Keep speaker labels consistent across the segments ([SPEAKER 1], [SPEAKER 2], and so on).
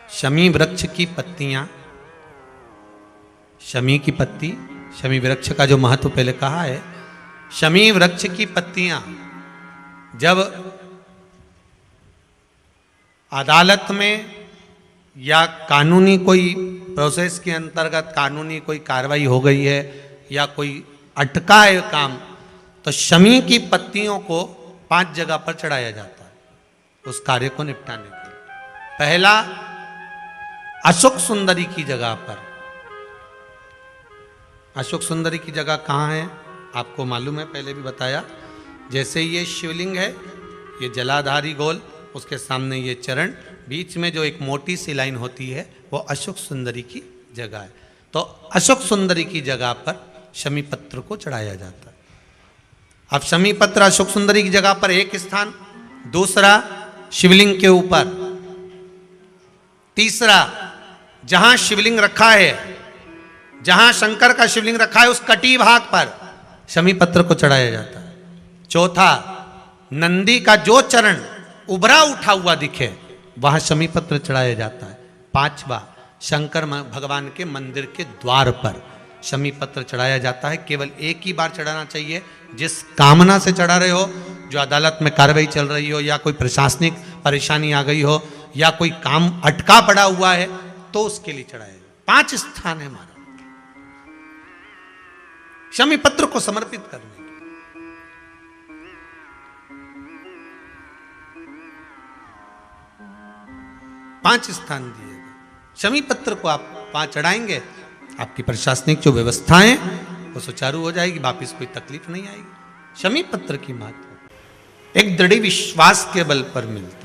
[SPEAKER 1] शमी वृक्ष की पत्तियां, शमी की पत्ती, शमी वृक्ष का जो महत्व पहले कहा है, शमी वृक्ष की पत्तियां जब अदालत में या कानूनी कोई प्रोसेस के अंतर्गत कानूनी कोई कार्रवाई हो गई है या कोई अटका है काम, तो शमी की पत्तियों को 5 जगह पर चढ़ाया जाता है उस कार्य को निपटाने के लिए। पहला, अशोक सुंदरी की जगह पर। अशोक सुंदरी की जगह कहाँ है आपको मालूम है, पहले भी बताया। जैसे ये शिवलिंग है, ये जलाधारी गोल, उसके सामने ये चरण, बीच में जो एक मोटी सी लाइन होती है वो अशोक सुंदरी की जगह है। तो अशोक सुंदरी की जगह पर शमी पत्र को चढ़ाया जाता है। अब शमी पत्र अशोक सुंदरी की जगह पर एक स्थान, दूसरा शिवलिंग के ऊपर, तीसरा जहां शिवलिंग रखा है, जहां शंकर का शिवलिंग रखा है उस कटी भाग पर शमी पत्र को चढ़ाया जाता है। चौथा, नंदी का जो चरण उभरा उठा हुआ दिखे वहां शमी पत्र चढ़ाया जाता है। पांचवा, शंकर भगवान के मंदिर के द्वार पर शमी पत्र चढ़ाया जाता है। केवल एक ही बार चढ़ाना चाहिए। जिस कामना से चढ़ा रहे हो, जो अदालत में कार्रवाई चल रही हो या कोई प्रशासनिक परेशानी आ गई हो या कोई काम अटका पड़ा हुआ है, तो उसके लिए चढ़ाया जाए। 5 स्थान है हमारा शमी पत्र को समर्पित करने के। 5 स्थान दिए गए। शमी पत्र को आप 5 चढ़ाएंगे, आपकी प्रशासनिक जो व्यवस्थाएं वो सुचारू हो जाएगी, वापिस कोई तकलीफ नहीं आएगी। शमी पत्र की महत्व एक दृढ़ विश्वास के बल पर मिलता।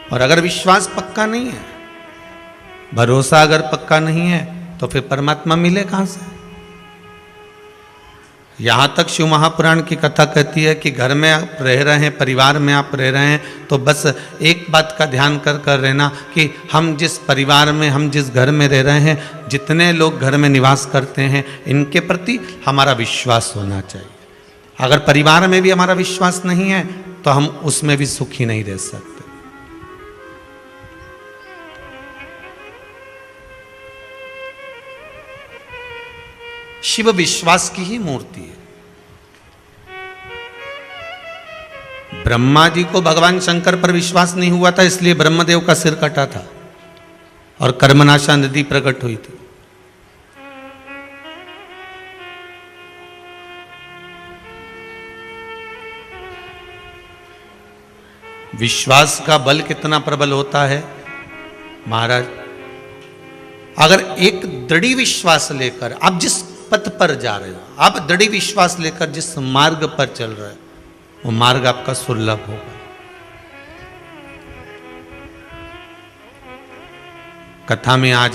[SPEAKER 1] और अगर विश्वास पक्का नहीं है, भरोसा अगर पक्का नहीं है, तो फिर परमात्मा मिले कहां से? यहां तक शिव महापुराण की कथा कहती है कि घर में आप रह रहे हैं, परिवार में आप रह रहे हैं, तो बस एक बात का ध्यान कर रहना कि हम जिस परिवार में, हम जिस घर में रह रहे हैं, जितने लोग घर में निवास करते हैं, इनके प्रति हमारा विश्वास होना चाहिए। अगर परिवार में भी हमारा विश्वास नहीं है तो हम उसमें भी सुखी नहीं रह सकते। शिव विश्वास की ही मूर्ति है। ब्रह्मा जी को भगवान शंकर पर विश्वास नहीं हुआ था, इसलिए ब्रह्मदेव का सिर कटा था और कर्मनाशा नदी प्रकट हुई थी। विश्वास का बल कितना प्रबल होता है महाराज। अगर एक दृढ़ विश्वास लेकर आप जिस पथ पर जा रहे हो, आप दृढ़ विश्वास लेकर जिस मार्ग पर चल रहे हो, वो मार्ग आपका सुलभ होगा। कथा में आज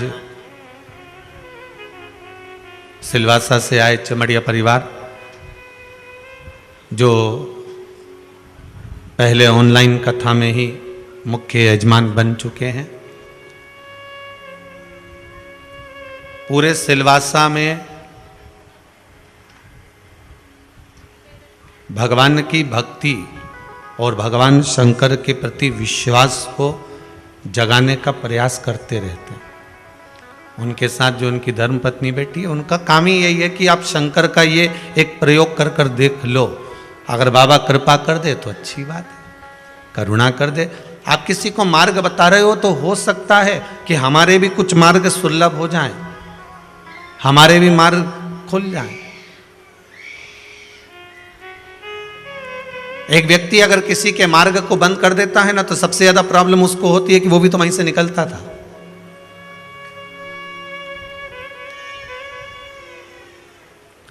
[SPEAKER 1] सिलवासा से आए चमड़िया परिवार, जो पहले ऑनलाइन कथा में ही मुख्य यजमान बन चुके हैं। पूरे सिलवासा में भगवान की भक्ति और भगवान शंकर के प्रति विश्वास को जगाने का प्रयास करते रहते हैं। उनके साथ जो उनकी धर्मपत्नी बैठी है, उनका काम ही यही है कि आप शंकर का ये एक प्रयोग कर देख लो। अगर बाबा कृपा कर दे तो अच्छी बात है, करुणा कर दे। आप किसी को मार्ग बता रहे हो तो हो सकता है कि हमारे भी कुछ मार्ग सुलभ हो जाएं, हमारे भी मार्ग खुल जाएं। एक व्यक्ति अगर किसी के मार्ग को बंद कर देता है ना, तो सबसे ज्यादा प्रॉब्लम उसको होती है कि वो भी तो वहीं से निकलता था।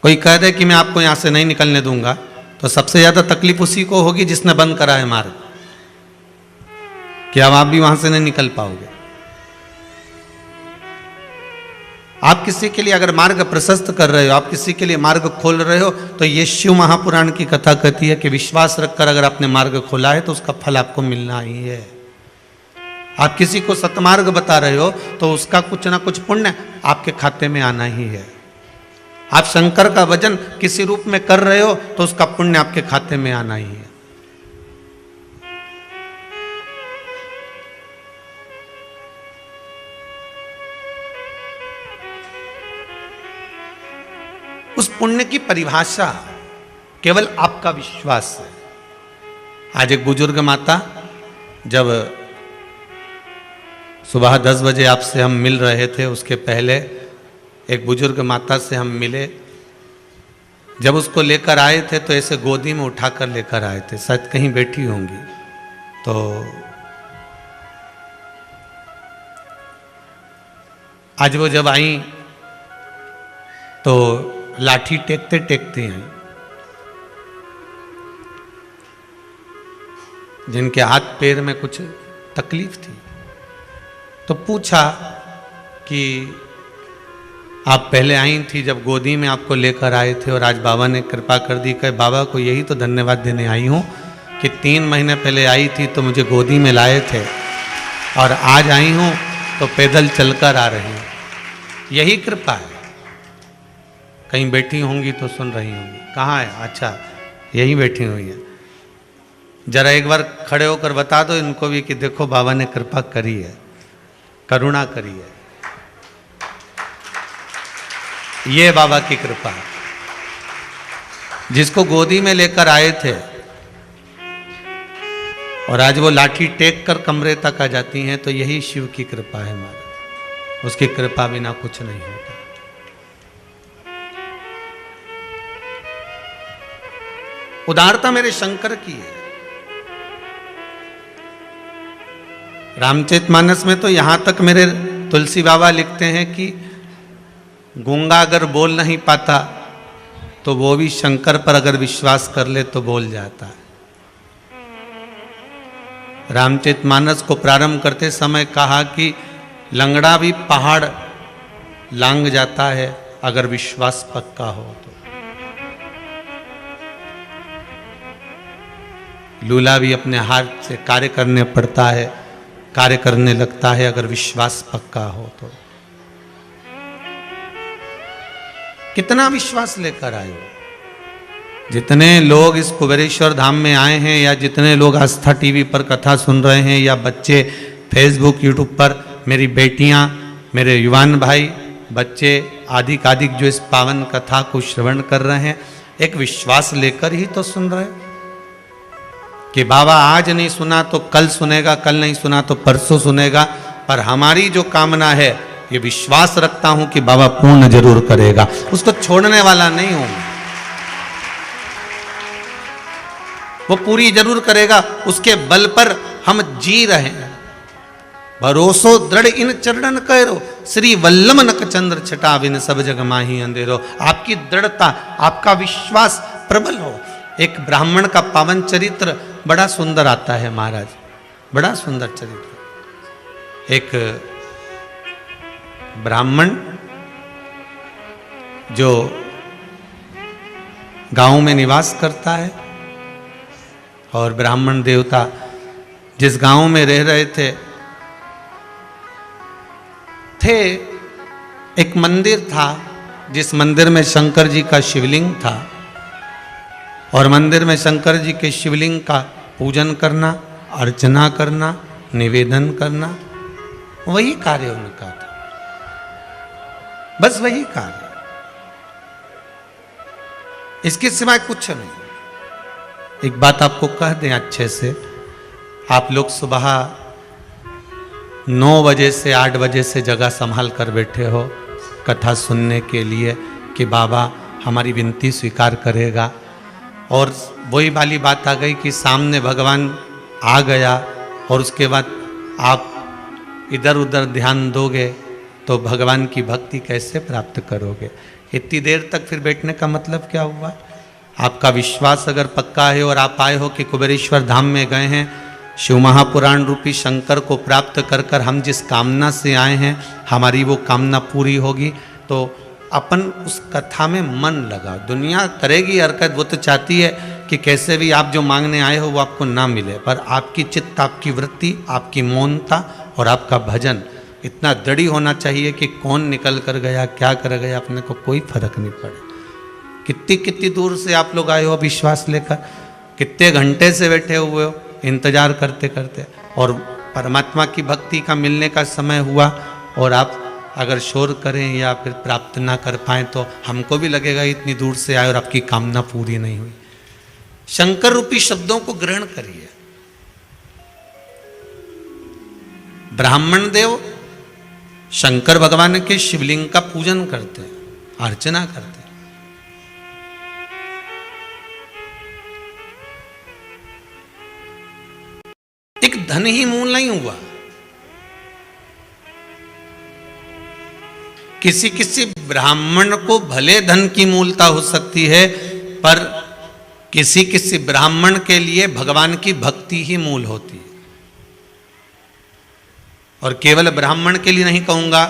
[SPEAKER 1] कोई कह दे कि मैं आपको यहां से नहीं निकलने दूंगा, तो सबसे ज्यादा तकलीफ उसी को होगी जिसने बंद करा है मार्ग, कि अब आप भी वहां से नहीं निकल पाओगे। आप किसी के लिए अगर मार्ग प्रशस्त कर रहे हो, आप किसी के लिए मार्ग खोल रहे हो, तो ये शिव महापुराण की कथा कहती है कि विश्वास रखकर अगर आपने मार्ग खोला है तो उसका फल आपको मिलना ही है। आप किसी को सतमार्ग बता रहे हो तो उसका कुछ ना कुछ पुण्य आपके खाते में आना ही है। आप शंकर का भजन किसी रूप में कर रहे हो तो उसका पुण्य आपके खाते में आना ही है। उस पुण्य की परिभाषा केवल आपका विश्वास है। आज एक बुजुर्ग माता, जब सुबह 10 बजे आपसे हम मिल रहे थे, उसके पहले एक बुजुर्ग माता से हम मिले। जब उसको लेकर आए थे तो ऐसे गोदी में उठाकर लेकर आए थे, शायद कहीं बैठी होंगी। तो आज वो जब आई तो लाठी टेकते टेकते आई। जिनके हाथ पैर में कुछ तकलीफ थी, तो पूछा कि आप पहले आई थी जब गोदी में आपको लेकर आए थे और आज बाबा ने कृपा कर दी। कहे बाबा को यही तो धन्यवाद देने आई हूँ कि 3 महीने पहले आई थी तो मुझे गोदी में लाए थे और आज आई हूँ तो पैदल चलकर आ रही हूँ। यही कृपा है। कहीं बैठी होंगी तो सुन रही होंगी। कहाँ है? अच्छा, यहीं बैठी हुई है। जरा एक बार खड़े होकर बता दो इनको भी कि देखो बाबा ने कृपा करी है, करुणा करी है। ये बाबा की कृपा है। जिसको गोदी में लेकर आए थे और आज वो लाठी टेक कर कमरे तक आ जाती हैं, तो यही शिव की कृपा है हमारा। उसकी कृपा बिना कुछ नहीं होता। उदारता मेरे शंकर की है। रामचरितमानस में तो यहां तक मेरे तुलसी बाबा लिखते हैं कि गूंगा अगर बोल नहीं पाता तो वो भी शंकर पर अगर विश्वास कर ले तो बोल जाता है। रामचरितमानस को प्रारंभ करते समय कहा कि लंगड़ा भी पहाड़ लांग जाता है अगर विश्वास पक्का हो तो। लूला भी अपने हाथ से कार्य करने पड़ता है, कार्य करने लगता है अगर विश्वास पक्का हो तो। कितना विश्वास लेकर आए हो? जितने लोग इस कुबेरेश्वर धाम में आए हैं या जितने लोग आस्था टीवी पर कथा सुन रहे हैं या बच्चे फेसबुक यूट्यूब पर, मेरी बेटियां, मेरे युवान भाई, बच्चे आधिकाधिक जो इस पावन कथा को श्रवण कर रहे हैं, एक विश्वास लेकर ही तो सुन रहे हैं कि बाबा आज नहीं सुना तो कल सुनेगा, कल नहीं सुना तो परसों सुनेगा। पर हमारी जो कामना है, ये विश्वास रखता हूं कि बाबा पूर्ण जरूर करेगा। उसको छोड़ने वाला नहीं हूं, वो पूरी जरूर करेगा। उसके बल पर हम जी रहे हैं। भरोसो दृढ़ इन चरणन करो, श्री वल्लभ नक चंद्र छटा बिन सब जग माही अंधेरो। आपकी दृढ़ता, आपका विश्वास प्रबल हो। एक ब्राह्मण का पावन चरित्र बड़ा सुंदर आता है महाराज, बड़ा सुंदर चरित्र। एक ब्राह्मण जो गांव में निवास करता है और ब्राह्मण देवता जिस गांव में रह रहे थे एक मंदिर था, जिस मंदिर में शंकर जी का शिवलिंग था और मंदिर में शंकर जी के शिवलिंग का पूजन करना, अर्चना करना, निवेदन करना, वही कार्य उनका था। बस वही कार्य, इसके सिवाय कुछ नहीं। एक बात आपको कह दें अच्छे से, आप लोग सुबह 9 बजे से 8 बजे से जगह संभाल कर बैठे हो कथा सुनने के लिए कि बाबा हमारी विनती स्वीकार करेगा। और वही वाली बात आ गई कि सामने भगवान आ गया और उसके बाद आप इधर उधर ध्यान दोगे तो भगवान की भक्ति कैसे प्राप्त करोगे? इतनी देर तक फिर बैठने का मतलब क्या हुआ? आपका विश्वास अगर पक्का है और आप आए हो कि कुबेरेश्वर धाम में गए हैं, शिव महापुराण रूपी शंकर को प्राप्त कर कर हम जिस कामना से आए हैं हमारी वो कामना पूरी होगी, तो अपन उस कथा में मन लगा। दुनिया करेगी हरकत, वो तो चाहती है कि कैसे भी आप जो मांगने आए हो वो आपको ना मिले, पर आपकी चित्त, आपकी वृत्ति, आपकी मौनता और आपका भजन इतना दृढ़ होना चाहिए कि कौन निकल कर गया, क्या कर गया, अपने को कोई फर्क नहीं पड़े। कितनी कितनी दूर से आप लोग आए हो विश्वास लेकर, कितने घंटे से बैठे हुए हो इंतजार करते करते, और परमात्मा की भक्ति का मिलने का समय हुआ और आप अगर शोर करें या फिर प्राप्त ना कर पाए तो हमको भी लगेगा इतनी दूर से आए और आपकी कामना पूरी नहीं हुई। शंकर रूपी शब्दों को ग्रहण करिए। ब्राह्मण देव शंकर भगवान के शिवलिंग का पूजन करते हैं, अर्चना करते हैं। एक धन ही मूल नहीं हुआ। किसी किसी ब्राह्मण को भले धन की मूलता हो सकती है, पर किसी किसी ब्राह्मण के लिए भगवान की भक्ति ही मूल होती है। और केवल ब्राह्मण के लिए नहीं कहूंगा,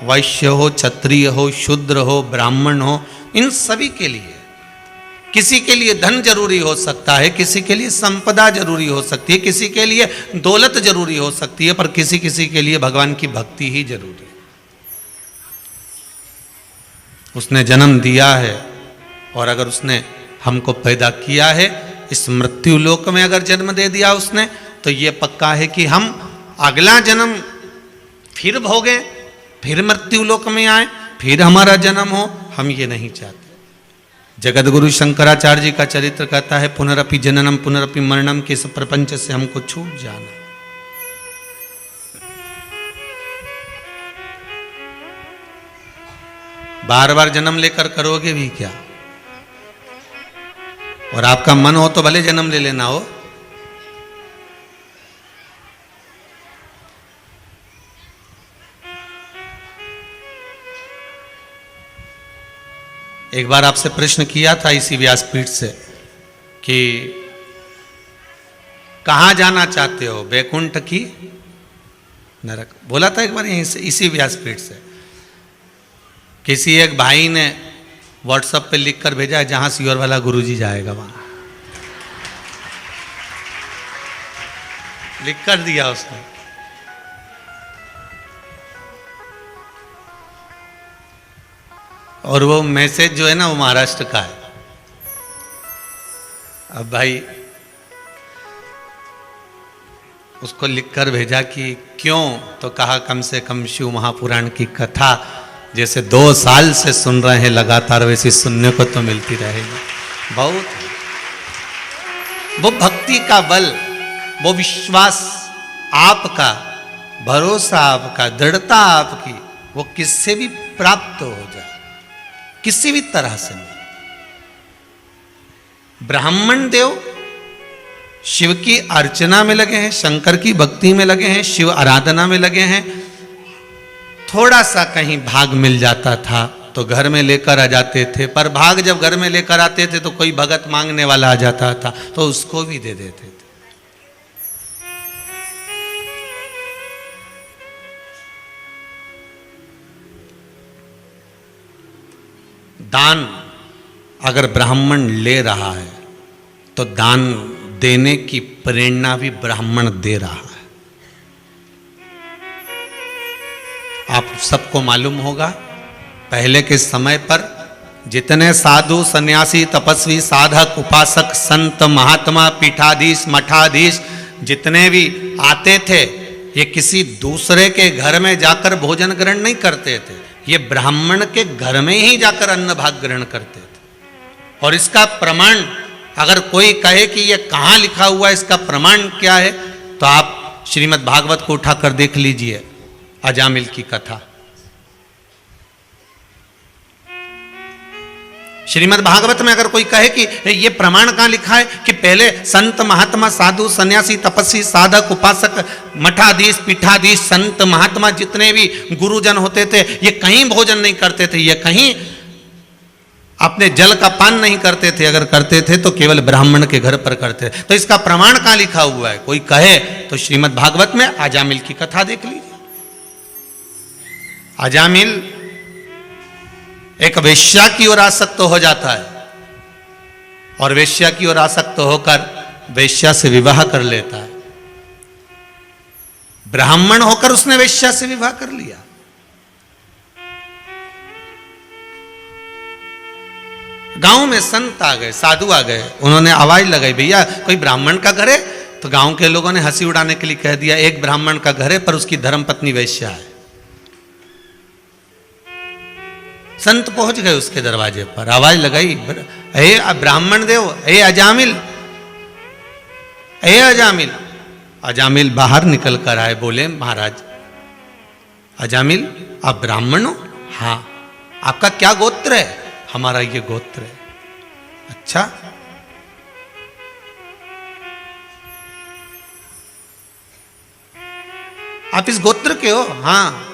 [SPEAKER 1] वैश्य हो, क्षत्रिय हो, शूद्र हो, ब्राह्मण हो, इन सभी के लिए। किसी के लिए धन जरूरी हो सकता है, किसी के लिए संपदा जरूरी हो सकती है, किसी के लिए दौलत जरूरी हो सकती है, पर किसी किसी के लिए भगवान की भक्ति ही जरूरी है। उसने जन्म दिया है और अगर उसने हमको पैदा किया है, इस मृत्यु लोक में अगर जन्म दे दिया उसने, तो ये पक्का है कि हम अगला जन्म फिर भोगे, फिर मृत्यु लोक में आए, फिर हमारा जन्म हो, हम ये नहीं चाहते। जगत गुरु शंकराचार्य जी का चरित्र कहता है, पुनरपि जननम पुनरपि मरणम, के इस प्रपंच से हमको छूट जाना। बार बार जन्म लेकर करोगे भी क्या? और आपका मन हो तो भले जन्म ले लेना हो। एक बार आपसे प्रश्न किया था इसी व्यासपीठ से कि कहां जाना चाहते हो, बैकुंठ की नरक? बोला था एक बार यहीं से, इसी व्यासपीठ से। किसी एक भाई ने व्हाट्सएप पे लिख कर भेजा है, जहां सियोर वाला गुरुजी जाएगा वहां लिख कर दिया उसने। और वो मैसेज जो है ना, वो महाराष्ट्र का है। अब भाई उसको लिखकर भेजा कि क्यों, तो कहा कम से कम शिव महापुराण की कथा जैसे 2 साल से सुन रहे हैं लगातार, वैसी सुनने को तो मिलती रहेगी। बहुत वो भक्ति का बल, वो विश्वास आपका, भरोसा आपका, दृढ़ता आपकी, वो किससे भी प्राप्त हो जाए, किसी भी तरह से नहीं। ब्राह्मण देव शिव की अर्चना में लगे हैं, शंकर की भक्ति में लगे हैं, शिव आराधना में लगे हैं। थोड़ा सा कहीं भाग मिल जाता था तो घर में लेकर आ जाते थे, पर भाग जब घर में लेकर आते थे तो कोई भगत मांगने वाला आ जाता था तो उसको भी दे देते थे। दान अगर ब्राह्मण ले रहा है तो दान देने की प्रेरणा भी ब्राह्मण दे रहा है। आप सबको मालूम होगा, पहले के समय पर जितने साधु सन्यासी तपस्वी साधक उपासक संत महात्मा पीठाधीश मठाधीश जितने भी आते थे, ये किसी दूसरे के घर में जाकर भोजन ग्रहण नहीं करते थे, ये ब्राह्मण के घर में ही जाकर अन्न भाग ग्रहण करते थे। और इसका प्रमाण अगर कोई कहे कि ये कहाँ लिखा हुआ है, इसका प्रमाण क्या है, तो आप श्रीमद् भागवत को उठाकर देख लीजिए, अजामिल की कथा। श्रीमद् भागवत में अगर कोई कहे कि ये प्रमाण कहाँ लिखा है कि पहले संत महात्मा साधु सन्यासी तपस्वी साधक उपासक मठाधीश पीठाधीश संत महात्मा जितने भी गुरुजन होते थे, ये कहीं भोजन नहीं करते थे, ये कहीं अपने जल का पान नहीं करते थे, अगर करते थे तो केवल ब्राह्मण के घर पर करते थे। तो इसका प्रमाण कहाँ लिखा हुआ है? कोई कहे तो श्रीमद् भागवत में अजामिल की कथा देख लीजिए। अजामिल एक वेश्या की ओर आसक्त हो जाता है और वेश्या की ओर आसक्त होकर वेश्या से विवाह कर लेता है। ब्राह्मण होकर उसने वेश्या से विवाह कर लिया। गांव में संत आ गए, साधु आ गए, उन्होंने आवाज लगाई, भैया कोई ब्राह्मण का घर है? तो गांव के लोगों ने हंसी उड़ाने के लिए कह दिया, एक ब्राह्मण का घर है पर उसकी धर्मपत्नी वेश्या है। संत पहुंच गए उसके दरवाजे पर, आवाज लगाई, हे ब्राह्मण देव, हे अजामिल, हे अजामिल। अजामिल बाहर निकल कर आए, बोले महाराज। अजामिल आप ब्राह्मण हो? हाँ। आपका क्या गोत्र है? हमारा ये गोत्र है। अच्छा, आप इस गोत्र के हो? हाँ।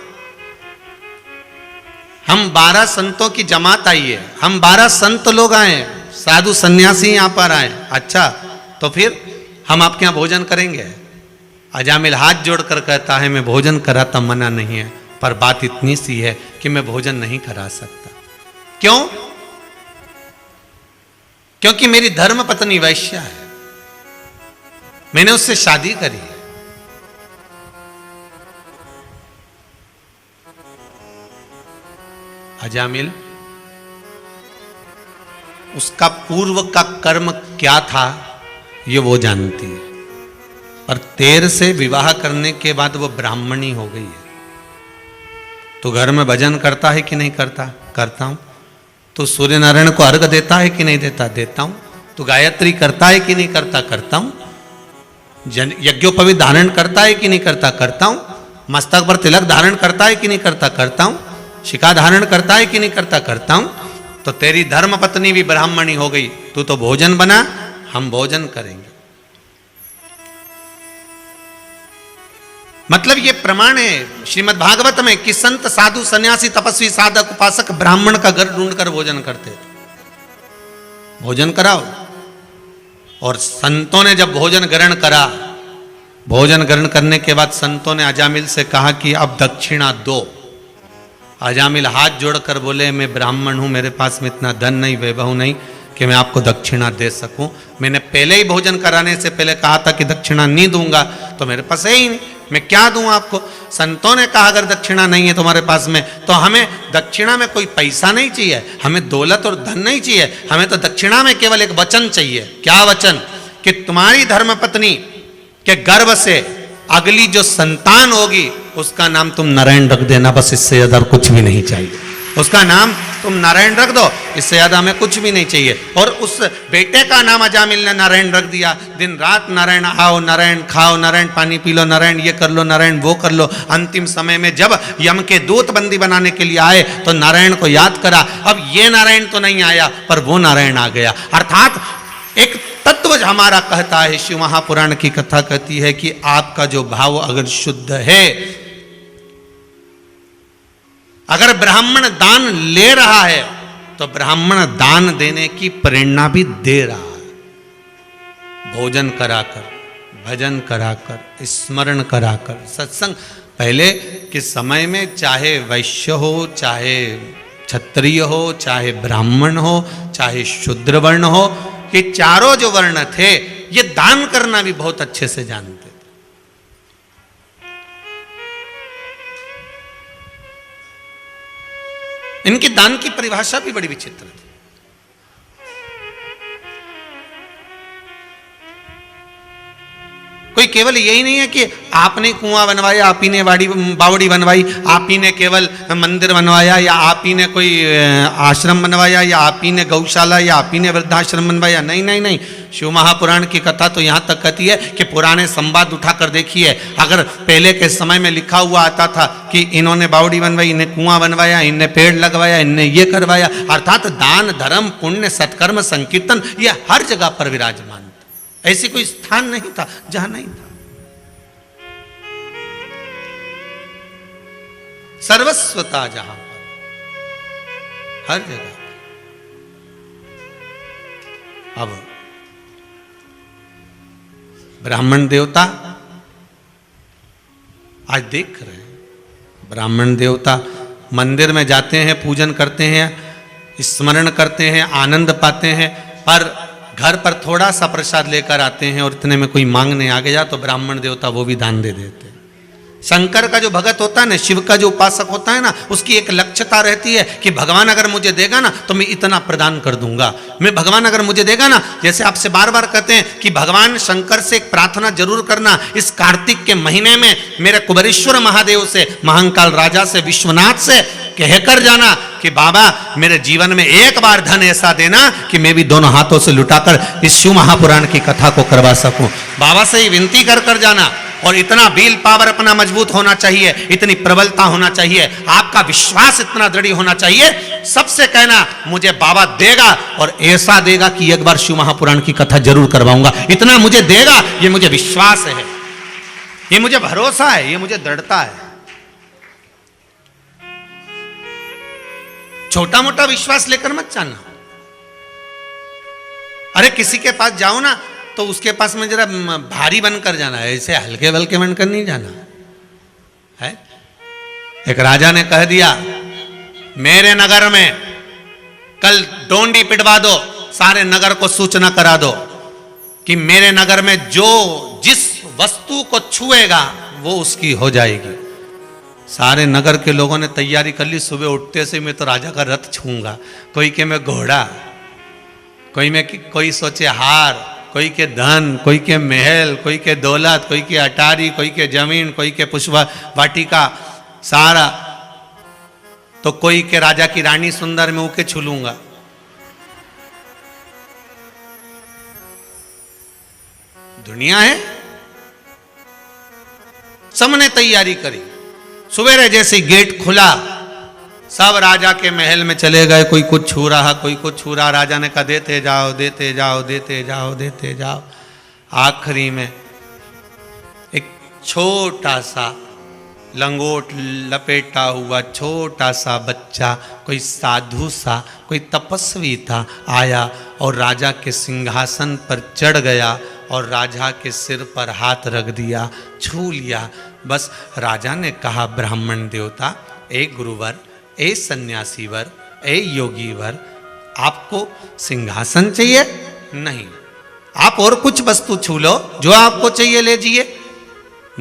[SPEAKER 1] हम 12 संतों की जमात आई है, हम 12 संत लोग आए, साधु सन्यासी यहां पर आए। अच्छा, तो फिर हम आपके यहां भोजन करेंगे? अजामिल हाथ जोड़कर कहता है, मैं भोजन कराता मना नहीं है, पर बात इतनी सी है कि मैं भोजन नहीं करा सकता। क्यों? क्योंकि मेरी धर्म पत्नी वैश्या है, मैंने उससे शादी करी है। अजामिल, उसका पूर्व का कर्म क्या था ये वो जानती है, पर तेरे से विवाह करने के बाद वो ब्राह्मणी हो गई है। तो घर में भजन करता है कि नहीं करता? करता हूं। तो सूर्य नारायण को अर्घ देता है कि नहीं देता? देता हूं। तो गायत्री करता है कि नहीं करता? करता हूं। यज्ञोपवीत धारण करता है कि नहीं करता? करता हूं। मस्तक पर तिलक धारण करता है कि नहीं करता? करता हूं। शिखा धारण करता है कि नहीं करता? करता हूं। तो तेरी धर्म पत्नी भी ब्राह्मणी हो गई, तू तो भोजन बना, हम भोजन करेंगे। मतलब ये प्रमाण है श्रीमद् भागवत में कि संत साधु सन्यासी तपस्वी साधक उपासक ब्राह्मण का घर ढूंढकर भोजन करते थे। भोजन कराओ। और संतों ने जब भोजन ग्रहण करा, भोजन ग्रहण करने के बाद संतों ने अजामिल से कहा कि अब दक्षिणा दो। अजामिल हाथ जोड़कर बोले, मैं ब्राह्मण हूं, मेरे पास में इतना धन नहीं, वैभव नहीं कि मैं आपको दक्षिणा दे सकूं। मैंने पहले ही भोजन कराने से पहले कहा था कि दक्षिणा नहीं दूंगा, तो मेरे पास है ही नहीं, मैं क्या दूं आपको? संतों ने कहा अगर दक्षिणा नहीं है तुम्हारे पास में, तो हमें दक्षिणा में कोई पैसा नहीं चाहिए, हमें दौलत और धन नहीं चाहिए, हमें तो दक्षिणा में केवल एक वचन चाहिए। क्या वचन? कि तुम्हारी धर्मपत्नी के गर्भ से अगली जो संतान होगी उसका नाम तुम नारायण रख देना, बस इससे ज्यादा कुछ भी नहीं चाहिए। उसका नाम तुम नारायण रख दो, इससे ज्यादा हमें कुछ भी नहीं चाहिए। और उस बेटे का नाम अजामिल ने नारायण रख दिया। दिन रात नारायण आओ, नारायण खाओ, नारायण पानी पी लो, नारायण ये कर लो, नारायण वो कर लो। अंतिम समय में जब यम के दूत बंदी बनाने के लिए आए तो नारायण को याद करा। अब ये नारायण तो नहीं आया, पर वो नारायण आ गया। अर्थात एक तत्व हमारा कहता है, शिव महापुराण की कथा कहती है कि आपका जो भाव अगर शुद्ध है, अगर ब्राह्मण दान ले रहा है तो ब्राह्मण दान देने की प्रेरणा भी दे रहा है। भोजन कराकर, भजन कराकर, स्मरण कराकर, सत्संग। पहले के समय में चाहे वैश्य हो, चाहे क्षत्रिय हो, चाहे ब्राह्मण हो, चाहे शूद्र वर्ण हो, ये चारों जो वर्ण थे ये दान करना भी बहुत अच्छे से जानते थे। इनकी दान की परिभाषा भी बड़ी विचित्र थी। कोई केवल यही नहीं है कि आपने कुआं बनवाया, आप ही ने बावड़ी बनवाई, आप ही ने केवल मंदिर बनवाया, या आप ही ने कोई आश्रम बनवाया, या आप ही ने गौशाला, या आप ही ने वृद्धाश्रम बनवाया। नहीं नहीं नहीं, शिव महापुराण की कथा तो यहाँ तक कहती है कि पुराने संवाद उठाकर देखिए। अगर पहले के समय में लिखा हुआ आता था कि इन्होंने बावड़ी बनवाई, इन्हें कुआं बनवाया, इन्हें पेड़ लगवाया, इन्हें ये करवाया, अर्थात दान धर्म पुण्य सत्कर्म संकीर्तन ये हर जगह पर विराजमान। ऐसी कोई स्थान नहीं था जहां नहीं था। सर्वस्वता जहां पर, हर जगह। अब ब्राह्मण देवता आज देख रहे हैं, ब्राह्मण देवता मंदिर में जाते हैं, पूजन करते हैं, स्मरण करते हैं, आनंद पाते हैं, पर घर पर थोड़ा सा प्रसाद लेकर आते हैं और इतने में कोई मांगने आ गया तो ब्राह्मण देवता वो भी दान दे देते। शंकर का जो भगत होता है ना, शिव का जो उपासक होता है ना, उसकी एक लक्ष्यता रहती है कि भगवान अगर मुझे देगा ना तो मैं इतना प्रदान कर दूंगा। मैं भगवान अगर मुझे देगा ना, जैसे आपसे बार बार कहते हैं कि भगवान शंकर से एक प्रार्थना जरूर करना, इस कार्तिक के महीने में मेरे कुबेरेश्वर महादेव से, महाकाल राजा से, विश्वनाथ से कहकर जाना कि बाबा मेरे जीवन में एक बार धन ऐसा देना कि मैं भी दोनों हाथों से लुटाकर इस शिव महापुराण की कथा को करवा सकूं। बाबा से ही विनती कर कर जाना। और इतना विल पावर अपना मजबूत होना चाहिए, इतनी प्रबलता होना चाहिए, आपका विश्वास इतना दृढ़ होना चाहिए। सबसे कहना मुझे बाबा देगा और ऐसा देगा कि एक बार शिव महापुराण की कथा जरूर करवाऊंगा। इतना मुझे देगा, ये मुझे विश्वास है, ये मुझे भरोसा है, ये मुझे दृढ़ता है। छोटा मोटा विश्वास लेकर मत जाना। अरे किसी के पास जाओ ना तो उसके पास में जरा भारी बनकर जाना है, ऐसे हल्के वल्के बनकर नहीं जाना है। एक राजा ने कह दिया मेरे नगर में कल डोंडी पिटवा दो, सारे नगर को सूचना करा दो कि मेरे नगर में जो जिस वस्तु को छुएगा वो उसकी हो जाएगी। सारे नगर के लोगों ने तैयारी कर ली, सुबह उठते से मैं तो राजा का रथ छूंगा। कोई के मैं घोड़ा, कोई सोचे हार, कोई के धन, कोई के महल, कोई के दौलत, कोई के अटारी, कोई के जमीन, कोई के पुष्प वाटिका, सारा। तो कोई के राजा की रानी सुंदर में उके छू लूंगा। दुनिया है, सबने तैयारी करी। सवेरे जैसे गेट खुला, सब राजा के महल में चले गए। कोई कुछ छू रहा, कोई कुछ छू रहा। राजा ने कहा देते जाओ, देते जाओ, देते जाओ, देते जाओ। आखिरी में एक छोटा सा लंगोट लपेटा हुआ छोटा सा बच्चा, कोई साधु सा, कोई तपस्वी था, आया और राजा के सिंहासन पर चढ़ गया और राजा के सिर पर हाथ रख दिया, छू लिया। बस राजा ने कहा ब्राह्मण देवता, ए गुरुवर, ए सन्यासीवर, ए योगीवर, आपको सिंहासन चाहिए? नहीं। आप और कुछ वस्तु छू लो, जो आपको चाहिए ले जाइए।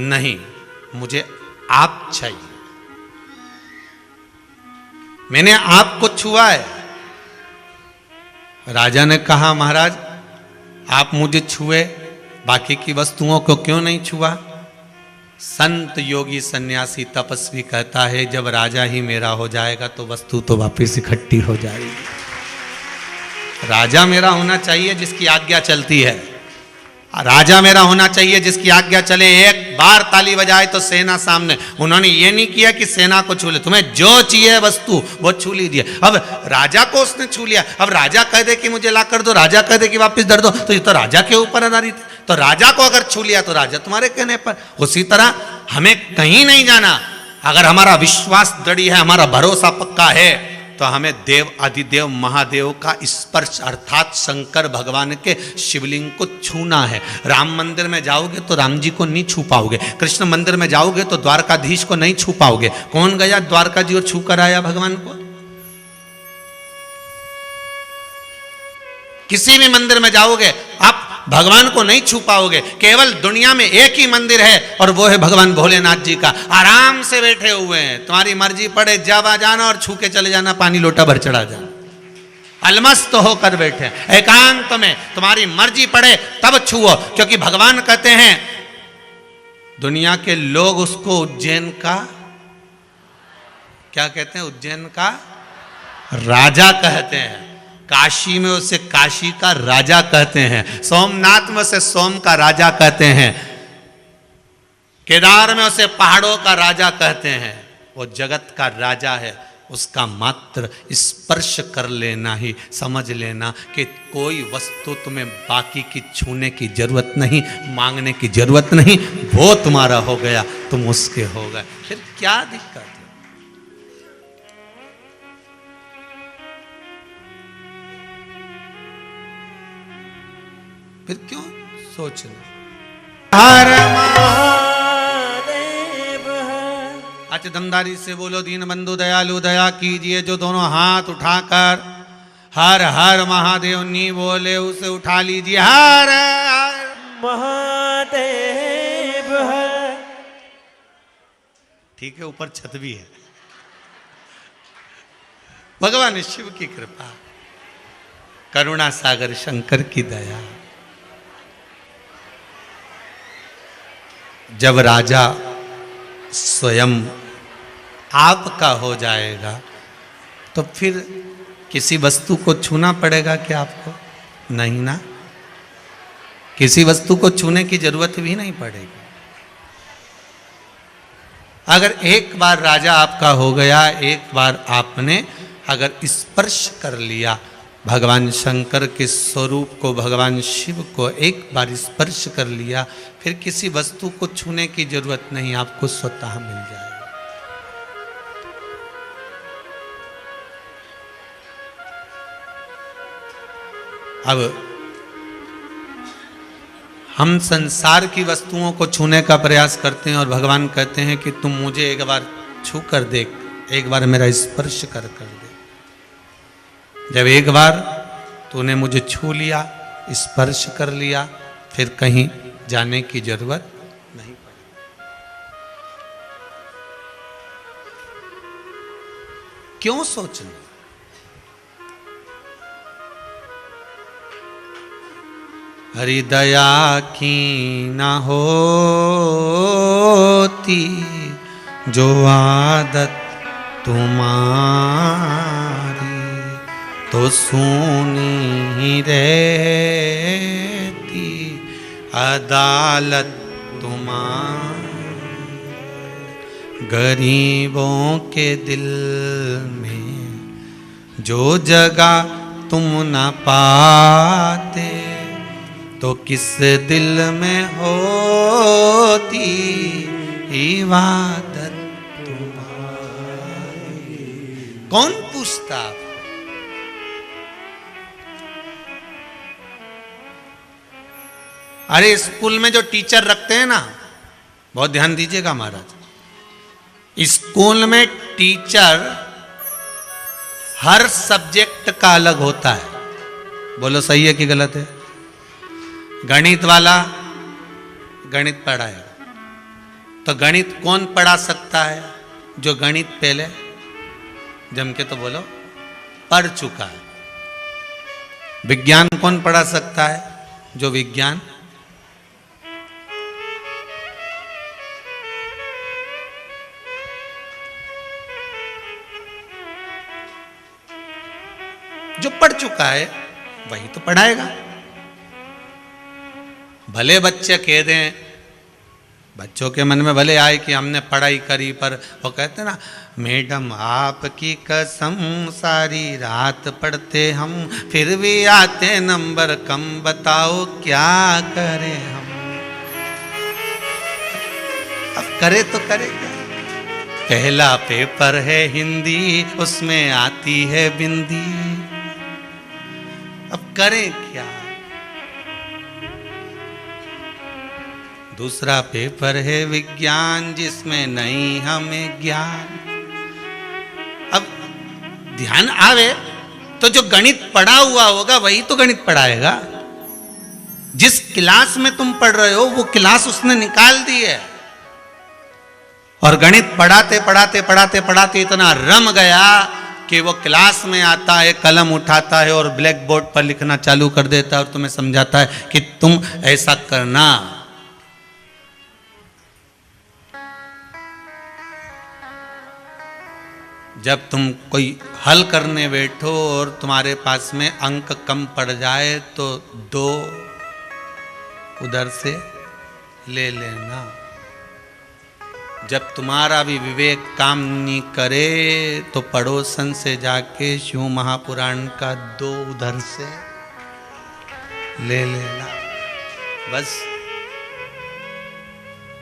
[SPEAKER 1] नहीं, मुझे आप चाहिए। मैंने आपको छुआ है। राजा ने कहा महाराज आप मुझे छुए, बाकी की वस्तुओं को क्यों नहीं छुआ? संत योगी सन्यासी तपस्वी कहता है जब राजा ही मेरा हो जाएगा तो वस्तु तो वापस इकट्ठी हो जाएगी। राजा मेरा होना चाहिए जिसकी आज्ञा चलती है। राजा मेरा होना चाहिए जिसकी आज्ञा चले। एक बार ताली बजाए तो सेना सामने। उन्होंने ये नहीं किया कि सेना को छू ले, तुम्हें जो चाहिए वस्तु वो छू लीजिए। अब राजा को उसने छू लिया। अब राजा कह दे कि मुझे ला कर दो, राजा कह दे कि वापस दर दो, तो ये तो राजा के ऊपर आधारित है। तो राजा को अगर छू लिया तो राजा तुम्हारे कहने पर। उसी तरह हमें कहीं नहीं जाना। अगर हमारा विश्वास दृढ़ है, हमारा भरोसा पक्का है, तो हमें देव अधिदेव महादेव का स्पर्श अर्थात शंकर भगवान के शिवलिंग को छूना है। राम मंदिर में जाओगे तो राम जी को नहीं छू पाओगे, कृष्ण मंदिर में जाओगे तो द्वारकाधीश को नहीं छू पाओगे। कौन गया द्वारका जी और छू कर आया भगवान को? किसी भी मंदिर में जाओगे आप भगवान को नहीं छू पाओगे। केवल दुनिया में एक ही मंदिर है और वो है भगवान भोलेनाथ जी का। आराम से बैठे हुए हैं, तुम्हारी मर्जी पड़े जब आ जाना और छू के चले जाना, पानी लोटा भर चढ़ा जाना, अलमस्त होकर बैठे एकांत में। तुम्हारी मर्जी पड़े तब छुओ, क्योंकि भगवान कहते हैं दुनिया के लोग उसको उज्जैन का क्या कहते हैं? उज्जैन का राजा कहते हैं। काशी में उसे काशी का राजा कहते हैं। सोमनाथ में उसे सोम का राजा कहते हैं। केदार में उसे पहाड़ों का राजा कहते हैं। वो जगत का राजा है। उसका मात्र स्पर्श कर लेना ही समझ लेना कि कोई वस्तु तुम्हें बाकी की छूने की जरूरत नहीं, मांगने की जरूरत नहीं। वो तुम्हारा हो गया, तुम उसके हो गए। फिर क्या दिक्कत है? फिर क्यों सोचना? हर महादेव। अच्छा दमदारी से बोलो, दीन बंधु दयालु दया कीजिए। जो दोनों हाथ उठाकर हर हर महादेव नहीं बोले उसे उठा लीजिए। हर हर महादेव। ठीक है, ऊपर छत भी है। भगवान शिव की कृपा, करुणा सागर शंकर की दया। जब राजा स्वयं आपका हो जाएगा तो फिर किसी वस्तु को छूना पड़ेगा क्या आपको? नहीं ना, किसी वस्तु को छूने की जरूरत भी नहीं पड़ेगी। अगर एक बार राजा आपका हो गया, एक बार आपने अगर स्पर्श कर लिया भगवान शंकर के स्वरूप को, भगवान शिव को एक बार स्पर्श कर लिया, फिर किसी वस्तु को छूने की जरूरत नहीं, आपको स्वतः मिल जाएगा। अब हम संसार की वस्तुओं को छूने का प्रयास करते हैं और भगवान कहते हैं कि तुम मुझे एक बार छू कर देख, एक बार मेरा स्पर्श कर दे। जब एक बार तूने मुझे छू लिया, स्पर्श कर लिया, फिर कहीं जाने की जरूरत नहीं पड़ी। क्यों सोचना? हरि दया की न होती जो आदत तुम्हारी, तो सुनी ही रहती अदालत तुम्हारी। गरीबों के दिल में जो जगह तुम न पाते, तो किस दिल में होती इबादत तुम्हारी। कौन पूछता? अरे स्कूल में जो टीचर रखते हैं ना, बहुत ध्यान दीजिएगा महाराज, स्कूल में टीचर हर सब्जेक्ट का अलग होता है। बोलो सही है कि गलत है? गणित वाला गणित पढ़ाएगा, तो गणित कौन पढ़ा सकता है? जो गणित पहले जम के तो बोलो पढ़ चुका है। विज्ञान कौन पढ़ा सकता है? जो विज्ञान जो पढ़ चुका है वही तो पढ़ाएगा। भले बच्चे कह दें, बच्चों के मन में भले आए कि हमने पढ़ाई करी, पर वो कहते हैं ना, मैडम आपकी कसम सारी रात पढ़ते हम, फिर भी आते नंबर कम, बताओ क्या करें हम। अब करे तो करे क्या? पहला पेपर है हिंदी, उसमें आती है बिंदी, अब करें क्या? दूसरा पेपर है विज्ञान, जिसमें नहीं हमें ज्ञान। अब ध्यान आवे तो जो गणित पढ़ा हुआ होगा वही तो गणित पढ़ाएगा। जिस क्लास में तुम पढ़ रहे हो वो क्लास उसने निकाल दी है, और गणित पढ़ाते पढ़ाते पढ़ाते पढ़ाते इतना रम गया कि वो क्लास में आता है, कलम उठाता है और ब्लैक बोर्ड पर लिखना चालू कर देता है और तुम्हें समझाता है कि तुम ऐसा करना। जब तुम कोई हल करने बैठो और तुम्हारे पास में अंक कम पड़ जाए तो 2 उधर से ले लेना। जब तुम्हारा भी विवेक काम नहीं करे तो पड़ोसन से जाके शिव महापुराण का 2 उधर से ले लेना। बस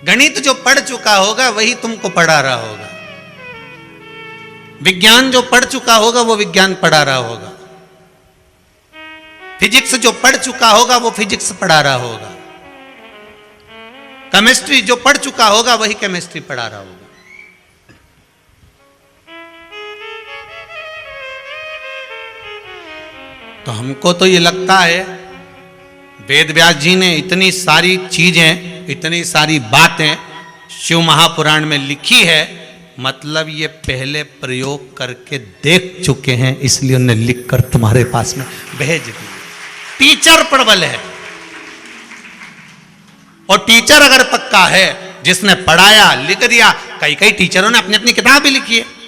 [SPEAKER 1] गणित जो पढ़ चुका होगा वही तुमको पढ़ा रहा होगा, विज्ञान जो पढ़ चुका होगा वो विज्ञान पढ़ा रहा होगा, फिजिक्स जो पढ़ चुका होगा वो फिजिक्स पढ़ा रहा होगा, केमिस्ट्री जो पढ़ चुका होगा वही केमिस्ट्री पढ़ा रहा होगा। तो हमको तो ये लगता है वेद व्यास जी ने इतनी सारी चीजें, इतनी सारी बातें शिव महापुराण में लिखी है मतलब ये पहले प्रयोग करके देख चुके हैं, इसलिए उन्हें लिखकर तुम्हारे पास में भेज दिया। टीचर प्रबल है, और टीचर अगर पक्का है, जिसने पढ़ाया लिख दिया, कई कई टीचरों ने अपनी अपनी किताब भी लिखी है,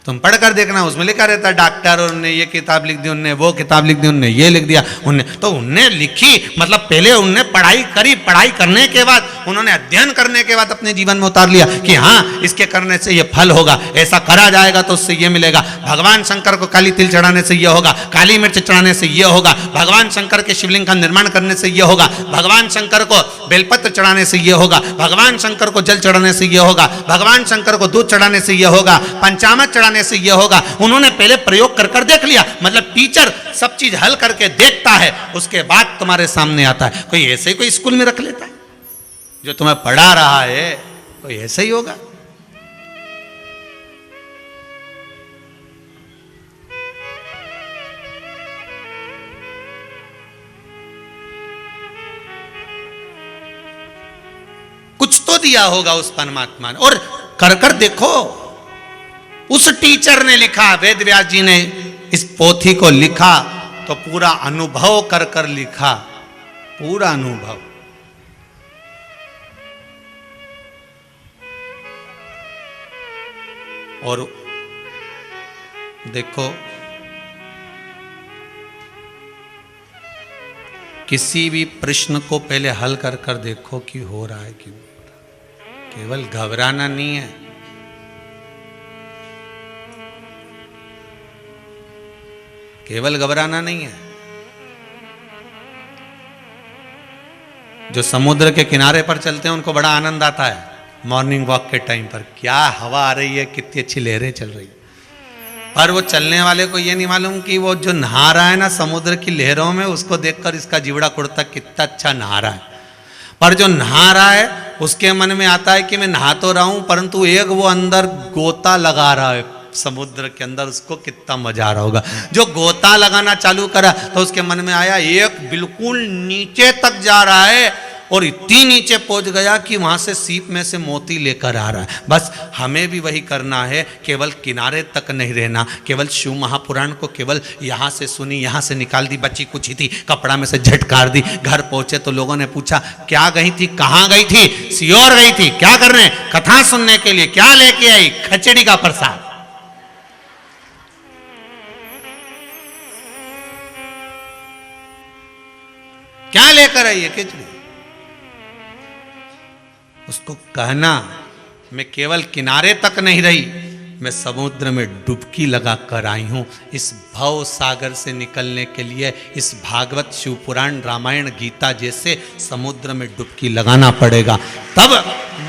[SPEAKER 1] तुम पढ़ कर देखना, उसमें लिखा रहता है डॉक्टर उनने ये किताब लिख दी, उनने वो किताब लिख दी, उनने ये लिख दिया, उनने तो उनने लिखी, मतलब पहले उनने पढ़ाई करी, पढ़ाई करने के बाद उन्होंने अध्ययन करने के बाद अपने जीवन में उतार लिया कि हाँ इसके करने से ये फल होगा, ऐसा करा जाएगा तो उससे ये मिलेगा, भगवान शंकर को काली तिल चढ़ाने से ये होगा, काली मिर्च चढ़ाने से ये होगा, भगवान शंकर के शिवलिंग का निर्माण करने से ये होगा, भगवान शंकर को बेलपत्र चढ़ाने से ये होगा, भगवान शंकर को जल चढ़ाने से ये होगा, भगवान शंकर को दूध चढ़ाने से ये होगा, पंचामृत चढ़ाने से ये होगा। उन्होंने पहले प्रयोग कर देख लिया, मतलब टीचर सब चीज हल करके देखता है, उसके बाद तुम्हारे सामने आता है। कोई ऐसे ही कोई स्कूल में रख लेता है जो तुम्हें पढ़ा रहा है, कोई ऐसे ही होगा? कुछ तो दिया होगा उस परमात्मा ने, और कर देखो। उस टीचर ने लिखा, वेद व्यास जी ने इस पोथी को लिखा तो पूरा अनुभव कर लिखा, पूरा अनुभव। और देखो, किसी भी प्रश्न को पहले हल कर देखो कि हो रहा है कि नहीं हो रहा। केवल घबराना नहीं है, केवल घबराना नहीं है। जो समुद्र के किनारे पर चलते हैं उनको बड़ा आनंद आता है मॉर्निंग वॉक के टाइम पर, क्या हवा आ रही है, कितनी अच्छी लहरें चल रही है। पर वो चलने वाले को ये नहीं मालूम कि वो जो नहा रहा है ना समुद्र की लहरों में, उसको देखकर इसका जीवड़ा कुड़ता कितना अच्छा नहा रहा है। पर जो नहा रहा है उसके मन में आता है कि मैं नहा तो रहा हूं, परंतु एक वो अंदर गोता लगा रहा है समुद्र के अंदर, उसको कितना मजा आ रहा होगा। जो गोता लगाना चालू करा तो उसके मन में आया एक बिल्कुल नीचे तक जा रहा है, और इतनी नीचे पहुंच गया कि वहां से सीप में से मोती लेकर आ रहा है। बस हमें भी वही करना है, केवल किनारे तक नहीं रहना, केवल शिव महापुराण को केवल यहां से सुनी, यहां से निकाल दी, बची कुछ ही थी, कपड़ा में से झटकार दी। घर पहुंचे तो लोगों ने पूछा क्या गई थी, कहां गई थी? सियोर गई थी। क्या करने? कथा सुनने के लिए। क्या लेके आई? खिचड़ी का प्रसाद। क्या लेकर आई है? खिचड़ी। उसको कहना मैं केवल किनारे तक नहीं रही, मैं समुद्र में डुबकी लगा कर आई हूं। इस भव सागर से निकलने के लिए इस भागवत, शिवपुराण, रामायण, गीता जैसे समुद्र में डुबकी लगाना पड़ेगा, तब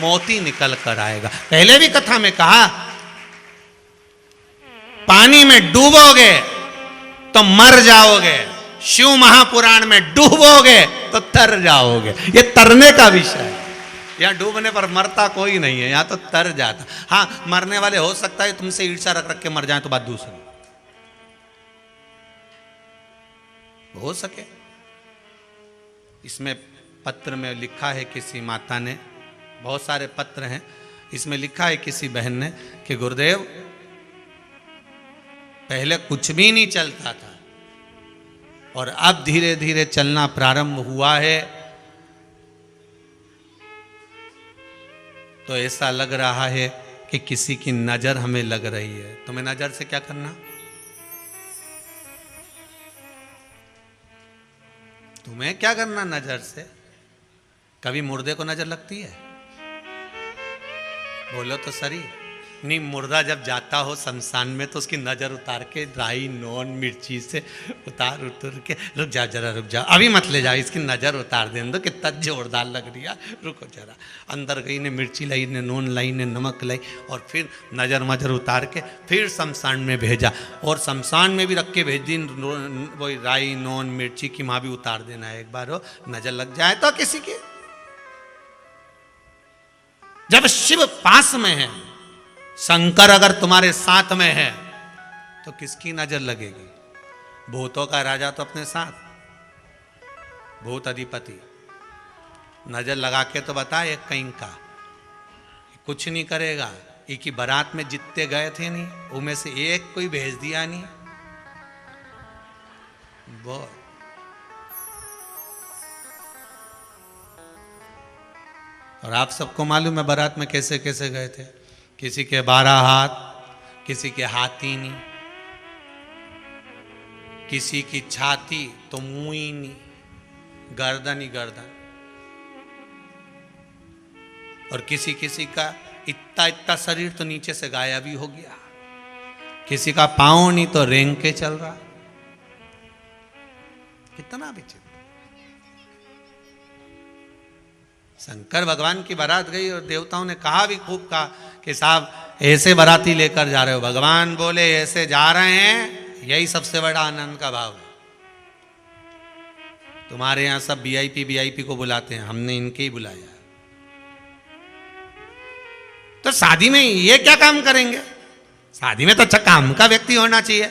[SPEAKER 1] मोती निकल कर आएगा। पहले भी कथा में कहा, पानी में डूबोगे तो मर जाओगे, शिव महापुराण में डूबोगे तो तर जाओगे। ये तरने का विषय है। यहाँ डूबने पर मरता कोई नहीं है, यहाँ तो तर जाता। हाँ, मरने वाले हो सकता है तुमसे ईर्ष्या रख रख के मर जाए, तो बात दूसरी हो सके। इसमें पत्र में लिखा है किसी माता ने, बहुत सारे पत्र हैं, इसमें लिखा है किसी बहन ने कि गुरुदेव पहले कुछ भी नहीं चलता था और अब धीरे धीरे चलना प्रारंभ हुआ है, तो ऐसा लग रहा है कि किसी की नजर हमें लग रही है। तुम्हें नजर से क्या करना? तुम्हें क्या करना नजर से? कभी मुर्दे को नजर लगती है? बोलो तो सही। नहीं, मुर्दा जब जाता हो शमशान में तो उसकी नजर उतार के राई, नॉन, मिर्ची से उतार के, रुक जा जरा, रुक जा, अभी मत ले जाओ, इसकी नजर उतार दे दो, कितना जोरदार लग रही है, रुको जरा। अंदर गई ने मिर्ची लाई, ने नून लाई, ने नमक लाई, और फिर नजर उतार के फिर शमशान में भेजा, और शमशान में भी रख के भेज दी वही राई, नॉन, मिर्ची की, वहां भी उतार देना है एक बार, हो नजर लग जाए तो किसी की। जब शिव पास में है, शंकर अगर तुम्हारे साथ में है, तो किसकी नजर लगेगी? भूतों का राजा तो अपने साथ, भूत अधिपति। नजर लगा के तो बता एक कहीं का, कुछ नहीं करेगा, एक ही बारात में जितने गए थे नहीं, उनमें से एक कोई भेज दिया नहीं। वो और आप सबको मालूम है बारात में कैसे कैसे गए थे। किसी के 12 हाथ, किसी के हाथ ही नहीं, किसी की छाती तो मुंह ही नहीं, गर्दन ही गर्दन। और किसी किसी का इतना इतना शरीर तो नीचे से गायब ही हो गया, किसी का पांव नहीं तो रेंग के चल रहा। कितना विचित्र। शंकर भगवान की बारात गई और देवताओं ने कहा भी, खूब कहा कि साहब ऐसे बाराती लेकर जा रहे हो। भगवान बोले ऐसे जा रहे हैं, यही सबसे बड़ा आनंद का भाव है। तुम्हारे यहां सब वीआईपी को बुलाते हैं, हमने इनके ही बुलाया। तो शादी में ये क्या काम करेंगे? शादी में तो अच्छा काम का व्यक्ति होना चाहिए।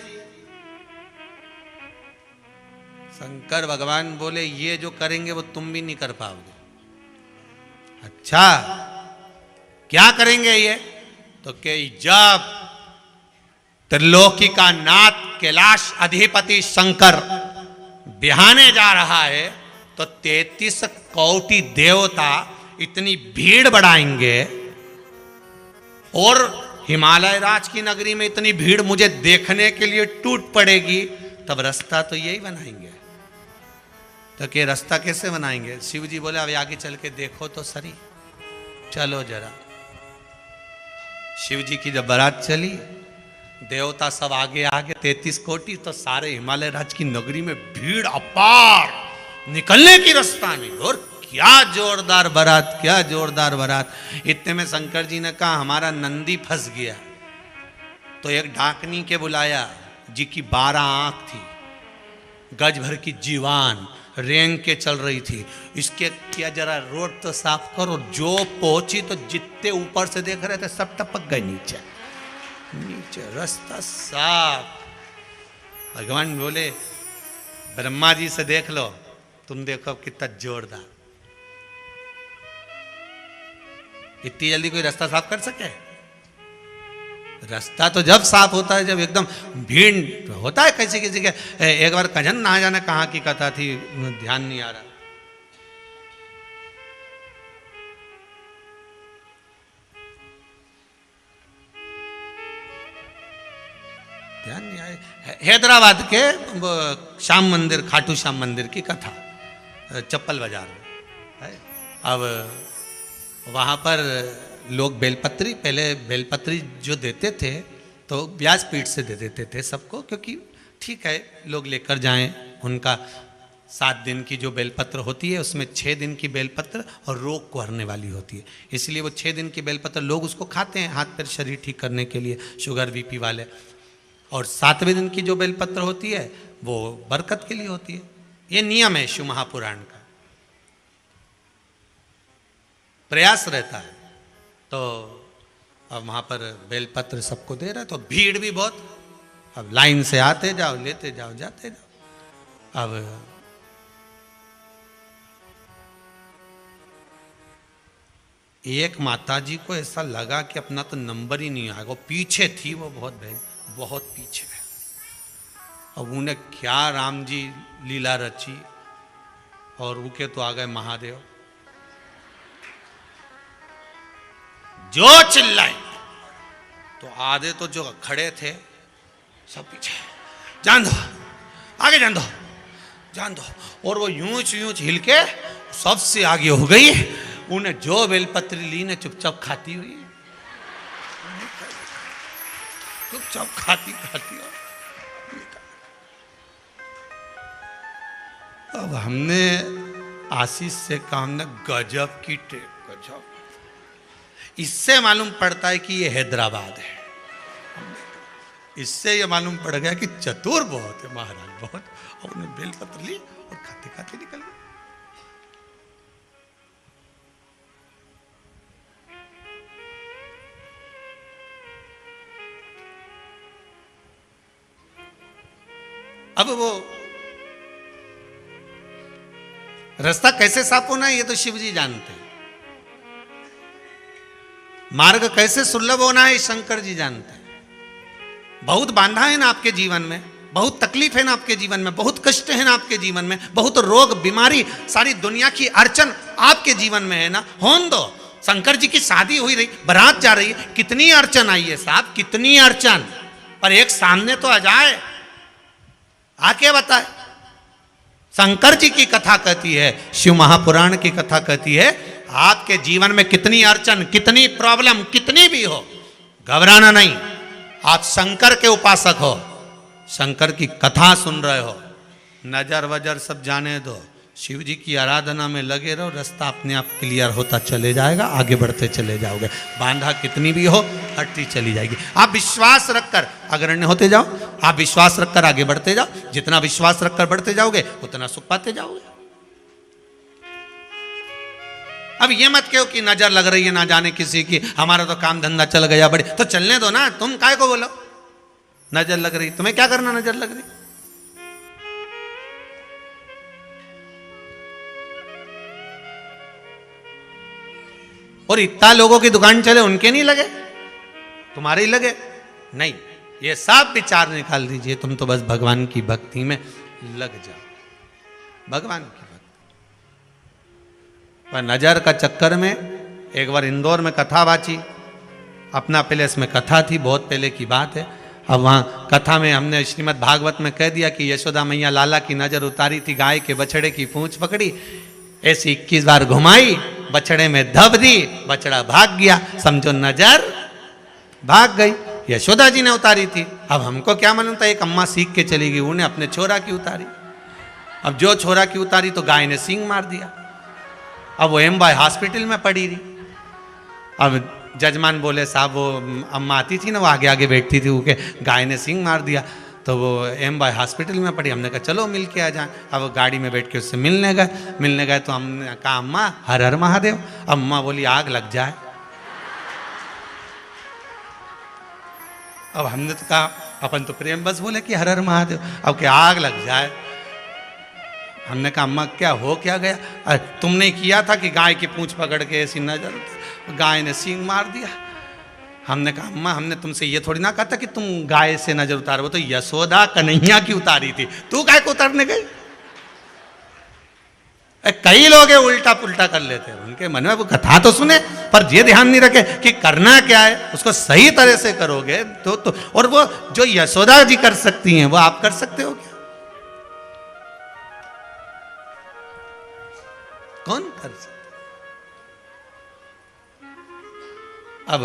[SPEAKER 1] शंकर भगवान बोले ये जो करेंगे वो तुम भी नहीं कर पाओगे। अच्छा क्या करेंगे ये? तो कि जब त्रिलोकी का नाथ कैलाश अधिपति शंकर बिहाने जा रहा है तो 33 कोटि देवता इतनी भीड़ बढ़ाएंगे, और हिमालय राज की नगरी में इतनी भीड़ मुझे देखने के लिए टूट पड़ेगी, तब रास्ता तो यही बनाएंगे। तो कि रास्ता कैसे बनाएंगे? शिव जी बोले अब आगे चल के देखो तो सही, चलो जरा। शिव जी की जब बारात चली, देवता सब आगे आगे 33 कोटि, तो सारे हिमालय राज की नगरी में भीड़ अपार, निकलने की रास्ता नहीं। और क्या जोरदार बारात, क्या जोरदार बारात। इतने में शंकर जी ने कहा हमारा नंदी फंस गया। तो एक डाकनी के बुलाया, जी की 12 आंख थी, गज भर की जीवान, रेंग के चल रही थी। इसके क्या जरा रोड तो साफ करो। जो पहुंची तो जितने ऊपर से देख रहे थे सब टपक गए नीचे, नीचे रास्ता साफ। भगवान बोले ब्रह्मा जी से देख लो, तुम देखो कितना जोरदार। इतनी जल्दी कोई रास्ता साफ कर सके? रास्ता तो जब साफ होता है जब एकदम भीड़ होता है। किसी किसी के एक बार कजन ना जाने कहाँ की कथा थी, ध्यान नहीं आ रहा। ध्यान नहीं आए। हैदराबाद के श्याम मंदिर, खाटू श्याम मंदिर की कथा, चप्पल बाजार में है। अब वहाँ पर लोग बेलपत्री, पहले बेलपत्री जो देते थे तो व्यासपीठ से दे देते थे सबको, क्योंकि ठीक है लोग लेकर जाएं। उनका 7 दिन की जो बेलपत्र होती है उसमें 6 दिन की बेलपत्र और रोग को हरने वाली होती है, इसलिए वो 6 दिन की बेलपत्र लोग उसको खाते हैं हाथ पैर शरीर ठीक करने के लिए, शुगर बीपी वाले। और 7वें दिन की जो बेलपत्र होती है वो बरकत के लिए होती है। ये नियम है शिव महापुराण का, प्रयास रहता है। तो अब वहाँ पर बेलपत्र सबको दे रहा है, तो भीड़ भी बहुत। अब लाइन से आते जाओ, लेते जाओ, जाते जाओ। अब एक माता जी को ऐसा लगा कि अपना तो नंबर ही नहीं आएगा। पीछे थी वो, बहुत पीछे है। अब उन्हें क्या राम जी लीला रची, और उनके तो आ गए महादेव। जो चिल्लाए तो आधे तो जो खड़े थे सब पीछे, जान दो आगे, जान दो, जान दो। और वो यूंच यूंच हिल के सबसे आगे हो गई। उन्हें जो बेलपत्री ली ने चुपचाप खाती हुई, चुपचाप खाती खाती। अब हमने आशीष से काम न गजब की टेप, गजब। इससे मालूम पड़ता है कि ये हैदराबाद है। इससे ये मालूम पड़ गया कि चतुर बहुत है महाराज, बहुत। और उन्हें बेलपत्र ली और खाते खाते निकल गए। अब वो रास्ता कैसे साफ होना है ये तो शिव जी जानते हैं। मार्ग कैसे सुलभ होना है शंकर जी जानते हैं। बहुत बांधा है ना आपके जीवन में, बहुत तकलीफ है ना आपके जीवन में, बहुत कष्ट है ना आपके जीवन में, बहुत रोग बीमारी, सारी दुनिया की अड़चन आपके जीवन में है ना, होन दो। शंकर जी की शादी हुई रही, बारात जा रही है, कितनी अड़चन आई है साहब, कितनी अड़चन, पर एक सामने तो आ जाए, आके बताए। शंकर जी की कथा कहती है, शिव महापुराण की कथा कहती है, आपके जीवन में कितनी अड़चन, कितनी प्रॉब्लम, कितनी भी हो, घबराना नहीं। आप शंकर के उपासक हो, शंकर की कथा सुन रहे हो, नजर वजर सब जाने दो, शिव जी की आराधना में लगे रहो, रास्ता अपने आप क्लियर होता चले जाएगा, आगे बढ़ते चले जाओगे। बांधा कितनी भी हो हटती चली जाएगी। आप विश्वास रखकर अग्रण्य होते जाओ, आप विश्वास रखकर आगे बढ़ते जाओ, जितना विश्वास रखकर बढ़ते जाओगे उतना सुख पाते जाओगे। अब ये मत कहो कि नजर लग रही है ना जाने किसी की, हमारा तो काम धंधा चल गया बड़े, तो चलने दो ना, तुम काय को बोलो नजर लग रही, तुम्हें क्या करना नजर लग रही। और इतना लोगों की दुकान चले उनके नहीं लगे, तुम्हारे ही लगे नहीं। ये सब विचार निकाल दीजिए, तुम तो बस भगवान की भक्ति में लग जाओ, भगवान की भक्ति। पर नजर का चक्कर में एक बार इंदौर में कथा बाची, अपना पहले इसमें कथा थी, बहुत पहले की बात है। अब वहाँ कथा में हमने श्रीमद् भागवत में कह दिया कि यशोदा मैया लाला की नजर उतारी थी, गाय के बछड़े की पूंछ पकड़ी, ऐसी 21 बार घुमाई, बछड़े में धब दी, बछड़ा भाग गया, समझो नजर भाग गई। यशोदा जी ने उतारी थी, अब हमको क्या मालूम था, एक अम्मा सीख के चली गई, उन्हें अपने छोरा की उतारी। अब जो छोरा की उतारी तो गाय ने सींग मार दिया। अब वो एम बाय हॉस्पिटल में पड़ी रही। अब जजमान बोले साहब, वो अम्मा आती थी ना, वो आगे आगे बैठती थी, उनके गाय ने सींग मार दिया, तो वो एम बाय हॉस्पिटल में पड़ी। हमने कहा चलो मिल के आ जाए। अब वो गाड़ी में बैठ के उससे मिलने गए तो हमने कहा अम्मा हर हर महादेव। अम्मा बोली आग लग जाए। अब हमने तो कहा अपन तो प्रेम बस बोले कि हर हर महादेव, अब क्या आग लग जाए। हमने कहा अम्मा क्या हो क्या गया। अरे तुमने किया था कि गाय की पूंछ पकड़ के ऐसी नजर, गाय ने सींग मार दिया। हमने कहा अम्मा हमने तुमसे ये थोड़ी ना कहा था कि तुम गाय से नजर उतारो, वो तो यशोदा कन्हैया की उतारी थी, तू गाय को उतारने गई। कई लोग उल्टा पुल्टा कर लेते हैं, उनके मन में वो कथा तो सुने पर ये ध्यान नहीं रखे कि करना क्या है, उसको सही तरह से करोगे तो और वो जो यशोदा जी कर सकती हैं वो आप कर सकते हो क्या? कौन कर सकता? अब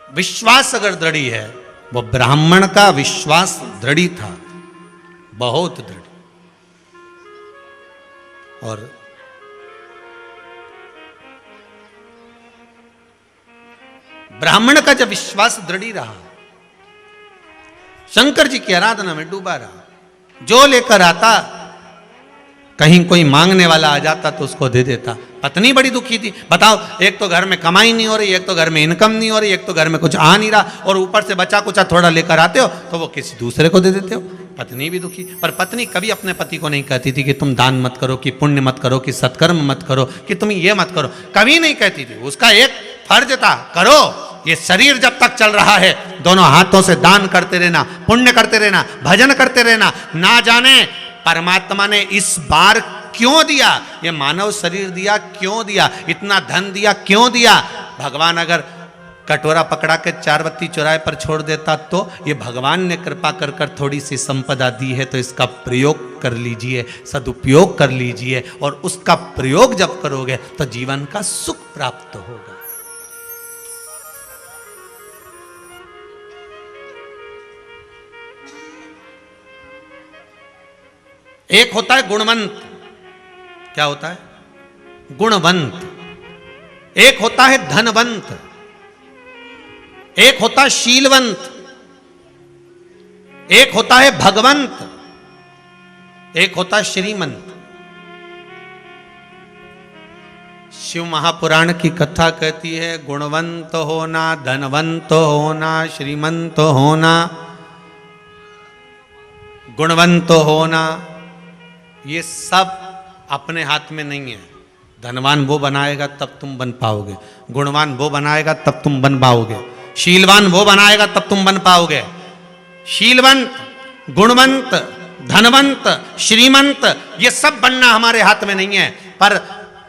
[SPEAKER 1] विश्वास अगर दृढ़ी है, वो ब्राह्मण का विश्वास दृढ़ी था, बहुत दृढ़। और ब्राह्मण का जब विश्वास दृढ़ी रहा, शंकर जी की आराधना में डूबा रहा, जो लेकर आता, कहीं कोई मांगने वाला आ जाता तो उसको दे देता। पत्नी बड़ी दुखी थी, बताओ एक तो घर में कमाई नहीं हो रही, एक तो घर में इनकम नहीं हो रही, एक तो घर में कुछ आ नहीं रहा, और ऊपर से बचा कुचा थोड़ा लेकर आते हो तो वो किसी दूसरे को दे देते हो। पत्नी भी दुखी। पर पत्नी कभी अपने पति को नहीं कहती थी कि तुम दान मत करो, कि पुण्य मत करो, कि सत्कर्म मत करो, कि तुम ये मत करो, कभी नहीं कहती थी। उसका एक फर्ज था, करो, ये शरीर जब तक चल रहा है दोनों हाथों से दान करते रहना, पुण्य करते रहना, भजन करते रहना। ना जाने परमात्मा ने इस बार क्यों दिया, ये मानव शरीर दिया क्यों दिया, इतना धन दिया क्यों दिया। भगवान अगर कटोरा पकड़ा के 4 बत्ती चौराहे पर छोड़ देता तो ये भगवान ने कृपा कर कर थोड़ी सी संपदा दी है, तो इसका प्रयोग कर लीजिए, सदुपयोग कर लीजिए, और उसका प्रयोग जब करोगे तो जीवन का सुख प्राप्त होगा। एक होता है गुणवंत, क्या होता है? गुणवंत। एक होता है धनवंत, एक होता है शीलवंत, एक होता है भगवंत, एक होता है श्रीमंत। शिव महापुराण की कथा कहती है गुणवंत होना, धनवंत होना, श्रीमंत होना, गुणवंत होना, ये सब अपने हाथ में नहीं है, धनवान वो बनाएगा तब तुम बन पाओगे, गुणवान वो बनाएगा तब तुम बन पाओगे, शीलवान वो बनाएगा तब तुम बन पाओगे। शीलवंत, गुणवंत, धनवंत, श्रीमंत, ये सब बनना हमारे हाथ में नहीं है। पर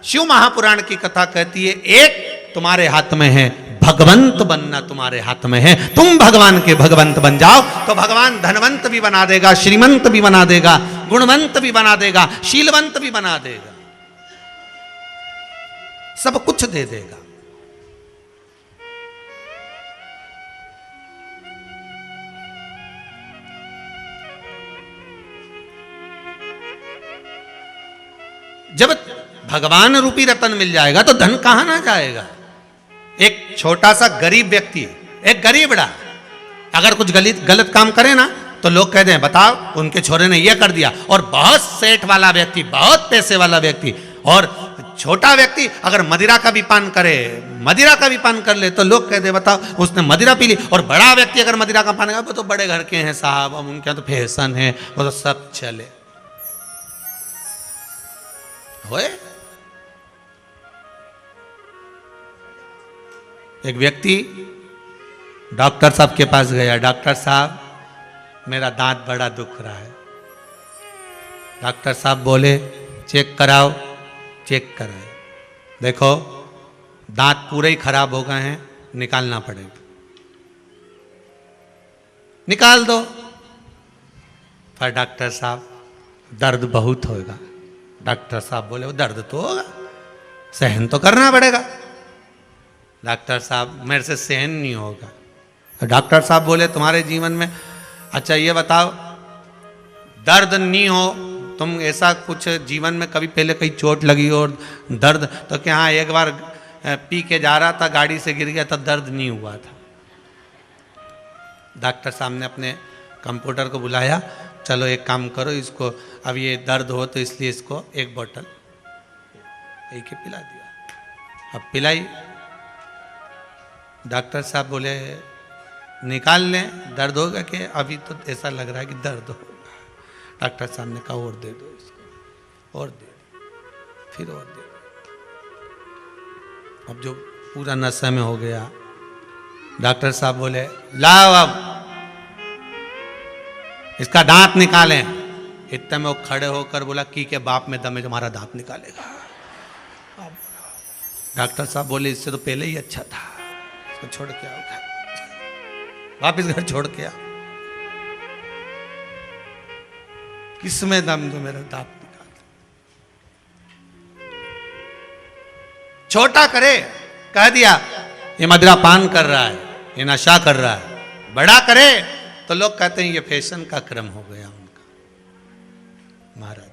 [SPEAKER 1] शिव महापुराण की कथा कहती है एक तुम्हारे हाथ में है, भगवंत बनना तुम्हारे हाथ में है। तुम भगवान के भगवंत बन जाओ तो भगवान धनवंत भी बना देगा, श्रीमंत भी बना देगा, गुणवंत भी बना देगा, शीलवंत भी बना देगा, सब कुछ दे देगा। जब भगवान रूपी रतन मिल जाएगा तो धन कहां ना जाएगा। एक छोटा सा गरीब व्यक्ति, एक गरीबड़ा अगर कुछ गलत काम करे ना तो लोग कहते हैं बताओ उनके छोरे ने यह कर दिया। और बहुत सेठ वाला व्यक्ति, बहुत पैसे वाला व्यक्ति और छोटा व्यक्ति अगर मदिरा का भी पान करे, मदिरा का भी पान कर ले तो लोग कहते हैं बताओ उसने मदिरा पी ली। और बड़ा व्यक्ति अगर मदिरा का पान करे, वो तो बड़े घर के हैं साहब, अब उनके तो फैशन है, वो तो सब चले होए। एक व्यक्ति डॉक्टर साहब के पास गया, डॉक्टर साहब मेरा दांत बड़ा दुख रहा है। डॉक्टर साहब बोले चेक कराओ। चेक कराए, देखो दांत पूरे ही खराब हो गए हैं, निकालना पड़ेगा, निकाल दो। पर डॉक्टर साहब दर्द बहुत होगा। डॉक्टर साहब बोले वो दर्द तो होगा, सहन तो करना पड़ेगा। डॉक्टर साहब मेरे से सहन नहीं होगा। तो डॉक्टर साहब बोले तुम्हारे जीवन में, अच्छा ये बताओ दर्द नहीं हो, तुम ऐसा कुछ जीवन में कभी पहले कहीं चोट लगी हो और दर्द, तो क्या हाँ एक बार पी के जा रहा था, गाड़ी से गिर गया तब दर्द नहीं हुआ था। डॉक्टर साहब ने अपने कंप्यूटर को बुलाया, चलो एक काम करो इसको, अब ये दर्द हो तो इसलिए इसको एक बोतल एक ही पिला दिया। अब पिलाई। डॉक्टर साहब बोले निकाल लें, दर्द होगा कि अभी तो ऐसा लग रहा है कि दर्द होगा। डॉक्टर साहब ने कहा और दे दो इसको, और दे दो, फिर और दे दो। अब जो पूरा नशे में हो गया, डॉक्टर साहब बोले लाओ अब इसका दांत निकालें। इतने में वो खड़े होकर बोला की के बाप में दम है तुम्हारा दांत निकालेगा। डॉक्टर साहब बोले इससे तो पहले ही अच्छा था, इसको छोड़ के आओ, वापिस घर छोड़ के आओ। किसमें दम जो मेरा दांत निकाल। छोटा करे, कह दिया ये मदिरा पान कर रहा है, ये नशा कर रहा है। बड़ा करे तो लोग कहते हैं ये फैशन का क्रम हो गया उनका। महाराज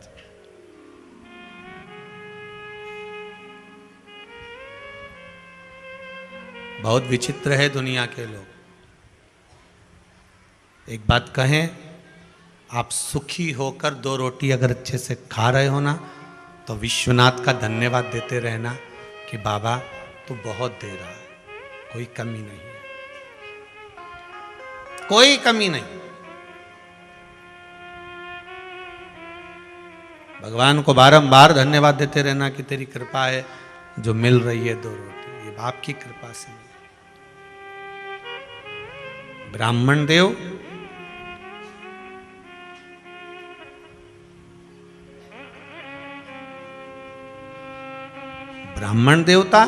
[SPEAKER 1] बहुत विचित्र है दुनिया के लोग। एक बात कहें, आप सुखी होकर दो रोटी अगर अच्छे से खा रहे हो ना तो विश्वनाथ का धन्यवाद देते रहना कि बाबा तू बहुत दे रहा है, कोई कमी नहीं है, कोई कमी नहीं। भगवान को बारंबार धन्यवाद देते रहना कि तेरी कृपा है जो मिल रही है दो रोटी, ये बाप की कृपा से मिली। ब्राह्मण देव ब्राह्मण देवता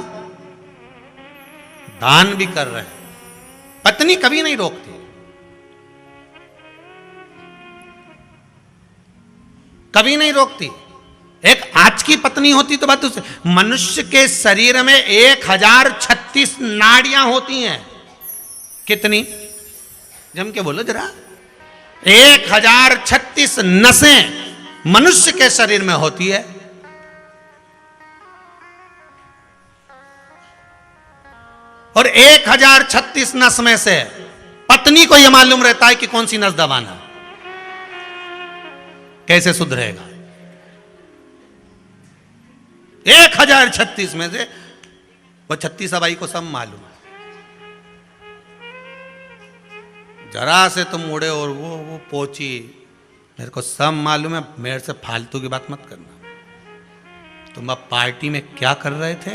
[SPEAKER 1] दान भी कर रहे हैं, पत्नी कभी नहीं रोकती। कभी नहीं रोकती। एक आज की पत्नी होती तो बात उससे। मनुष्य के शरीर में 1036 नाड़ियां होती हैं। कितनी? जम के बोलो जरा। 1036 नसें मनुष्य के शरीर में होती है। और 1036 नस में से पत्नी को यह मालूम रहता है कि कौन सी नस दबाना, कैसे सुधरेगा। 1036 में से वो 36 अबाई को सब मालूम है। जरा से तुम उड़े और वो पहुंची, मेरे को सब मालूम है, मेरे से फालतू की बात मत करना। तुम अब पार्टी में क्या कर रहे थे,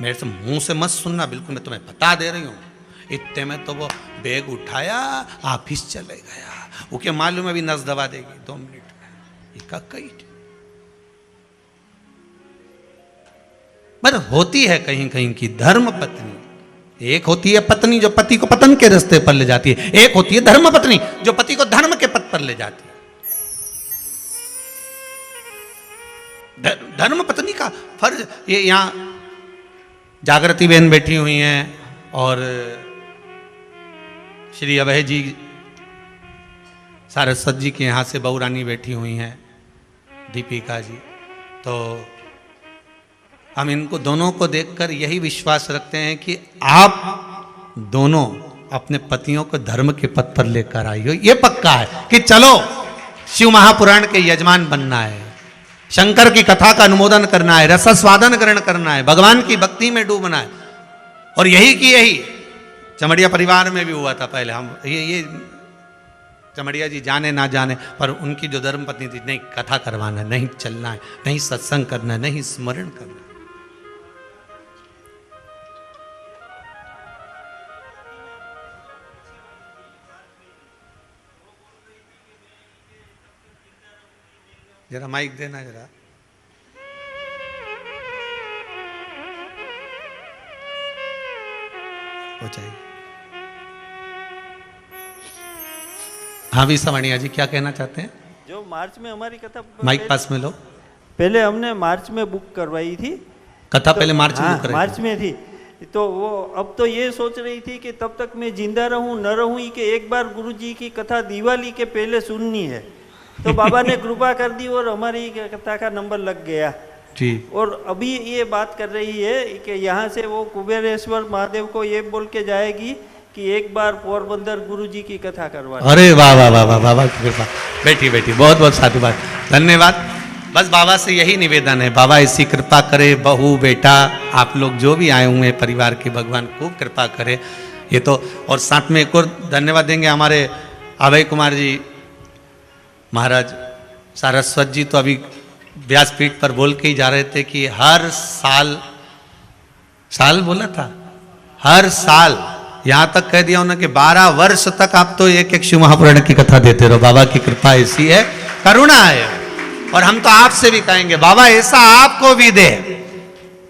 [SPEAKER 1] मेरे से मुंह से मत सुनना, बिल्कुल मैं तुम्हें बता दे रही हूँ। इतने में तो वो बैग उठाया, ऑफिस चले गया। वो क्या मालूम है अभी नस दबा देगी 2 मिनट में। कई पर होती है कहीं कहीं की धर्म पत्नी। एक होती है पत्नी जो पति को पतन के रास्ते पर ले जाती है, एक होती है धर्म पत्नी जो पति को धर्म के पथ पर ले जाती है। धर्म पत्नी का फर्ज, ये यहाँ जागृति बहन बैठी हुई हैं और श्री अभय जी सारस्वत जी के यहाँ से बहू रानी बैठी हुई हैं, दीपिका जी। तो हम इनको दोनों को देखकर यही विश्वास रखते हैं कि आप दोनों अपने पतियों को धर्म के पथ पर लेकर आई हो। ये पक्का है कि चलो शिव महापुराण के यजमान बनना है, शंकर की कथा का अनुमोदन करना है, रसास्वादन ग्रहण करना है, भगवान की भक्ति में डूबना है। और यही की यही चमड़िया परिवार में भी हुआ था पहले। हम ये चमड़िया जी जाने ना जाने पर उनकी जो धर्म पत्नी थी, नहीं कथा करवाना है, नहीं चलना है, नहीं सत्संग करना है, नहीं स्मरण करना है। जरा माइक देना जरा। हो चाहिए। हाँ भी समणिया जी क्या कहना चाहते हैं?
[SPEAKER 2] जो मार्च में हमारी कथा,
[SPEAKER 1] माइक पास में लो।
[SPEAKER 2] पहले हमने मार्च में बुक करवाई थी
[SPEAKER 1] कथा, तो पहले मार्च में बुक करवाई
[SPEAKER 2] मार्च में थी। तो वो अब तो ये सोच रही थी कि तब तक मैं जिंदा रहूं न रहूं कि एक बार गुरुजी की कथा दिवाली के पहले सुननी है। तो बाबा ने कृपा कर दी और हमारी कथा का नंबर लग गया
[SPEAKER 1] जी।
[SPEAKER 2] और अभी ये बात कर रही है कि यहाँ से वो कुबेरेश्वर महादेव को ये बोल के जाएगी कि एक बार पोरबंदर गुरुजी की कथा करवा।
[SPEAKER 1] अरे वाह वाह वाह वाह, बाबा की कृपा। बैठी बैठी, बहुत बहुत साधुवाद, धन्यवाद। बस बाबा से यही निवेदन है, बाबा ऐसी कृपा करे, बहू बेटा आप लोग जो भी आए हुए हैं परिवार के, भगवान खूब कृपा करे। ये तो, और साथ में एक और धन्यवाद देंगे हमारे अभय कुमार जी महाराज। सारस्वत जी तो अभी व्यासपीठ पर बोल के ही जा रहे थे कि हर साल बोला था, हर साल यहां तक कह दिया उन्होंने कि 12 वर्ष तक आप तो एक शिव महापुराण की कथा देते रहो। बाबा की कृपा ऐसी है, करुणा है। और हम तो आपसे भी कहेंगे बाबा ऐसा आपको भी दे,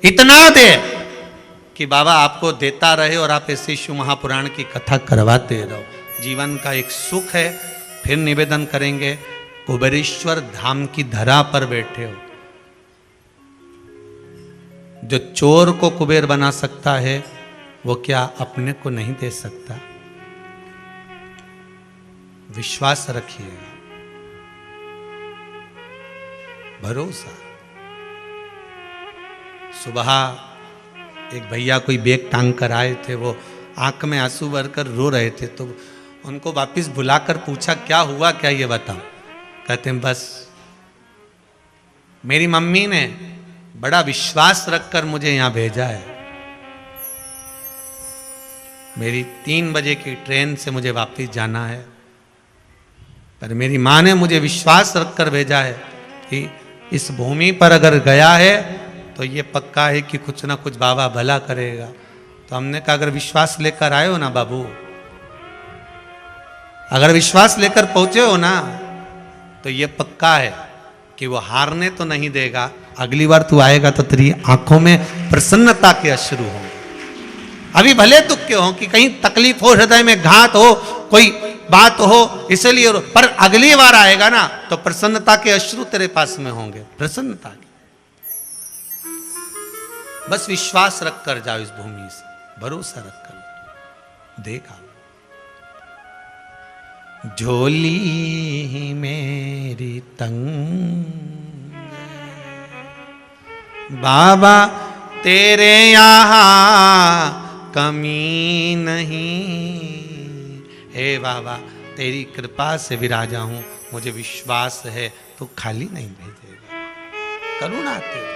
[SPEAKER 1] इतना दे कि बाबा आपको देता रहे और आप ऐसे शिव महापुराण की कथा करवाते रहो। जीवन का एक सुख है। फिर निवेदन करेंगे, कुबेरेश्वर धाम की धरा पर बैठे हो, जो चोर को कुबेर बना सकता है वो क्या अपने को नहीं दे सकता? विश्वास रखिएगा, भरोसा। सुबह एक भैया कोई बैग टांग कर आए थे, वो आंख में आंसू भरकर रो रहे थे। तो उनको वापस बुलाकर पूछा क्या हुआ, क्या ये बताओ। कहते हैं बस मेरी मम्मी ने बड़ा विश्वास रखकर मुझे यहां भेजा है। मेरी 3 बजे की ट्रेन से मुझे वापस जाना है, पर मेरी माँ ने मुझे विश्वास रखकर भेजा है कि इस भूमि पर अगर गया है तो ये पक्का है कि कुछ ना कुछ बाबा भला करेगा। तो हमने कहा अगर विश्वास लेकर आए हो ना बाबू, अगर विश्वास लेकर पहुंचे हो ना, तो ये पक्का है कि वो हारने तो नहीं देगा। अगली बार तू आएगा तो तेरी आंखों में प्रसन्नता के अश्रु होंगे। अभी भले दुख के हो कि कहीं तकलीफ हो, हृदय में घात हो, कोई बात हो, इसलिए, पर अगली बार आएगा ना तो प्रसन्नता के अश्रु तेरे पास में होंगे, प्रसन्नता के। बस विश्वास रख कर जाओ, इस भूमि से भरोसा रख कर देखा। झोली मेरी तंग बाबा तेरे यहाँ कमी नहीं। हे बाबा तेरी कृपा से विराजा हूं, मुझे विश्वास है तू खाली नहीं भेजेगा, करुणा तेरी।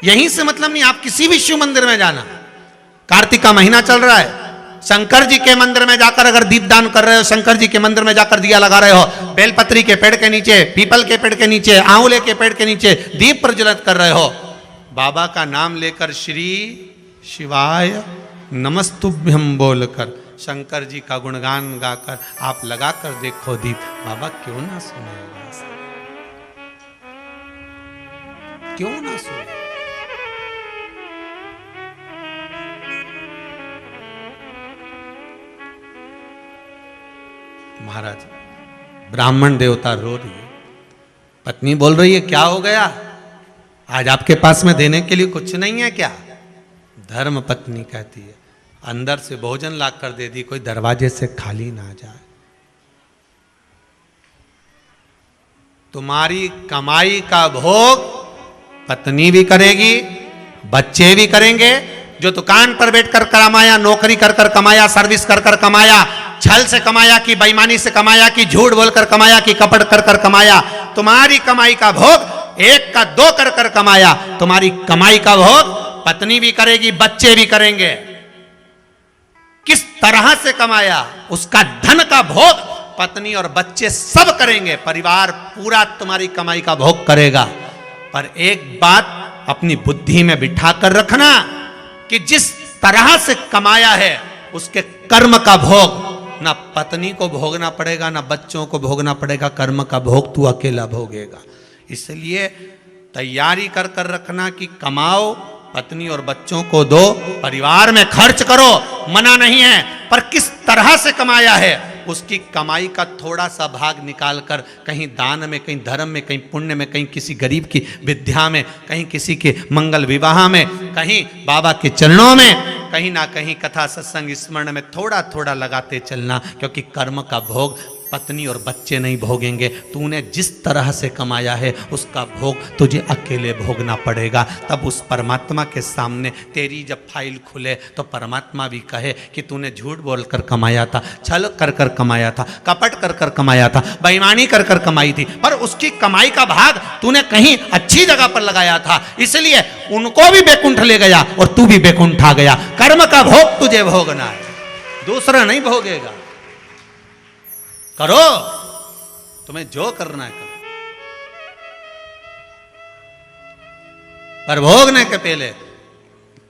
[SPEAKER 1] यहीं से मतलब नहीं, आप किसी भी शिव मंदिर में जाना, कार्तिक का महीना चल रहा है, शंकर जी के मंदिर में जाकर अगर दीपदान कर रहे हो, शंकर जी के मंदिर में जाकर दिया लगा रहे हो, बेलपत्री के पेड़ के नीचे, पीपल के पेड़ के नीचे, आंवले के पेड़ के नीचे दीप प्रज्वलित कर रहे हो, बाबा का नाम लेकर श्री शिवाय नमस्तुभ्यम बोलकर शंकर जी का गुणगान गाकर आप लगाकर देखो दीप, बाबा क्यों ना सुनेगा, क्यों ना सुने। महाराज ब्राह्मण देवता रो रही है, पत्नी बोल रही है क्या हो गया, आज आपके पास में देने के लिए कुछ नहीं है क्या। धर्म पत्नी कहती है अंदर से भोजन ला कर दे दी, कोई दरवाजे से खाली ना जाए। तुम्हारी कमाई का भोग पत्नी भी करेगी, बच्चे भी करेंगे। जो दुकान पर बैठकर कमाया, नौकरी कर कर कमाया, सर्विस कर कर कमाया, छल से कमाया कि बेईमानी से कमाया कि झूठ बोलकर कमाया कि कपट कर कर कमाया, तुम्हारी कमाई का भोग एक का दो कर कर कमाया, तुम्हारी कमाई का भोग पत्नी भी करेगी, बच्चे भी करेंगे। किस तरह से कमाया उसका धन का भोग पत्नी और बच्चे सब करेंगे, परिवार पूरा तुम्हारी कमाई का भोग करेगा। पर एक बात अपनी बुद्धि में बिठा कर रखना कि जिस तरह से कमाया है उसके कर्म का भोग ना पत्नी को भोगना पड़ेगा, ना बच्चों को भोगना पड़ेगा, कर्म का भोग तू अकेला भोगेगा। इसलिए तैयारी कर कर रखना कि कमाओ, पत्नी और बच्चों को दो, परिवार में खर्च करो, मना नहीं है, पर किस तरह से कमाया है उसकी कमाई का थोड़ा सा भाग निकाल कर कहीं दान में, कहीं धर्म में, कहीं पुण्य में, कहीं किसी गरीब की विद्या में, कहीं किसी के मंगल विवाह में, कहीं बाबा के चरणों में, कहीं ना कहीं कथा सत्संग स्मरण में थोड़ा थोड़ा लगाते चलना, क्योंकि कर्म का भोग पत्नी और बच्चे नहीं भोगेंगे। तूने जिस तरह से कमाया है उसका भोग तुझे अकेले भोगना पड़ेगा। तब उस परमात्मा के सामने तेरी जब फाइल खुले तो परमात्मा भी कहे कि तूने झूठ बोलकर कमाया था, छल कर कर कमाया था, कपट कर कर कमाया था, बेईमानी कर कर कमाई थी, पर उसकी कमाई का भाग तूने कहीं अच्छी जगह पर लगाया था, इसलिए उनको भी बैकुंठ ले गया और तू भी बैकुंठ आ गया। कर्म का भोग तुझे भोगना है, दूसरा नहीं भोगेगा। करो, तुम्हें जो करना है करो, पर भोगने के पहले,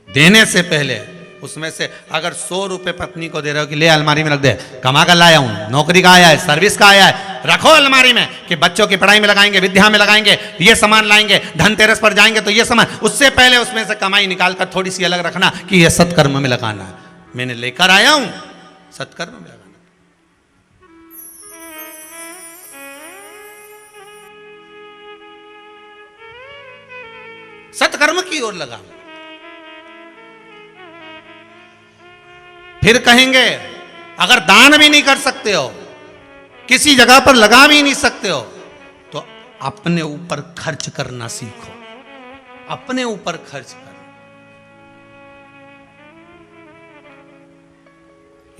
[SPEAKER 1] देने से पहले उसमें से अगर 100 रुपए पत्नी को दे रहे हो कि ले अलमारी में रख दे, कमा कर लाया हूं, नौकरी का आया है, सर्विस का आया है, रखो अलमारी में कि बच्चों की पढ़ाई में लगाएंगे, विद्या में लगाएंगे, ये सामान लाएंगे, धनतेरस पर जाएंगे तो ये सामान, उससे पहले उसमें से कमाई निकालकर थोड़ी सी अलग रखना कि ये सत्कर्म में लगाना है, मैंने लेकर आया हूं सत्कर्म में लगाना। सत्कर्म की ओर लगा। फिर कहेंगे अगर दान भी नहीं कर सकते हो, किसी जगह पर लगा भी नहीं सकते हो, तो अपने ऊपर खर्च करना सीखो, अपने ऊपर खर्च कर।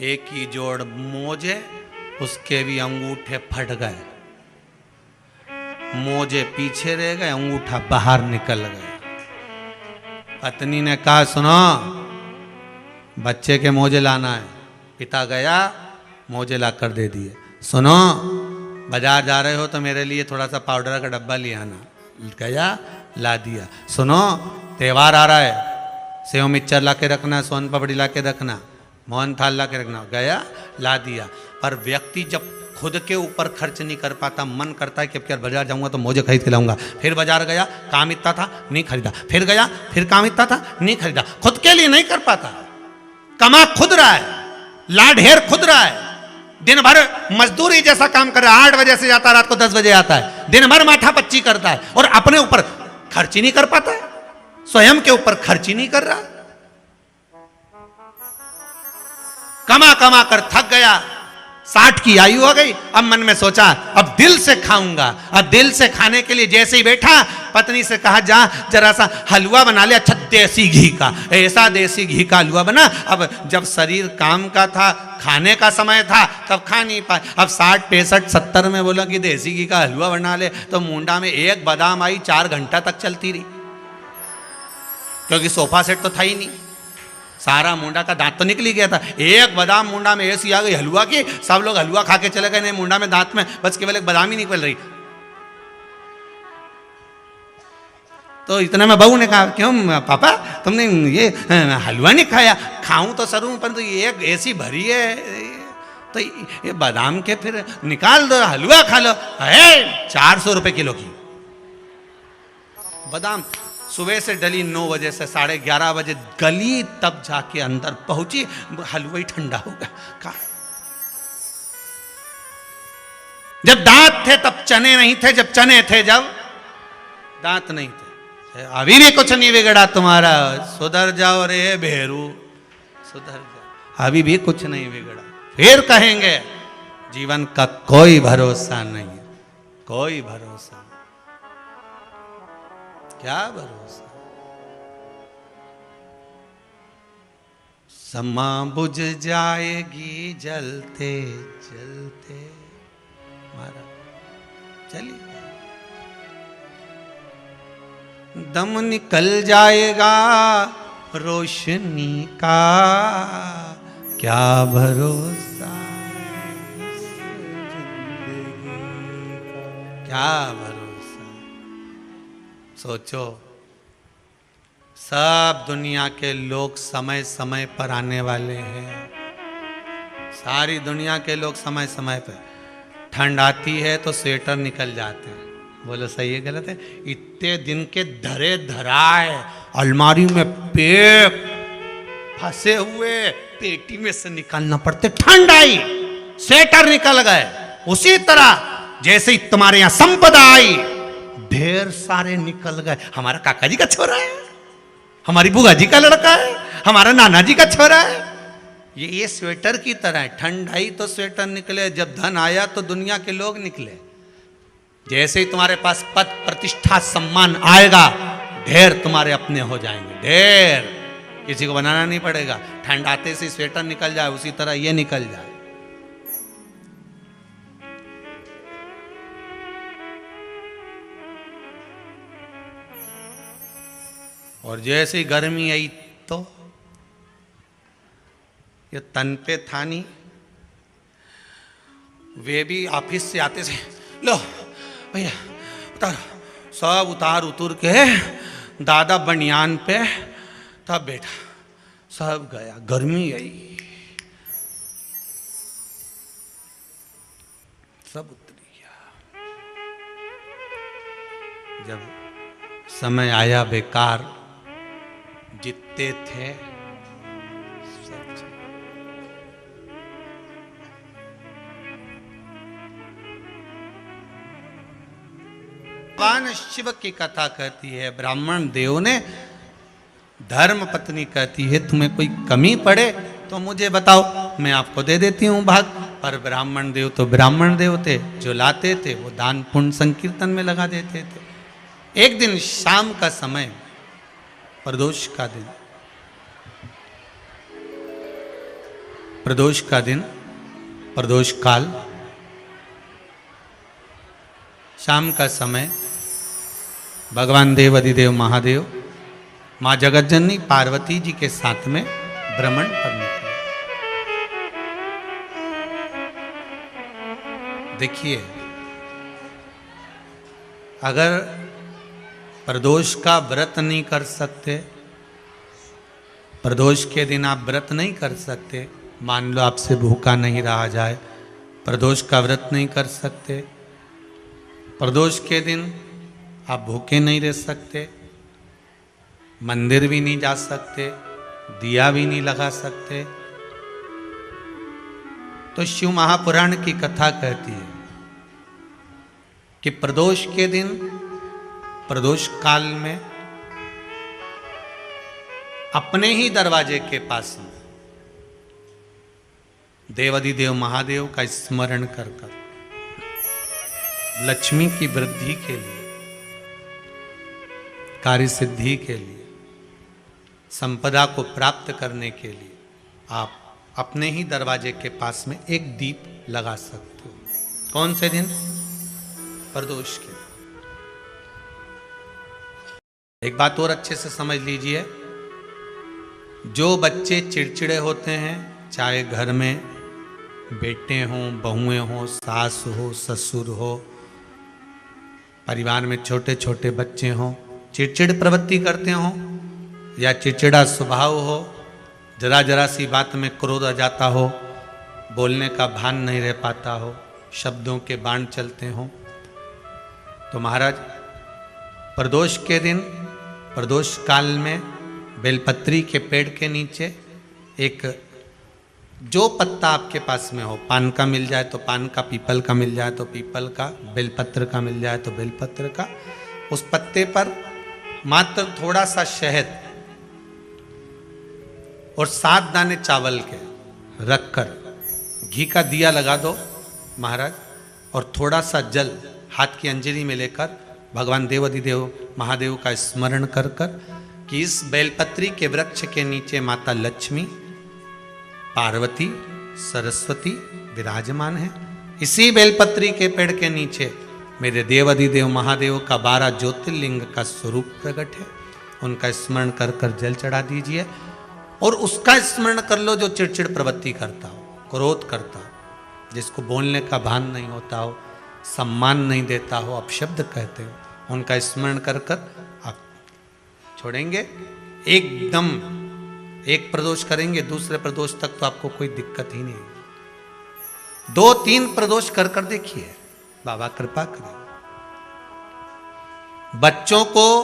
[SPEAKER 1] एक ही जोड़ मोजे, उसके भी अंगूठे फट गए, मोजे पीछे रह गए, अंगूठा बाहर निकल गया। पत्नी ने कहा सुनो, बच्चे के मोजे लाना है, पिता गया मोजे ला कर दे दिए। सुनो, बाजार जा रहे हो तो मेरे लिए थोड़ा सा पाउडर का डब्बा ले आना, गया ला दिया। सुनो, त्योहार आ रहा है, सेव मिक्सचर ला के रखना, सोन पापड़ी ला के रखना, मोहन थाल ला के रखना, गया ला दिया। पर व्यक्ति जब खुद के ऊपर खर्च नहीं कर पाता, मन करता है कि अब क्या बाजार जाऊंगा तो मोजे खरीद के लाऊंगा, फिर बाजार गया, काम इतना था नहीं खरीदा, फिर गया, फिर काम इतना था नहीं खरीदा, खुद के लिए नहीं कर पाता। कमा खुद रहा है, ला ढेर खुद रहा है, दिन भर मजदूरी जैसा काम कर रहा है, 8 बजे से जाता है, रात को 10 बजे आता है, दिन भर माथा पच्ची करता है और अपने ऊपर खर्च ही नहीं कर पाता है, स्वयं के ऊपर खर्च ही नहीं कर रहा। कमा कमा कर थक गया, 60 की आयु हो गई, अब मन में सोचा अब दिल से खाऊंगा। अब दिल से खाने के लिए जैसे ही बैठा, पत्नी से कहा जा जरा सा हलवा बना ले, अच्छा देसी घी का, ऐसा देसी घी का हलवा बना। अब जब शरीर काम का था, खाने का समय था, तब खा नहीं पाए। अब 60, 65, 70 में बोला कि देसी घी का हलवा बना ले, तो मुंडा में एक बादाम आई, 4 घंटा तक चलती रही, क्योंकि सोफा सेट तो था ही नहीं। सारा मुंडा का दांत तो निकल ही गया था, एक बादाम मुंडा में ऐसी आ गई हलवा की, सब लोग हलवा खा के चले गए, नहीं मुंडा में दांत में बस केवल एक बादाम ही निकल रही। तो इतने में बहू ने कहा, क्यों पापा तुमने ये हलवा नहीं खाया? खाऊं तो सरूं परंतु ये एक ऐसी भरी है, तो ये बादाम के फिर निकाल दो, हलवा खा लो। है 400 रुपए किलो की बादाम। सुबह से डली 9 बजे से 11:30 बजे गली, तब जाके अंदर पहुंची, हलवा ही ठंडा हो गया। जब दांत थे तब चने नहीं थे, जब चने थे जब दांत नहीं थे। अभी भी कुछ नहीं बिगड़ा तुम्हारा, सुधर जाओ रे भेरू, सुधर जाओ, अभी भी कुछ नहीं बिगड़ा। फिर कहेंगे जीवन का कोई भरोसा नहीं है, कोई भरोसा नहीं। क्या भरोसा? समा बुझ जाएगी जलते जलते, मारा चलिए दम निकल जाएगा रोशनी का, क्या भरोसा इस जिंदगी का, क्या भरोसा। सोचो सब दुनिया के लोग समय समय पर आने वाले हैं, सारी दुनिया के लोग समय समय पर। ठंड आती है तो स्वेटर निकल जाते हैं, बोलो सही है गलत है? इतने दिन के धरे धराए अलमारी में पैक फंसे हुए पेटी में से निकालना पड़ते। ठंड आई स्वेटर निकल गए, उसी तरह जैसे ही तुम्हारे यहां संपदा आई ढेर सारे निकल गए। हमारा काका जी का छोरा है, हमारी बुआ जी का लड़का है, हमारा नाना जी का छोरा है। ये स्वेटर की तरह है, ठंड आई तो स्वेटर निकले, जब धन आया तो दुनिया के लोग निकले। जैसे ही तुम्हारे पास पद प्रतिष्ठा सम्मान आएगा ढेर तुम्हारे अपने हो जाएंगे, ढेर किसी को बनाना नहीं पड़ेगा। ठंड आते से स्वेटर निकल जाए उसी तरह ये निकल जाए। और जैसे ही गर्मी आई तो ये तन पे था नहीं, वे भी ऑफिस से आते से लो भैया उतार, सब उतार उतर के दादा बनियान पे, तब बैठा, सब गया। गर्मी आई सब उतर गया। जब समय आया बेकार, जितने थे सब भगवान शिव की कथा कहती है, ब्राह्मण देव ने धर्म पत्नी कहती है तुम्हें कोई कमी पड़े तो मुझे बताओ, मैं आपको दे देती हूँ भाग। पर ब्राह्मण देव तो ब्राह्मण देव थे, जो लाते थे वो दान पुण्य संकीर्तन में लगा देते थे। एक दिन शाम का समय, प्रदोष का दिन, प्रदोष का दिन, प्रदोष काल, शाम का समय, भगवान देव अधिदेव महादेव माँ जगतजननी पार्वती जी के साथ में भ्रमण पर निकले। देखिए अगर प्रदोष का व्रत नहीं कर सकते, प्रदोष के दिन आप व्रत नहीं कर सकते, मान लो आपसे भूखा नहीं रहा जाए, प्रदोष का व्रत नहीं कर सकते, प्रदोष के दिन आप भूखे नहीं रह सकते, मंदिर भी नहीं जा सकते, दिया भी नहीं लगा सकते, तो शिव महापुराण की कथा कहती है कि प्रदोष के दिन, प्रदोष काल में अपने ही दरवाजे के पास देवाधिदेव महादेव का स्मरण कर कर लक्ष्मी की वृद्धि के लिए, कार्य सिद्धि के लिए, संपदा को प्राप्त करने के लिए आप अपने ही दरवाजे के पास में एक दीप लगा सकते हो। कौन से दिन? प्रदोष के। एक बात और अच्छे से समझ लीजिए, जो बच्चे चिड़चिड़े होते हैं, चाहे घर में बेटे हों, बहुएं हों, सास हो, ससुर हो, परिवार में छोटे छोटे बच्चे हों, चिड़चिड़ प्रवृत्ति करते हों या चिड़चिड़ा स्वभाव हो, जरा जरा सी बात में क्रोध आ जाता हो, बोलने का भान नहीं रह पाता हो, शब्दों के बाण चलते हों, तो महाराज प्रदोष के दिन, प्रदोष काल में बेलपत्री के पेड़ के नीचे एक जो पत्ता आपके पास में हो, पान का मिल जाए तो पान का, पीपल का मिल जाए तो पीपल का, बेलपत्र का मिल जाए तो बेलपत्र का, उस पत्ते पर मात्र थोड़ा सा शहद और 7 दाने चावल के रखकर घी का दिया लगा दो महाराज, और थोड़ा सा जल हाथ की अंजलि में लेकर भगवान देवाधिदेव महादेव का स्मरण कर कर कि इस बेलपत्री के वृक्ष के नीचे माता लक्ष्मी, पार्वती, सरस्वती विराजमान है। इसी बेलपत्री के पेड़ के नीचे मेरे देवाधिदेव महादेव का 12 ज्योतिर्लिंग का स्वरूप प्रकट है। उनका स्मरण कर कर जल चढ़ा दीजिए और उसका स्मरण कर लो जो चिड़चिड़ प्रवृत्ति करता हो, क्रोध करता हो, जिसको बोलने का भान नहीं होता हो, सम्मान नहीं देता हो, अपशब्द कहते हो, उनका स्मरण कर कर आप छोड़ेंगे। एकदम एक प्रदोष करेंगे, दूसरे प्रदोष तक तो आपको कोई दिक्कत ही नहीं। 2-3 प्रदोष कर कर देखिए, बाबा कृपा करें। बच्चों को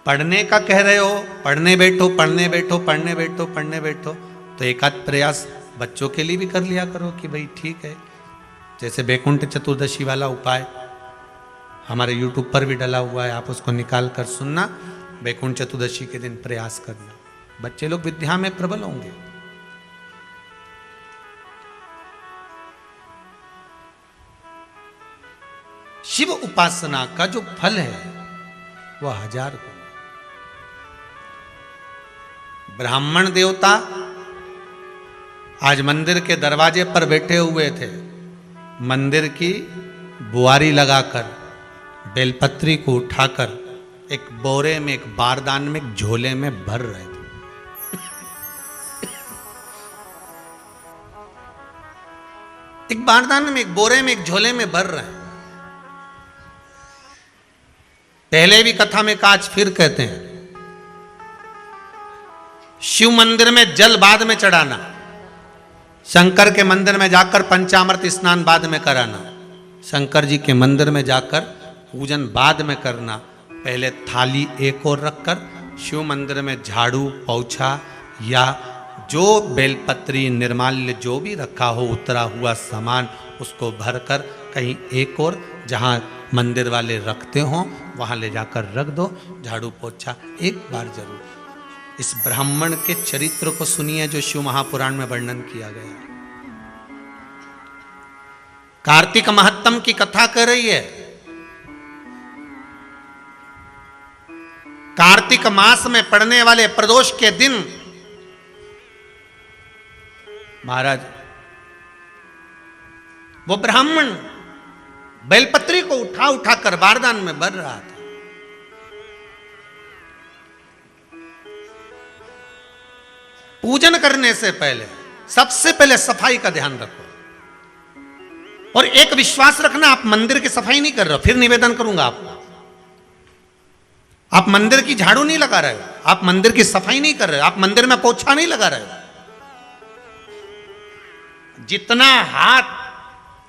[SPEAKER 1] पढ़ने का कह रहे हो, पढ़ने बैठो, पढ़ने बैठो, पढ़ने बैठो, पढ़ने बैठो, तो एक आध प्रयास बच्चों के लिए भी कर लिया करो कि भाई ठीक है। जैसे बैकुंठ चतुर्दशी वाला उपाय हमारे YouTube पर भी डला हुआ है, आप उसको निकाल कर सुनना। बैकुंठ चतुर्दशी के दिन प्रयास करना, बच्चे लोग विद्या में प्रबल होंगे। शिव उपासना का जो फल है वह 1000 गुना। ब्राह्मण देवता आज मंदिर के दरवाजे पर बैठे हुए थे, मंदिर की बुआरी लगाकर बेलपत्री को उठाकर एक बोरे में, एक बारदान में, एक झोले में भर रहे थे। एक बारदान में, एक बोरे में, एक झोले में भर रहे हैं। पहले भी कथा में कहा, आज फिर कहते हैं, शिव मंदिर में जल बाद में चढ़ाना, शंकर के मंदिर में जाकर पंचामृत स्नान बाद में कराना, शंकर जी के मंदिर में जाकर पूजन बाद में करना। पहले थाली एक और रखकर शिव मंदिर में झाड़ू, पोछा या जो बेलपत्री, निर्माल्य जो भी रखा हो, उतरा हुआ सामान, उसको भरकर कहीं एक और जहाँ मंदिर वाले रखते हों वहाँ ले जाकर रख दो। झाड़ू पोछा एक बार जरूर। इस ब्राह्मण के चरित्र को सुनिए जो शिव महापुराण में वर्णन किया गया। कार्तिक महत्तम की कथा कर रही है। कार्तिक मास में पड़ने वाले प्रदोष के दिन महाराज वो ब्राह्मण बेलपत्री को उठा उठा कर बारदान में भर रहा था। पूजन करने से पहले सबसे पहले सफाई का ध्यान रखो और एक विश्वास रखना, आप मंदिर की सफाई नहीं कर रहे हो। फिर निवेदन करूंगा आपको, आप मंदिर की झाड़ू नहीं लगा रहे हो, आप मंदिर की सफाई नहीं कर रहे हो, आप मंदिर में पोछा नहीं लगा रहे हो। जितना हाथ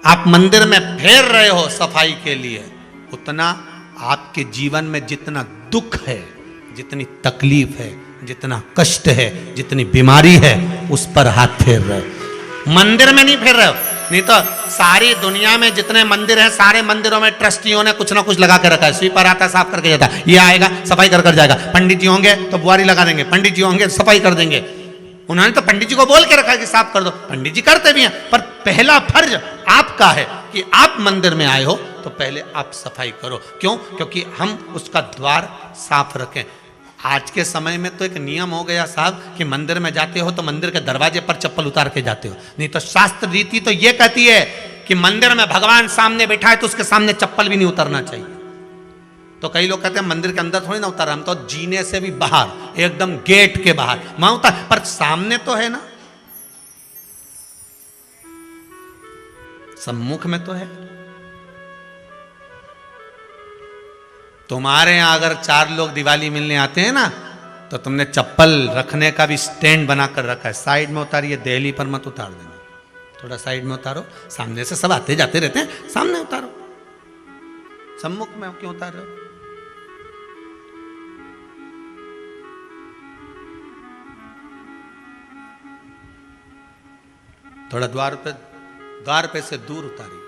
[SPEAKER 1] आप मंदिर में फेर रहे हो सफाई के लिए, उतना आपके जीवन में जितना दुख है, जितनी तकलीफ है, जितना कष्ट है, जितनी बीमारी है, उस पर हाथ फेर रहे हो। मंदिर में नहीं फेर रहे हो। नहीं तो सारी दुनिया में जितने मंदिर हैं, सारे मंदिरों में ट्रस्टियों ने कुछ ना कुछ लगा के रखा है। स्वीपर आता है, साफ करके जाता है, ये आएगा सफाई कर जाएगा। पंडित जी होंगे तो बुआरी लगा देंगे, पंडित जी होंगे सफाई कर देंगे। उन्होंने तो पंडित जी को बोल के रखा है कि साफ कर दो, पंडित जी करते भी हैं, पर पहला फर्ज आपका है कि आप मंदिर में आए हो तो पहले आप सफाई करो। क्यों? क्योंकि हम उसका द्वार साफ रखें। आज के समय में तो एक नियम हो गया साहब कि मंदिर में जाते हो तो मंदिर के दरवाजे पर चप्पल उतार के जाते हो। नहीं तो शास्त्र रीति तो ये कहती है कि मंदिर में भगवान सामने बैठा है तो उसके सामने चप्पल भी नहीं उतरना चाहिए। तो कई लोग कहते हैं मंदिर के अंदर थोड़ी ना उतारा, हम तो जीने से भी बाहर, एकदम गेट के बाहर वहां उतार, पर सामने तो है ना, सम्मुख में तो है। तुम्हारे यहां अगर 4 लोग दिवाली मिलने आते हैं ना, तो तुमने चप्पल रखने का भी स्टैंड बनाकर रखा है, साइड में उतारिए, दहली पर मत उतार देना, थोड़ा साइड में उतारो, सामने से सब आते जाते रहते हैं, सामने उतारो, सम्मुख में क्यों उतार रहे हो? थोड़ा द्वार पे से दूर उतारिए।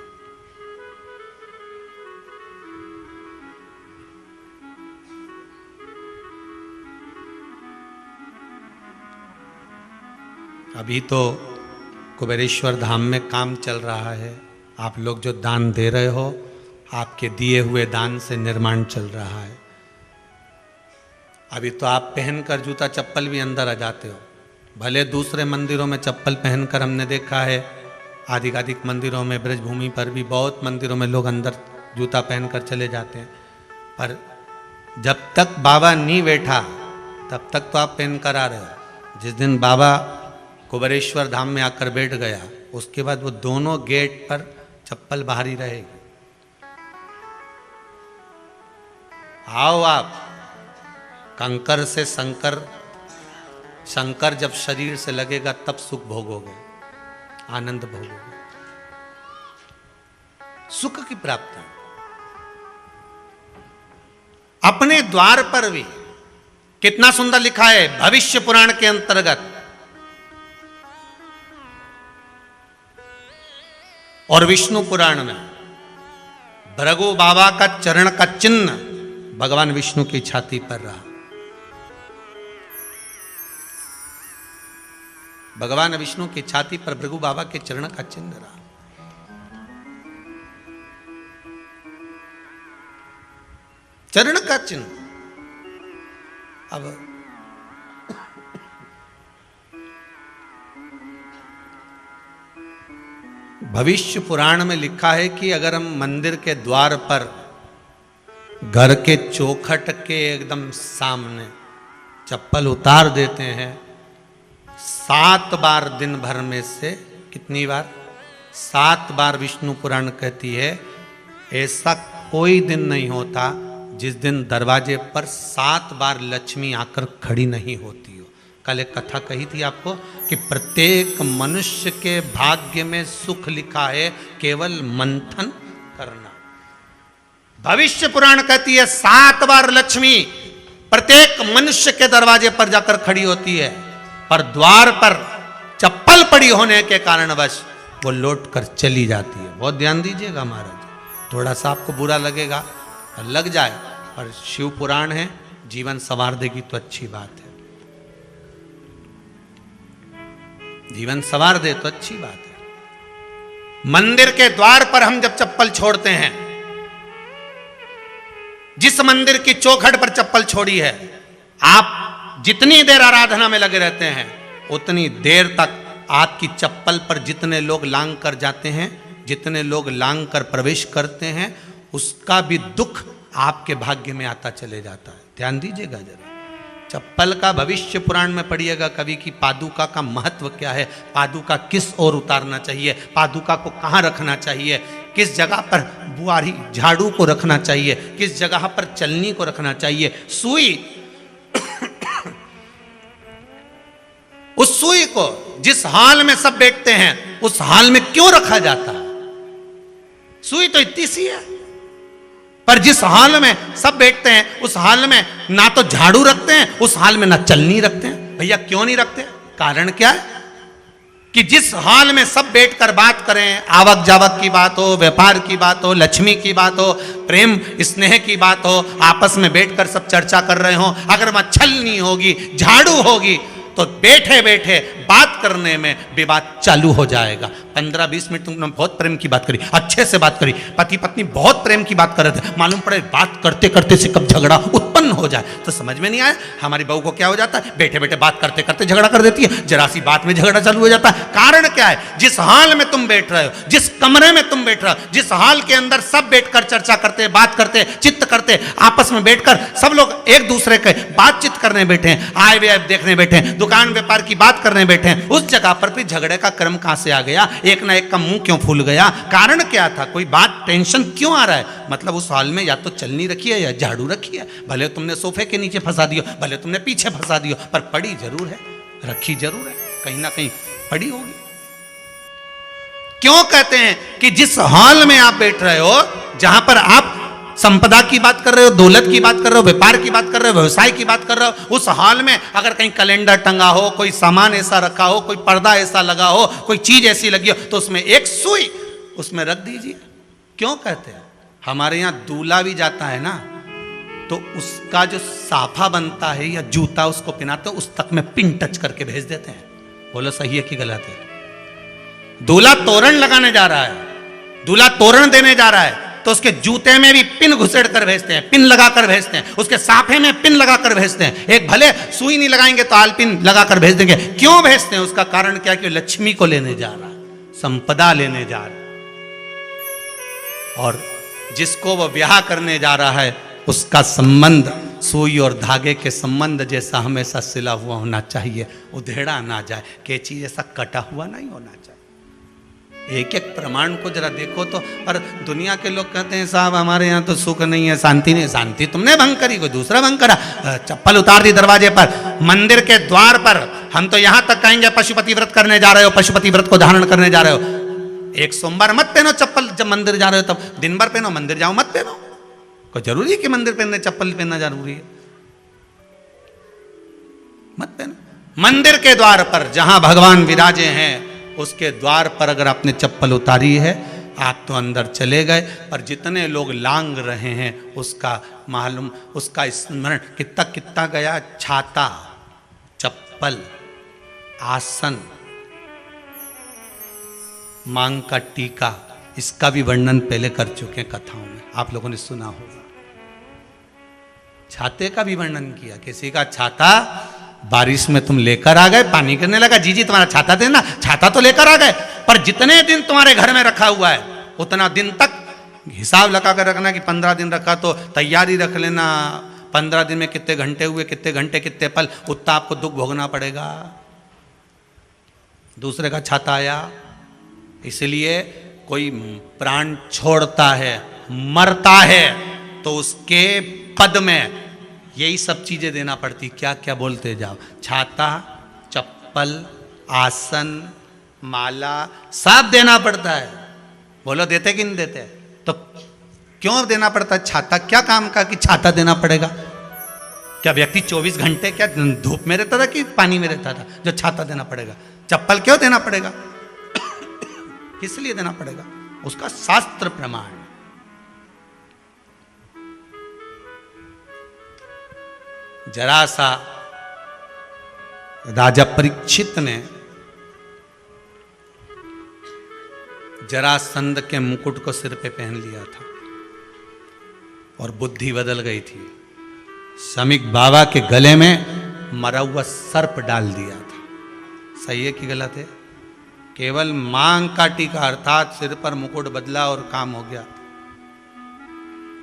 [SPEAKER 1] अभी तो कुबेरेश्वर धाम में काम चल रहा है, आप लोग जो दान दे रहे हो, आपके दिए हुए दान से निर्माण चल रहा है। अभी तो आप पहनकर जूता चप्पल भी अंदर आ जाते हो, भले दूसरे मंदिरों में चप्पल पहनकर हमने देखा है, आधिकाधिक मंदिरों में, ब्रजभूमि पर भी बहुत मंदिरों में लोग अंदर जूता पहनकर चले जाते हैं, पर जब तक बाबा नहीं बैठा तब तक तो आप पहनकर आ रहे हो। जिस दिन बाबा कुबेरेश्वर धाम में आकर बैठ गया, उसके बाद वो दोनों गेट पर चप्पल बाहर ही रहेगी। आओ आप, कंकर से शंकर, शंकर जब शरीर से लगेगा तब सुख भोगोगे, आनंद भोगोगे, सुख की प्राप्ति। अपने द्वार पर भी कितना सुंदर लिखा है भविष्य पुराण के अंतर्गत, और विष्णु पुराण में भृगु बाबा का चरण का चिन्ह भगवान विष्णु की छाती पर रहा। भगवान विष्णु की छाती पर भृगु बाबा के चरण का चिन्ह रहा। चरण का चिन्ह। अब भविष्य पुराण में लिखा है कि अगर हम मंदिर के द्वार पर, घर के चौखट के एकदम सामने चप्पल उतार देते हैं, 7 बार दिन भर में से, कितनी बार? 7 बार विष्णु पुराण कहती है, ऐसा कोई दिन नहीं होता जिस दिन दरवाजे पर 7 बार लक्ष्मी आकर खड़ी नहीं होती हो। कल एक कथा कही थी आपको कि प्रत्येक मनुष्य के भाग्य में सुख लिखा है, केवल मंथन करना। भविष्य पुराण कहती है 7 बार लक्ष्मी प्रत्येक मनुष्य के दरवाजे पर जाकर खड़ी होती है, पर द्वार पर चप्पल पड़ी होने के कारणवश वो लौट कर चली जाती है। बहुत ध्यान दीजिएगा महाराज, थोड़ा सा आपको बुरा लगेगा, लग जाए, पर शिव पुराण है, जीवन संवार देगी तो अच्छी बात है, जीवन संवार दे तो अच्छी बात है। मंदिर के द्वार पर हम जब चप्पल छोड़ते हैं, जिस मंदिर की चौखट पर चप्पल छोड़ी है, आप जितनी देर आराधना में लगे रहते हैं, उतनी देर तक आपकी चप्पल पर जितने लोग लांग कर जाते हैं, जितने लोग लांग कर प्रवेश करते हैं, उसका भी दुख आपके भाग्य में आता चले जाता है। ध्यान दीजिएगा जरा, चप्पल का भविष्य पुराण में पढ़िएगा कभी कि पादुका का महत्व क्या है, पादुका किस ओर उतारना चाहिए, पादुका को कहाँ रखना चाहिए, किस जगह पर बुआरी झाड़ू को रखना चाहिए, किस जगह पर चलनी को रखना चाहिए, सुई उस सुई को जिस हाल में सब बैठते हैं उस हाल में क्यों रखा जाता है? सुई तो इतनी सी है, पर जिस हाल में सब बैठते हैं उस हाल में ना तो झाड़ू रखते हैं, उस हाल में ना चलनी रखते हैं। भैया क्यों नहीं रखते? कारण क्या है कि जिस हाल में सब बैठकर बात करें, आवक जावक की बात हो, व्यापार की बात हो, लक्ष्मी की बात हो, प्रेम स्नेह की बात हो, आपस में बैठकर सब चर्चा कर रहे हो, अगर वहां छलनी होगी, झाड़ू होगी, तो बैठे बैठे बात करने में विवाद चालू हो जाएगा। 15-20 मिनट तुमने बहुत प्रेम की बात करी, अच्छे से बात करी, पति पत्नी बहुत प्रेम की बात कर रहे थे, मालूम पड़े बात करते करते से कब झगड़ा उत्पन्न हो जाए। तो समझ में नहीं आया, हमारी बहू को क्या हो जाता है, बैठे बैठे बात करते करते झगड़ा कर देती है, जरा सी बात में झगड़ा चालू हो जाता है। कारण क्या है, जिस हाल में तुम बैठ रहे हो, जिस कमरे में तुम बैठ रहे हो, जिस हाल के अंदर सब बैठकर चर्चा करते, बात करते, चित्त करते, आपस में बैठकर सब लोग एक दूसरे के बातचीत करने बैठे हैं, आय व्यय देखने बैठे हैं, दुकान व्यापार की बात करने बैठे हैं, उस जगह पर भी झगड़े का क्रम कहां से आ गया, एक ना एक का मुंह क्यों फूल गया, कारण क्या था, कोई बात टेंशन क्यों आ रहा है, मतलब उस हाल में या तो चलनी रखी है या झाड़ू रखी है, भले तुमने सोफे के नीचे फंसा दियो, भले तुमने पीछे फंसा दियो, पर पड़ी जरूर है, रखी जरूर है, कहीं ना कहीं पड़ी होगी। क्यों कहते हैं कि जिस हॉल में आप बैठ रहे हो, जहां पर आप संपदा की बात कर रहे हो, दौलत की बात कर रहे हो, व्यापार की बात कर रहे हो, व्यवसाय की बात कर रहे हो, उस हॉल में अगर कहीं कैलेंडर टंगा हो, कोई सामान ऐसा रखा हो, कोई पर्दा ऐसा लगा हो, कोई चीज ऐसी लगी हो, तो उसमें एक सुई उसमें रख दीजिए। क्यों कहते हैं, हमारे यहां दूल्हा भी जाता है ना, तो उसका जो साफा बनता है या जूता उसको पहनाते, उस तक में पिन टच करके भेज देते हैं। बोलो सही है कि गलत है? दूल्हा तोरण लगाने जा रहा है, दूल्हा तोरण देने जा रहा है, तो उसके जूते में भी पिन घुसेड़ कर भेजते हैं, पिन लगा कर भेजते हैं, उसके साफे में पिन लगा कर भेजते हैं। एक भले सुई नहीं लगाएंगे तो आल पिन लगा कर भेज देंगे। क्यों भेजते हैं, उसका कारण क्या, कि लक्ष्मी को लेने जा रहा है, संपदा लेने जा रहा है, और जिसको वो ब्याह करने जा रहा है उसका संबंध सुई और धागे के संबंध जैसा हमेशा सिला हुआ होना चाहिए, उधेड़ा ना जाए, कैंची जैसा कटा हुआ नहीं होना चाहिए। एक एक प्रमाण को जरा देखो तो। और दुनिया के लोग कहते हैं साहब हमारे यहाँ तो सुख नहीं है, शांति नहीं। शांति तुमने भंग करी, कोई दूसरा भंग करा। चप्पल उतार दी दरवाजे पर, मंदिर के द्वार पर। हम तो यहाँ तक कहेंगे पशुपति व्रत करने जा रहे हो, पशुपति व्रत को धारण करने जा रहे हो, एक सोमवार मत पहनो चप्पल, जब मंदिर जा रहे हो तब दिन भर पहनो, मंदिर जाओ मत पहनो। कोई जरूरी है कि मंदिर पहनने चप्पल पहनना जरूरी है? मत पहनो। मंदिर के द्वार पर जहां भगवान विराजे हैं उसके द्वार पर अगर आपने चप्पल उतारी है, आप तो अंदर चले गए, पर जितने लोग लांग रहे हैं उसका मालूम, उसका स्मरण कितना कितना गया। छाता, चप्पल, आसन, मांग का टीका, इसका भी वर्णन पहले कर चुके हैं कथाओं में, आप लोगों ने सुना होगा। छाते का भी वर्णन किया, किसी का छाता बारिश में तुम लेकर आ गए, पानी गिरने लगा, जी जी तुम्हारा छाता देना, छाता तो लेकर आ गए, पर जितने दिन तुम्हारे घर में रखा हुआ है उतना दिन तक हिसाब लगा कर रखना कि 15 दिन रखा तो तैयारी रख लेना, 15 दिन में कितने घंटे हुए, कितने घंटे कितने पल, उतना आपको दुख भोगना पड़ेगा। दूसरे का छाता आया, इसलिए कोई प्राण छोड़ता है, मरता है, तो उसके पद में यही सब चीजें देना पड़ती। क्या क्या बोलते जाओ, छाता, चप्पल, आसन, माला, सब देना पड़ता है। बोलो देते कि नहीं देते? तो क्यों देना पड़ता है छाता? क्या काम का कि छाता देना पड़ेगा? क्या व्यक्ति 24 घंटे क्या धूप में रहता था कि पानी में रहता था जो छाता देना पड़ेगा? चप्पल क्यों देना पड़ेगा? किस लिए देना पड़ेगा? उसका शास्त्र प्रमाण। जरा सा राजा परीक्षित ने जरासंध के मुकुट को सिर पे पहन लिया था और बुद्धि बदल गई थी। समीक बाबा के गले में मरा हुआ सर्प डाल दिया था। सही है कि गलत है? केवल मांग का टीका अर्थात सिर पर मुकुट बदला और काम हो गया।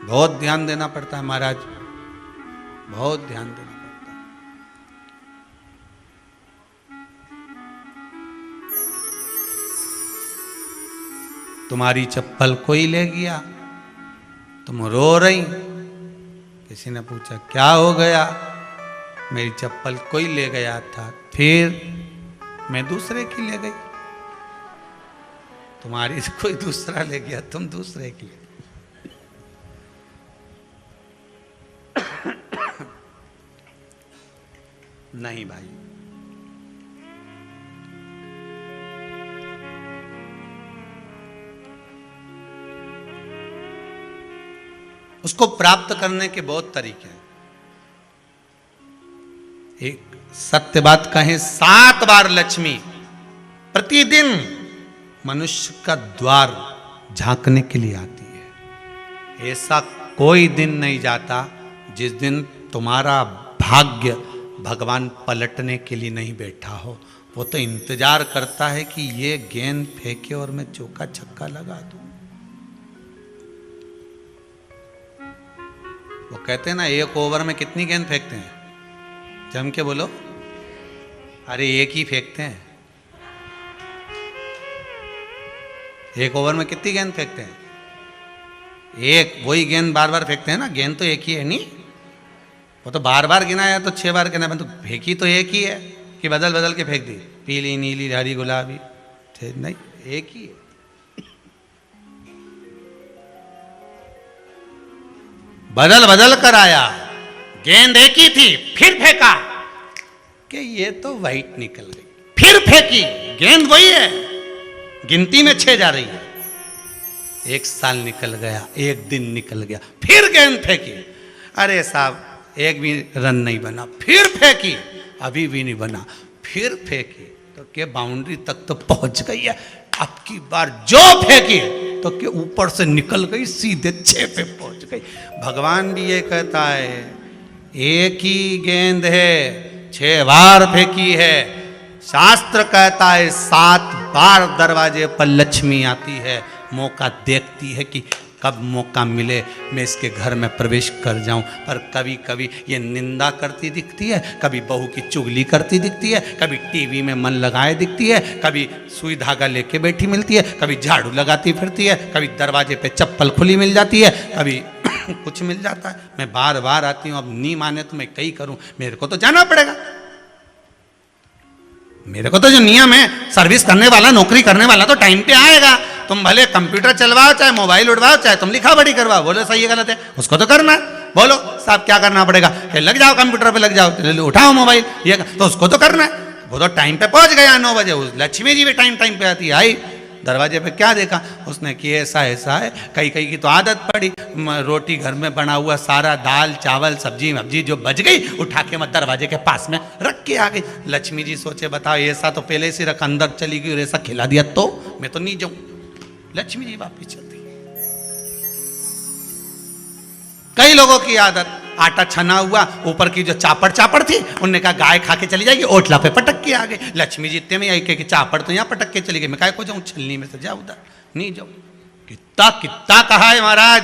[SPEAKER 1] बहुत ध्यान देना पड़ता है महाराज, बहुत ध्यान देना पड़ता है। तुम्हारी चप्पल कोई ले गया, तुम रो रही, किसी ने पूछा क्या हो गया? मेरी चप्पल कोई ले गया था, फिर मैं दूसरे की ले गई। तुम्हारी कोई दूसरा ले गया, तुम दूसरे की ले। नहीं भाई, उसको प्राप्त करने के बहुत तरीके हैं। एक सत्य बात कहें, 7 बार लक्ष्मी प्रतिदिन मनुष्य का द्वार झांकने के लिए आती है। ऐसा कोई दिन नहीं जाता जिस दिन तुम्हारा भाग्य भगवान पलटने के लिए नहीं बैठा हो, वो तो इंतजार करता है कि ये गेंद फेंके और मैं चौका छक्का लगा दूं। वो कहते हैं ना, एक ओवर में कितनी गेंद फेंकते हैं? जम के बोलो। अरे एक ही फेंकते हैं। एक ओवर में कितनी गेंद फेंकते हैं? एक। वही गेंद बार बार फेंकते हैं ना, गेंद तो एक ही है नहीं। वो तो बार बार गिना है तो 6 बार गिना है, तो फेंकी तो एक ही है कि बदल बदल के फेंक दी, पीली नीली हरी गुलाबी, नहीं, एक ही है। बदल बदल कर आया, गेंद एक ही थी, फिर फेंका कि ये तो वाइट निकल गई, फिर फेंकी, गेंद वही है, गिनती में 6 जा रही है। 1 साल निकल गया, 1 दिन निकल गया, फिर गेंद फेंकी, अरे साहब एक भी रन नहीं बना, फिर फेंकी, अभी भी नहीं बना, फिर फेंकी तो के बाउंड्री तक तो पहुंच गई है, अब की बार जो फेंकी तो के ऊपर से निकल गई, सीधे 6 पे पहुंच गई। भगवान भी ये कहता है, एक ही गेंद है, 6 बार फेंकी है। शास्त्र कहता है 7 बार दरवाजे पर लक्ष्मी आती है, मौका देखती है कि कब मौका मिले मैं इसके घर में प्रवेश कर जाऊं। पर कभी कभी ये निंदा करती दिखती है, कभी बहू की चुगली करती दिखती है, कभी टीवी में मन लगाए दिखती है, कभी सुई धागा लेके बैठी मिलती है, कभी झाड़ू लगाती फिरती है, कभी दरवाजे पे चप्पल खुली मिल जाती है, कभी कुछ मिल जाता है। मैं बार बार आती हूँ, अब नहीं माने तो मैं कई करूँ, मेरे को तो जाना पड़ेगा। मेरे को तो जो नियम है, सर्विस करने वाला, नौकरी करने वाला तो टाइम पे आएगा। तुम भले कंप्यूटर चलवाओ, चाहे मोबाइल उड़वाओ, चाहे तुम लिखा पढ़ी करवाओ, बोलो सही है गलत है, उसको तो करना है। बोलो साहब क्या करना पड़ेगा, लग जाओ कंप्यूटर पे, लग जाओ, उठाओ मोबाइल, ये तो उसको तो करना है। वो तो टाइम पे पहुंच गया 9 बजे, लक्ष्मी जी भी टाइम पे आती है, आई दरवाजे पे क्या देखा उसने कि ऐसा है। कई की तो आदत पड़ी, रोटी घर में बना हुआ सारा दाल चावल सब्जी वब्जी जो बच गई, उठा के मैं दरवाजे के पास में रख के आ गई। लक्ष्मी जी सोचे बताओ, ऐसा तो पहले से रख, अंदर चली गई और ऐसा खिला दिया तो मैं तो नहीं जाऊं। लक्ष्मी जी वापिस चलती। कई लोगों की आदत, आटा छना हुआ, ऊपर की जो चापड़ थी, उनने कहा गाय खा के चली जाएगी, ओटला पे पटक के आ गई। लक्ष्मी जी इतने में आई कि चापड़ तो यहाँ पटक के चली गई, मैं काय को जाऊं, छलनी में से जा उधर, नहीं जाऊं। कितना कहा है महाराज,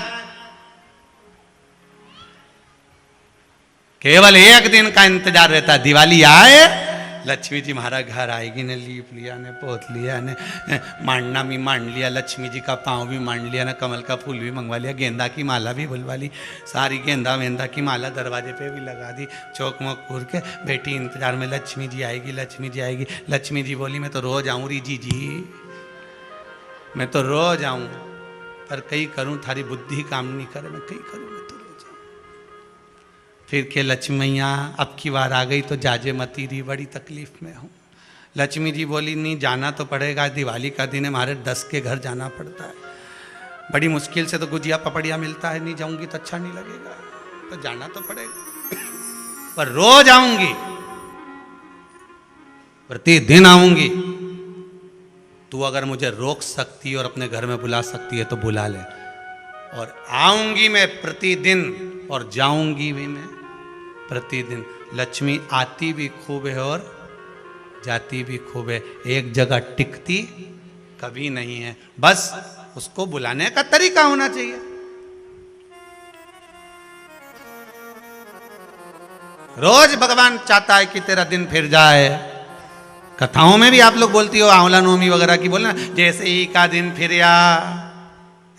[SPEAKER 1] केवल 1 दिन का इंतजार रहता, दिवाली आए लक्ष्मी जी महाराज घर आएगी, ने लीप लिया, ने पोत लिया, ने मांडना भी मांड लिया, लक्ष्मी जी का पाँव भी मांड लिया, ना कमल का फूल भी मंगवा लिया, गेंदा की माला भी बुलवा ली, सारी गेंदा वेंदा की माला दरवाजे पे भी लगा दी, चौक मोक घूर के बेटी इंतजार में, लक्ष्मी जी आएगी, लक्ष्मी जी आएगी। लक्ष्मी जी बोली मैं तो रोज आऊँ री जी, मैं तो रोज आऊँ, पर कई करूँ थारी बुद्धि काम नहीं करे, मैं कई करूँ, मैं तो रोज आऊँ। फिर के लक्ष्मी मैया अब की बार आ गई तो जाजे मती री, बड़ी तकलीफ में हूँ। लक्ष्मी जी बोली नहीं जाना तो पड़ेगा, दिवाली का दिन है, हमारे 10 के घर जाना पड़ता है, बड़ी मुश्किल से तो गुजिया पपड़िया मिलता है, नहीं जाऊंगी तो अच्छा नहीं लगेगा, तो जाना तो पड़ेगा, पर रोज आऊंगी, प्रतिदिन आऊंगी। तू अगर मुझे रोक सकती है और अपने घर में बुला सकती है तो बुला ले, और आऊंगी मैं प्रतिदिन और जाऊंगी भी मैं प्रतिदिन। लक्ष्मी आती भी खूब है और जाती भी खूब है, एक जगह टिकती कभी नहीं है, बस उसको बुलाने का तरीका होना चाहिए। रोज भगवान चाहता है कि तेरा दिन फिर जाए। कथाओं में भी आप लोग बोलती हो, आंवला नवमी वगैरह की बोलना, जैसे ही का दिन फिर या,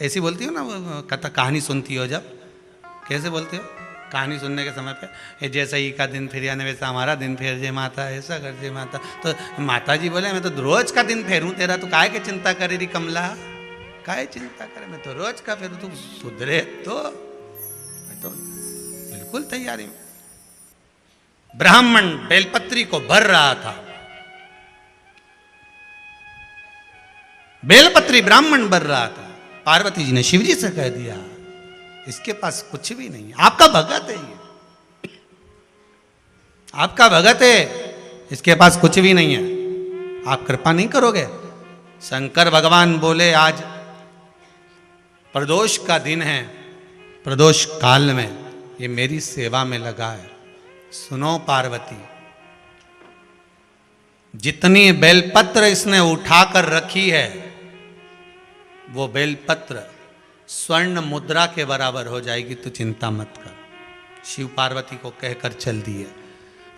[SPEAKER 1] ऐसी बोलती हो ना, कथा कहानी सुनती हो जब, कैसे बोलते हो कहानी सुनने के समय पे, जैसे ही का दिन फिर यानी वैसा हमारा दिन फेर जे माता, ऐसा कर जे माता। तो माता जी बोले मैं तो रोज का दिन फेरूं तेरा, तो काहे के चिंता करे री कमला, काहे चिंता करे, मैं तो रोज का फेरू, तू सुधरे तो मैं तो बिल्कुल तैयारी में। ब्राह्मण बेलपत्री को भर रहा था, बेलपत्री ब्राह्मण भर रहा था, पार्वती जी ने शिव जी से कह दिया इसके पास कुछ भी नहीं है, आपका भगत है ये, आपका भगत है, इसके पास कुछ भी नहीं है, आप कृपा नहीं करोगे। शंकर भगवान बोले आज प्रदोष का दिन है, प्रदोष काल में ये मेरी सेवा में लगा है। सुनो पार्वती, जितनी बेलपत्र इसने उठाकर रखी है वो बेलपत्र स्वर्ण मुद्रा के बराबर हो जाएगी, तो चिंता मत कर। शिव पार्वती को कहकर चल दिए।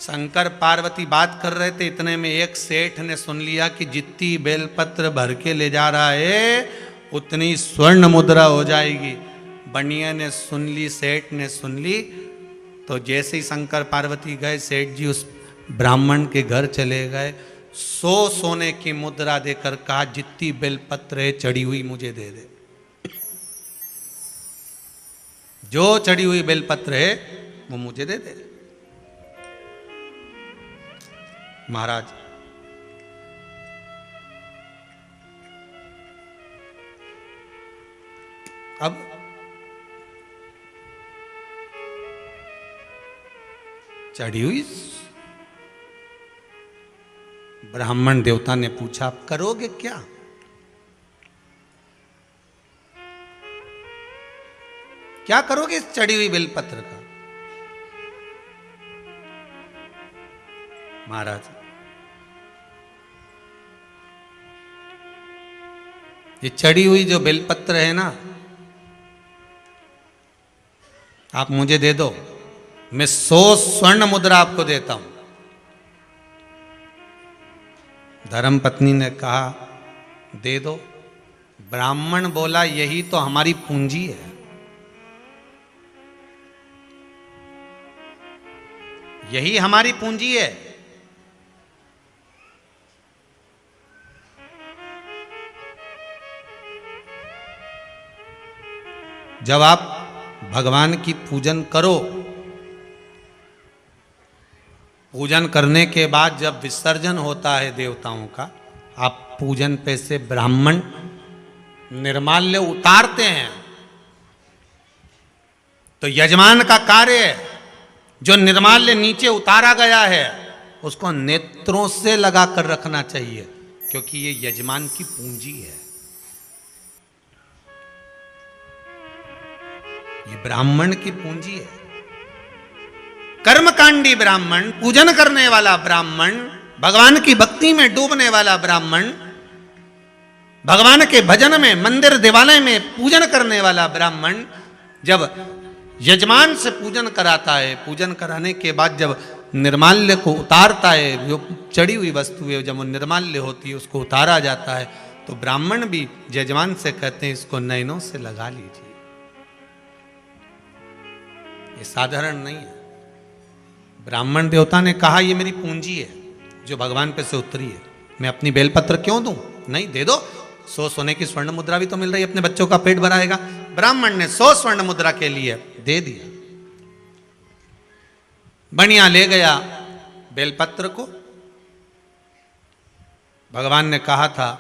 [SPEAKER 1] शंकर पार्वती बात कर रहे थे, इतने में एक सेठ ने सुन लिया कि जितनी बेलपत्र भर के ले जा रहा है उतनी स्वर्ण मुद्रा हो जाएगी। बनिया ने सुन ली, सेठ ने सुन ली, तो जैसे ही शंकर पार्वती गए, सेठ जी उस ब्राह्मण के घर चले गए। 100 सोने की मुद्रा देकर कहा, जितनी बेलपत्र है चढ़ी हुई मुझे दे दे। जो चढ़ी हुई बेलपत्र है वो मुझे दे दे। महाराज अब चढ़ी हुई ब्राह्मण देवता ने पूछा, आप करोगे क्या? क्या करोगे इस चढ़ी हुई बेलपत्र का? महाराज, ये चढ़ी हुई जो बेलपत्र है ना, आप मुझे दे दो, मैं 100 स्वर्ण मुद्रा आपको देता हूं। धर्मपत्नी ने कहा, दे दो। ब्राह्मण बोला, यही तो हमारी पूंजी है, यही हमारी पूंजी है। जब आप भगवान की पूजन करो, पूजन करने के बाद जब विसर्जन होता है देवताओं का, आप पूजन पे से ब्राह्मण निर्माल्य उतारते हैं, तो यजमान का कार्य है, जो निर्माल्य नीचे उतारा गया है उसको नेत्रों से लगा कर रखना चाहिए, क्योंकि ये यजमान की पूंजी है। ये ब्राह्मण की पूंजी है। कर्मकांडी ब्राह्मण, पूजन करने वाला ब्राह्मण, भगवान की भक्ति में डूबने वाला ब्राह्मण, भगवान के भजन में, मंदिर देवालय में पूजन करने वाला ब्राह्मण जब यजमान से पूजन कराता है, पूजन कराने के बाद जब निर्माल्य को उतारता है, जो चढ़ी हुई वस्तु है जब वो निर्माल्य होती है उसको उतारा जाता है, तो ब्राह्मण भी यजमान से कहते हैं, इसको नयनों से लगा लीजिए। ये साधारण नहीं है। ब्राह्मण देवता ने कहा, ये मेरी पूंजी है जो भगवान पे से उतरी है, मैं अपनी बेलपत्र क्यों दूं? नहीं, दे दो। 100 सोने की स्वर्ण मुद्रा भी तो मिल रही है, अपने बच्चों का पेट भराएगा। ब्राह्मण ने 100 स्वर्ण मुद्रा के लिए दे दिया। बनिया ले गया बेलपत्र को। भगवान ने कहा था,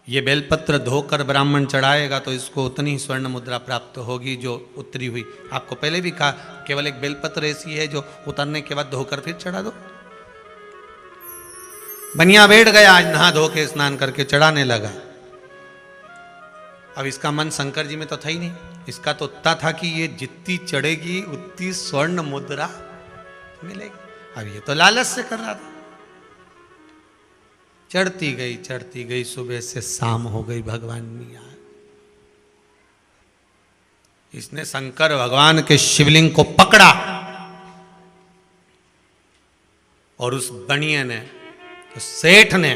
[SPEAKER 1] ये बेलपत्र धोकर ब्राह्मण चढ़ाएगा तो इसको उतनी स्वर्ण मुद्रा प्राप्त होगी जो उतरी हुई। आपको पहले भी कहा, केवल एक बेलपत्र ऐसी है जो उतरने के बाद धोकर फिर चढ़ा दो। बनिया बैठ गया, आज नहा धो के स्नान करके चढ़ाने लगा। अब इसका मन शंकर जी में तो था ही नहीं, इसका तो उतना था कि ये जितनी चढ़ेगी उतनी स्वर्ण मुद्रा मिलेगी। अब ये तो लालच से कर रहा था। चढ़ती गई, सुबह से शाम हो गई, भगवान नहीं आए। इसने शंकर भगवान के शिवलिंग को पकड़ा और उस बनिए ने, उस सेठ ने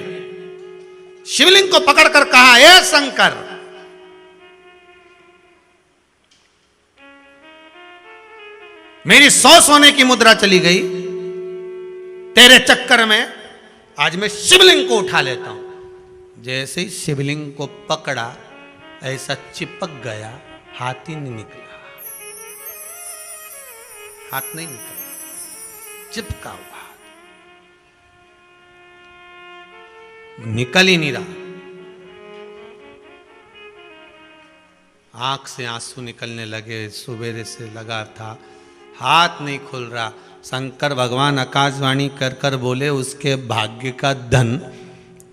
[SPEAKER 1] शिवलिंग को पकड़कर कहा, ए शंकर, मेरी 100 सोने की मुद्रा चली गई, तेरे चक्कर में आज मैं शिवलिंग को उठा लेता हूं। जैसे ही शिवलिंग को पकड़ा, ऐसा चिपक गया, हाथ ही नहीं निकला। हाथ नहीं निकला, चिपका हुआ हाथ, निकल ही नहीं रहा। आंख से आंसू निकलने लगे, सुबेरे से लगा था, हाथ नहीं खुल रहा। शंकर भगवान आकाशवाणी कर कर बोले, उसके भाग्य का धन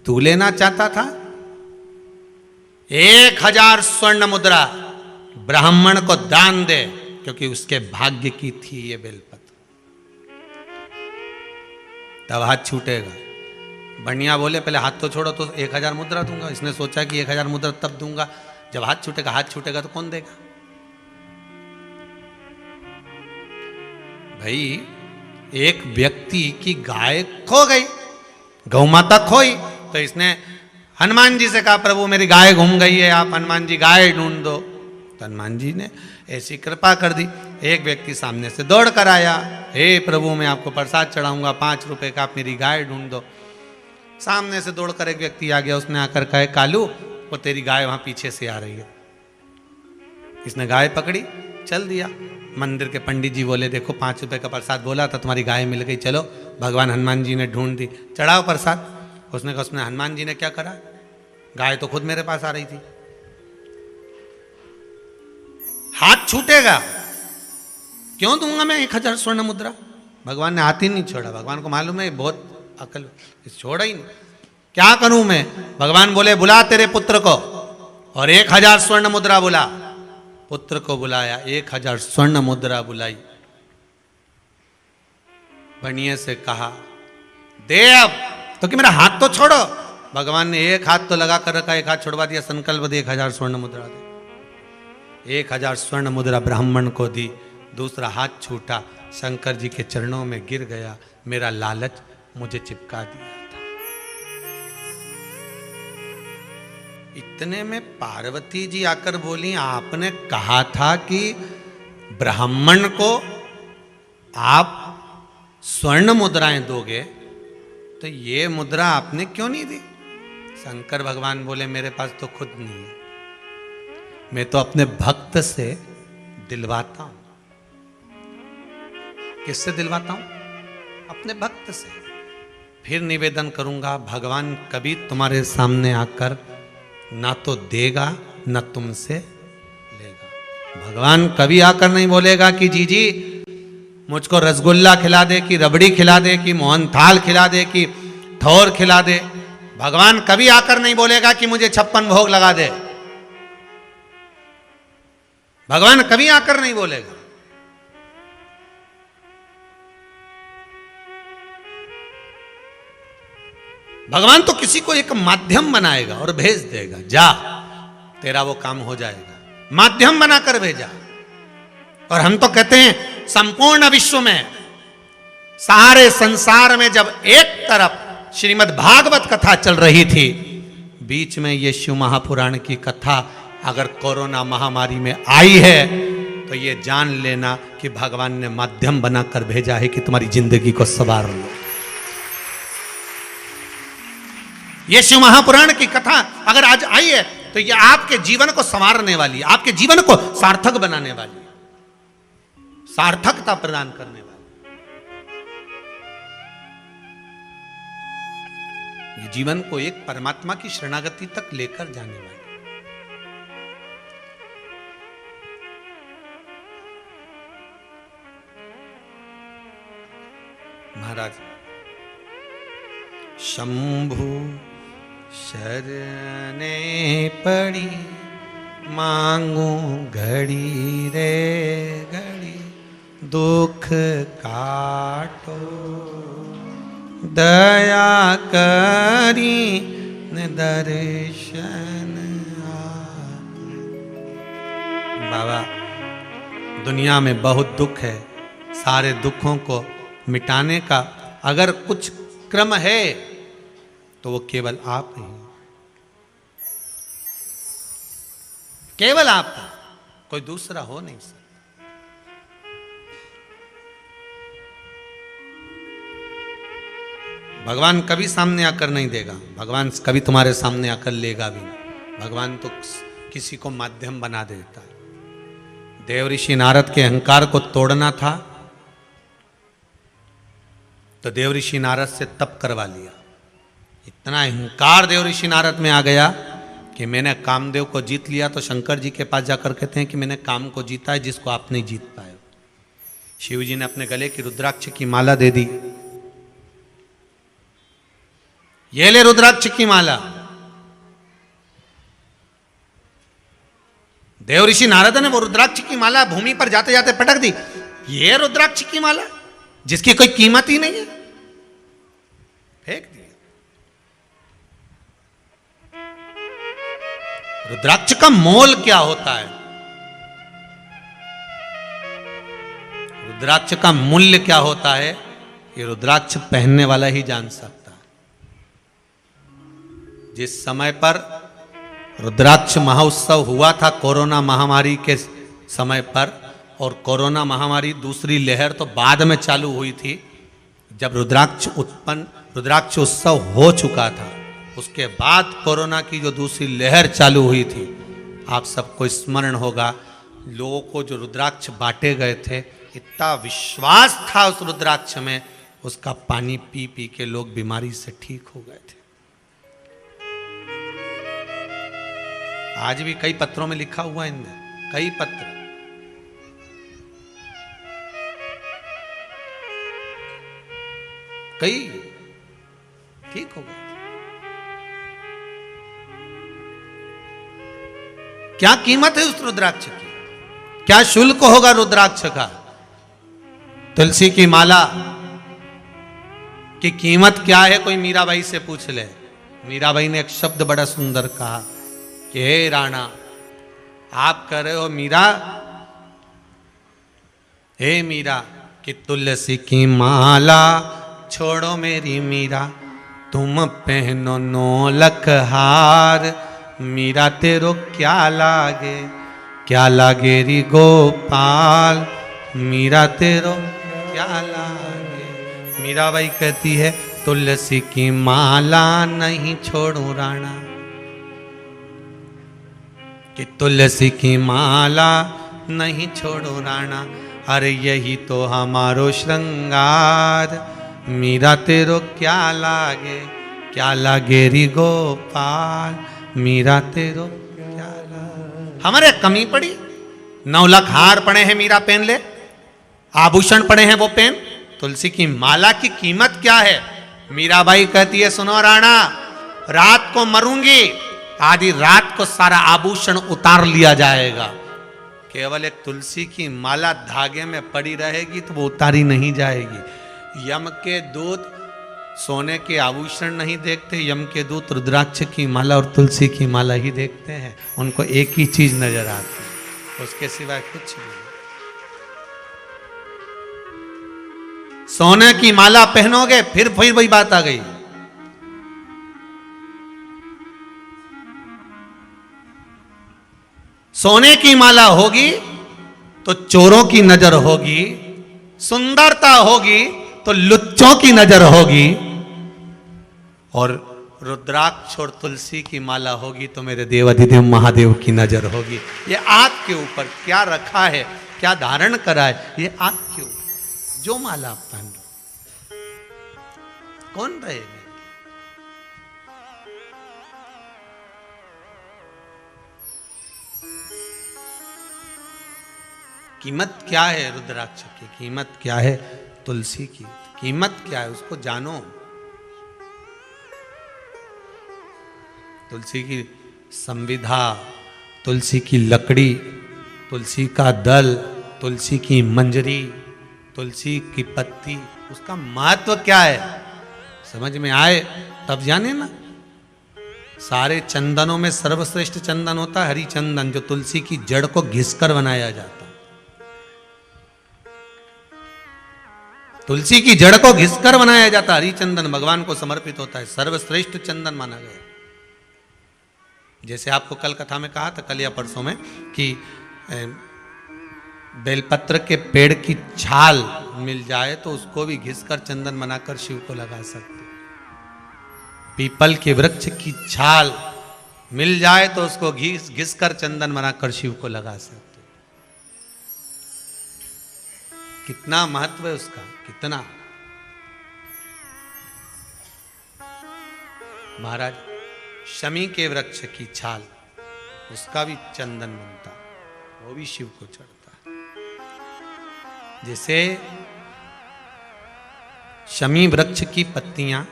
[SPEAKER 1] तू लेना चाहता था? 1000 स्वर्ण मुद्रा ब्राह्मण को दान दे, क्योंकि उसके भाग्य की थी ये बेलपत्र। तब हाथ छूटेगा। बनिया बोले पहले हाथ तो छोड़ो तो 1000 मुद्रा दूंगा। इसने सोचा कि 1000 मुद्रा तब दूंगा जब हाथ छूटेगा। हाथ छूटेगा तो कौन देगा? भाई एक व्यक्ति की गाय खो गई, गौ माता खोई, तो इसने हनुमान जी से कहा प्रभु मेरी गाय गुम गई है, आप हनुमान जी गाय ढूंढ दो। तो हनुमान जी ने ऐसी कृपा कर दी। एक व्यक्ति सामने से दौड़ कर आया, हे प्रभु मैं आपको प्रसाद चढ़ाऊंगा, 5 रुपए का, आप मेरी गाय ढूंढ दो। सामने से दौड़कर एक व्यक्ति आ गया, उसने आकर कहा कालू वो तेरी गाय वहां पीछे से आ रही है। इसने गाय पकड़ी, चल दिया। मंदिर के पंडित जी बोले देखो 5 रुपए का प्रसाद बोला था, तुम्हारी गाय मिल गई, चलो। भगवान हनुमान जी ने ढूंढ दी, चढ़ाओ प्रसाद। उसने कहा उसने हनुमान जी ने क्या करा, गाय तो खुद मेरे पास आ रही थी। हाथ छूटेगा, क्यों दूंगा मैं 1000 स्वर्ण मुद्रा? भगवान ने हाथ ही नहीं छोड़ा। भगवान को मालूम है बहुत अकल, छोड़ा ही नहीं। क्या करूं मैं? भगवान बोले बुला तेरे पुत्र को, और 1000 स्वर्ण मुद्रा बुला। पुत्र को बुलाया, 1000 स्वर्ण मुद्रा बुलाई। बनिए से कहा दे अब, तो कि मेरा हाथ तो छोड़ो। भगवान ने एक हाथ तो लगा कर रखा, एक हाथ छुड़वा दिया, संकल्प दे 1000 स्वर्ण मुद्रा दे। 1000 स्वर्ण मुद्रा ब्राह्मण को दी, दूसरा हाथ छूटा, शंकर जी के चरणों में गिर गया। मेरा लालच मुझे चिपका दिया था। इतने में पार्वती जी आकर बोली आपने कहा था कि ब्राह्मण को आप स्वर्ण मुद्राएं दोगे, तो ये मुद्रा आपने क्यों नहीं दी? शंकर भगवान बोले मेरे पास तो खुद नहीं है, मैं तो अपने भक्त से दिलवाता हूं। किससे दिलवाता हूं? अपने भक्त से। फिर निवेदन करूंगा भगवान कभी तुम्हारे सामने आकर ना तो देगा ना तुमसे लेगा। भगवान कभी आकर नहीं बोलेगा कि जी मुझको रसगुल्ला खिला दे, कि रबड़ी खिला दे, कि मोहनथाल खिला दे, कि ठौर खिला दे। भगवान कभी आकर नहीं बोलेगा कि मुझे 56 भोग लगा दे। भगवान कभी आकर नहीं बोलेगा। भगवान तो किसी को एक माध्यम बनाएगा और भेज देगा, जा तेरा वो काम हो जाएगा। माध्यम बनाकर भेजा। और हम तो कहते हैं संपूर्ण विश्व में, सारे संसार में जब एक तरफ श्रीमद् भागवत कथा चल रही थी, बीच में ये शिव महापुराण की कथा अगर कोरोना महामारी में आई है, तो ये जान लेना कि भगवान ने माध्यम बनाकर भेजा है कि तुम्हारी जिंदगी को संवार लो। ये शिव महापुराण की कथा अगर आज आई है, तो ये आपके जीवन को संवारने वाली है, आपके जीवन को सार्थक बनाने वाली है, सार्थकता प्रदान करने वाली। ये जीवन को एक परमात्मा की शरणागति तक लेकर जाने वाली। महाराज शंभु शरणे पड़ी, मांगू घड़ी रे घड़ी, दुख काटो दया करी न दर्शन बाबा। दुनिया में बहुत दुख है, सारे दुखों को मिटाने का अगर कुछ क्रम है तो वो केवल आप ही, केवल आप, कोई दूसरा हो नहीं सकता। भगवान कभी सामने आकर नहीं देगा, भगवान कभी तुम्हारे सामने आकर लेगा भी नहीं। भगवान तो किसी को माध्यम बना देता है। देव ऋषि नारद के अहंकार को तोड़ना था, तो देव ऋषि नारद से तप करवा लिया। इतना अहंकार देव ऋषि नारद में आ गया कि मैंने कामदेव को जीत लिया। तो शंकर जी के पास जाकर कहते हैं कि मैंने काम को जीता है जिसको आप नहीं जीत पाए। शिव जी ने अपने गले की रुद्राक्ष की माला दे दी, ये ले रुद्राक्ष की माला। देव ऋषि नारद ने वो रुद्राक्ष की माला भूमि पर जाते जाते पटक दी। ये रुद्राक्ष की माला जिसकी कोई कीमत ही नहीं है, फेंक दिया। रुद्राक्ष का मोल क्या होता है, रुद्राक्ष का मूल्य क्या होता है, ये रुद्राक्ष पहनने वाला ही जान सकता है। जिस समय पर रुद्राक्ष महोत्सव हुआ था कोरोना महामारी के समय पर, और कोरोना महामारी दूसरी लहर तो बाद में चालू हुई थी, जब रुद्राक्ष उत्सव हो चुका था, उसके बाद कोरोना की जो दूसरी लहर चालू हुई थी, आप सबको स्मरण होगा, लोगों को जो रुद्राक्ष बांटे गए थे, इतना विश्वास था उस रुद्राक्ष में, उसका पानी पी पी के लोग बीमारी से ठीक हो गए थे। आज भी कई पत्रों में लिखा हुआ है, इनमें कई पत्र, कई ठीक हो गए। क्या कीमत है उस रुद्राक्ष की, क्या शुल्क होगा रुद्राक्ष का। तुलसी की माला की कीमत क्या है, कोई मीराबाई से पूछ ले। मीराबाई ने एक शब्द बड़ा सुंदर कहा कि हे राणा, आप कह रहे हो मीरा, हे मीरा, कि तुलसी की माला छोड़ो मेरी मीरा, तुम पहनो नौलख हार, मीरा तेरो क्या लागे, क्या लागे री गोपाल, मीरा तेरो क्या लागे। मीराबाई कहती है तुलसी की माला नहीं छोड़ू राणा, कि तुलसी की माला नहीं छोड़ो राणा, अरे यही तो हमारो श्रृंगार, मीरा तेरो क्या लागे री गोपाल, मीरा तेरो क्या लागे। हमारे कमी पड़ी, 9 लाख हार पड़े हैं, मीरा पहन ले, आभूषण पड़े हैं वो पहन, तुलसी की माला की कीमत क्या है। मीराबाई कहती है सुनो राणा, रात को मरूंगी, आधी रात को सारा आभूषण उतार लिया जाएगा, केवल एक तुलसी की माला धागे में पड़ी रहेगी तो वो उतारी नहीं जाएगी। यम के दूत सोने के आभूषण नहीं देखते, यम के दूत रुद्राक्ष की माला और तुलसी की माला ही देखते हैं, उनको एक ही चीज नजर आती है, उसके सिवाय कुछ नहीं। सोने की माला पहनोगे फिर वही बात आ गई, सोने की माला होगी तो चोरों की नजर होगी, सुंदरता होगी तो लुच्चों की नजर होगी, और रुद्राक्ष और तुलसी की माला होगी तो मेरे देवाधिदेव महादेव की नजर होगी। ये आंख के ऊपर क्या रखा है, क्या धारण करा है, ये आंख के ऊपर जो माला आप पहन लो, कौन रहेगा। कीमत क्या है रुद्राक्ष की, कीमत क्या है तुलसी की, कीमत क्या है उसको जानो। तुलसी की संविधा, तुलसी की लकड़ी, तुलसी का दल, तुलसी की मंजरी, तुलसी की पत्ती, उसका महत्व क्या है समझ में आए तब जाने ना। सारे चंदनों में सर्वश्रेष्ठ चंदन होता है हरि चंदन, जो तुलसी की जड़ को घिसकर बनाया जाता है। तुलसी की जड़ को घिसकर बनाया जाता है, हरि चंदन भगवान को समर्पित होता है, सर्वश्रेष्ठ चंदन माना गया। जैसे आपको कल कथा में कहा था, कल या परसों में, कि बेलपत्र के पेड़ की छाल मिल जाए तो उसको भी घिसकर चंदन बनाकर शिव को लगा सकते। पीपल के वृक्ष की छाल मिल जाए तो उसको घिसकर चंदन बनाकर शिव को लगा सकते। कितना महत्व है उसका, कितना। महाराज शमी के वृक्ष की छाल, उसका भी चंदन बनता, वो भी शिव को चढ़ता। जैसे शमी वृक्ष की पत्तियां,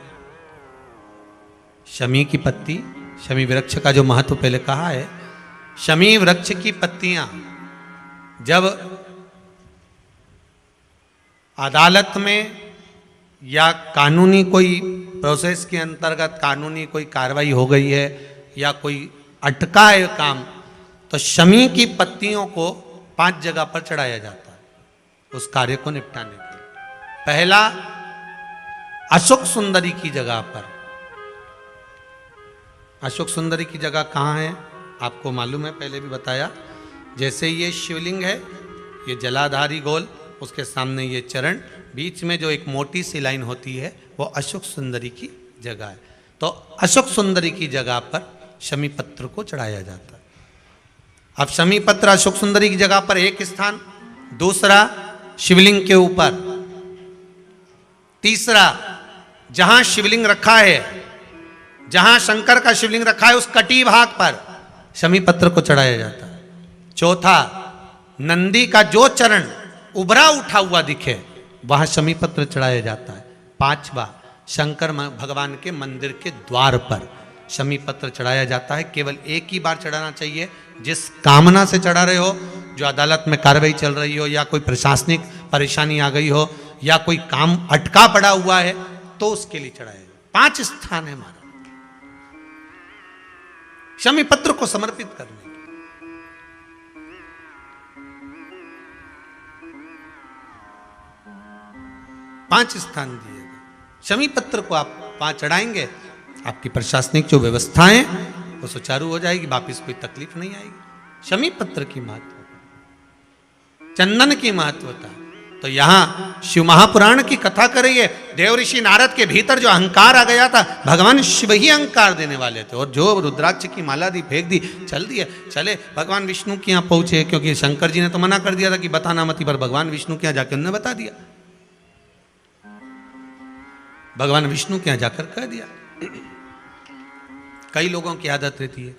[SPEAKER 1] शमी की पत्ती, शमी वृक्ष का जो महत्व पहले कहा है शमी वृक्ष की पत्तियां जब अदालत में या कानूनी कोई प्रोसेस के अंतर्गत कानूनी कोई कार्रवाई हो गई है या कोई अटका है काम, तो शमी की पत्तियों को 5 जगह पर चढ़ाया जाता है उस कार्य को निपटाने के लिए। पहला, अशोक सुंदरी की जगह पर। अशोक सुंदरी की जगह कहाँ है आपको मालूम है, पहले भी बताया। जैसे ये शिवलिंग है, ये जलाधारी गोल, उसके सामने ये चरण, बीच में जो एक मोटी सी लाइन होती है वो अशोक सुंदरी की जगह है। तो अशोक सुंदरी की जगह पर शमी पत्र को चढ़ाया जाता है। अब शमी पत्र अशोक सुंदरी की जगह पर एक स्थान, दूसरा शिवलिंग के ऊपर, तीसरा जहां शिवलिंग रखा है, जहां शंकर का शिवलिंग रखा है उस कटी भाग पर शमी पत्र को चढ़ाया जाता है। चौथा, नंदी का जो चरण उभरा उठा हुआ दिखे वहां शमी पत्र चढ़ाया जाता है। पांचवा, शंकर भगवान के मंदिर के द्वार पर शमी पत्र चढ़ाया जाता है। केवल एक ही बार चढ़ाना चाहिए, जिस कामना से चढ़ा रहे हो, जो अदालत में कार्रवाई चल रही हो या कोई प्रशासनिक परेशानी आ गई हो या कोई काम अटका पड़ा हुआ है तो उसके लिए चढ़ाया। 5 स्थान है हमारा शमी पत्र को समर्पित करने के। पांच स्थान दिए गए। शमी पत्र को आप 5 चढ़ाएंगे, आपकी प्रशासनिक जो व्यवस्थाएं वो सुचारू हो जाएगी, वापिस कोई तकलीफ नहीं आएगी। शमी पत्र की महत्वता, चंदन की महत्वता। तो यहां शिव महापुराण की कथा कर रही है। देव ऋषि नारद के भीतर जो अहंकार आ गया था, भगवान शिव ही अहंकार देने वाले थे, और जो रुद्राक्ष की माला दी, फेंक दी, चल दिए, चले भगवान विष्णु के यहाँ पहुंचे, क्योंकि शंकर जी ने तो मना कर दिया था कि बताना मती, पर भगवान विष्णु के यहाँ जाकर उन्होंने बता दिया। भगवान विष्णु के यहाँ जाकर कह दिया। कई लोगों की आदत रहती है,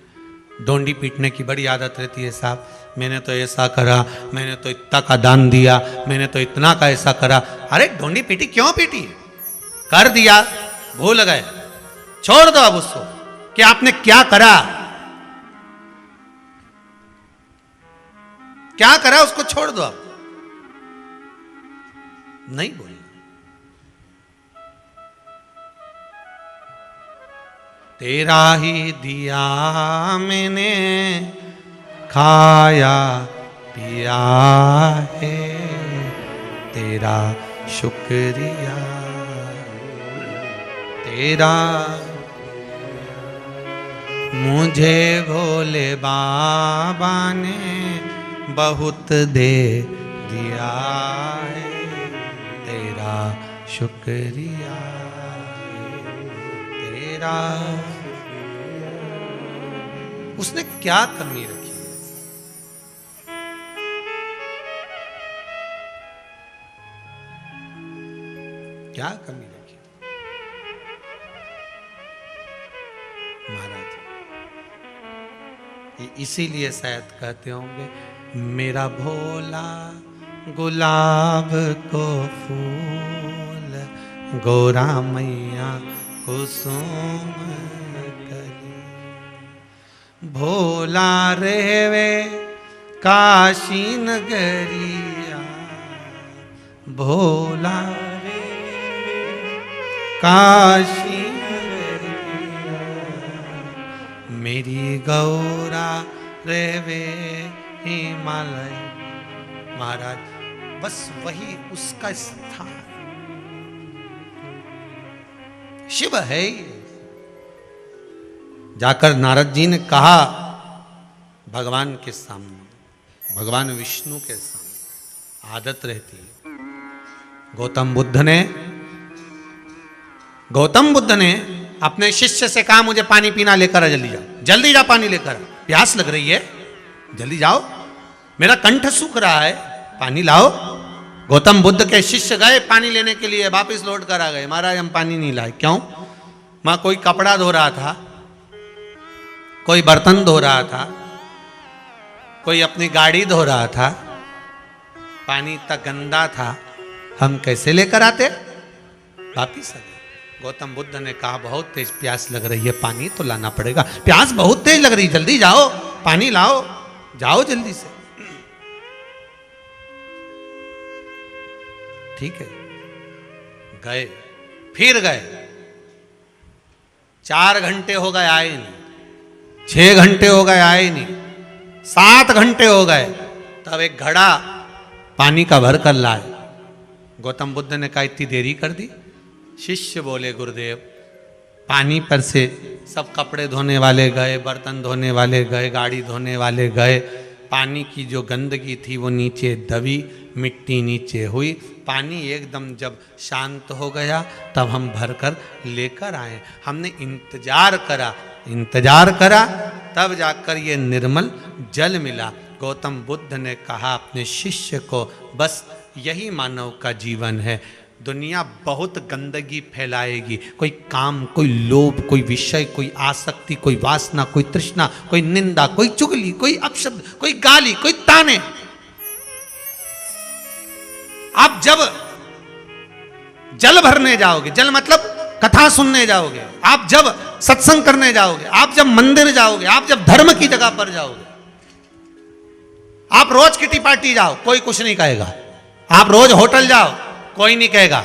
[SPEAKER 1] डोंडी पीटने की बड़ी आदत रहती है। साहब मैंने तो ऐसा करा, मैंने तो इतना का दान दिया, मैंने तो इतना का ऐसा करा। अरे डोंडी पीटी क्यों पीटी? कर दिया, भूल गए, छोड़ दो अब उसको कि आपने क्या करा, क्या करा उसको छोड़ दो अब। नहीं बोल, तेरा ही दिया मैंने खाया पिया है, तेरा शुक्रिया तेरा, मुझे भोले बाबा ने बहुत दे दिया है, तेरा शुक्रिया तेरा। उसने क्या कमी रखी? क्या कमी रखी महाराज? इसीलिए शायद कहते होंगे, मेरा भोला गुलाब को फूल, गोरा मैया कुसुम कली, भोला रेवे काशी नगरिया, भोला काशी नगरिया, मेरी गौरा रेवे हिमालय। महाराज बस वही उसका स्थान शिव है। जाकर नारद जी ने कहा भगवान के सामने, भगवान विष्णु के सामने आदत रहती है। गौतम बुद्ध ने अपने शिष्य से कहा, मुझे पानी पीना लेकर आ, जल्दी जाओ, जल्दी जा, पानी लेकर, प्यास लग रही है, जल्दी जाओ, मेरा कंठ सूख रहा है, पानी लाओ। गौतम बुद्ध के शिष्य गए पानी लेने के लिए, वापस लौट कर आ गए, महाराज हम पानी नहीं लाए। क्यों? मैं कोई कपड़ा धो रहा था, कोई बर्तन धो रहा था, कोई अपनी गाड़ी धो रहा था, पानी इतना गंदा था, हम कैसे लेकर आते? वापिस आ गए। गौतम बुद्ध ने कहा, बहुत तेज प्यास लग रही है, पानी तो लाना पड़ेगा, प्यास बहुत तेज लग रही, जल्दी जाओ, पानी लाओ, जाओ जल्दी से। ठीक है, गए, फिर गए। 4 घंटे हो गए आए नहीं, 6 घंटे हो गए आए नहीं, 7 घंटे हो गए। तब एक घड़ा पानी का भर कर लाए। गौतम बुद्ध ने कहा इतनी देरी कर दी? शिष्य बोले गुरुदेव, पानी पर से सब कपड़े धोने वाले गए, बर्तन धोने वाले गए, गाड़ी धोने वाले गए, पानी की जो गंदगी थी वो नीचे दबी, मिट्टी नीचे हुई। पानी एकदम जब शांत हो गया तब हम भरकर लेकर आए। हमने इंतजार करा, तब जाकर ये निर्मल जल मिला। गौतम बुद्ध ने कहा अपने शिष्य को, बस यही मानव का जीवन है। दुनिया बहुत गंदगी फैलाएगी, कोई काम, कोई लोभ, कोई विषय, कोई आसक्ति, कोई वासना, कोई तृष्णा, कोई निंदा, कोई चुगली, कोई अपशब्द, कोई गाली, कोई ताने। आप जब जल भरने जाओगे, जल मतलब कथा सुनने जाओगे, आप जब सत्संग करने जाओगे, आप जब मंदिर जाओगे, आप जब धर्म की जगह पर जाओगे, आप रोज किटी पार्टी जाओ, कोई कुछ नहीं कहेगा। आप रोज होटल जाओ, कोई नहीं कहेगा।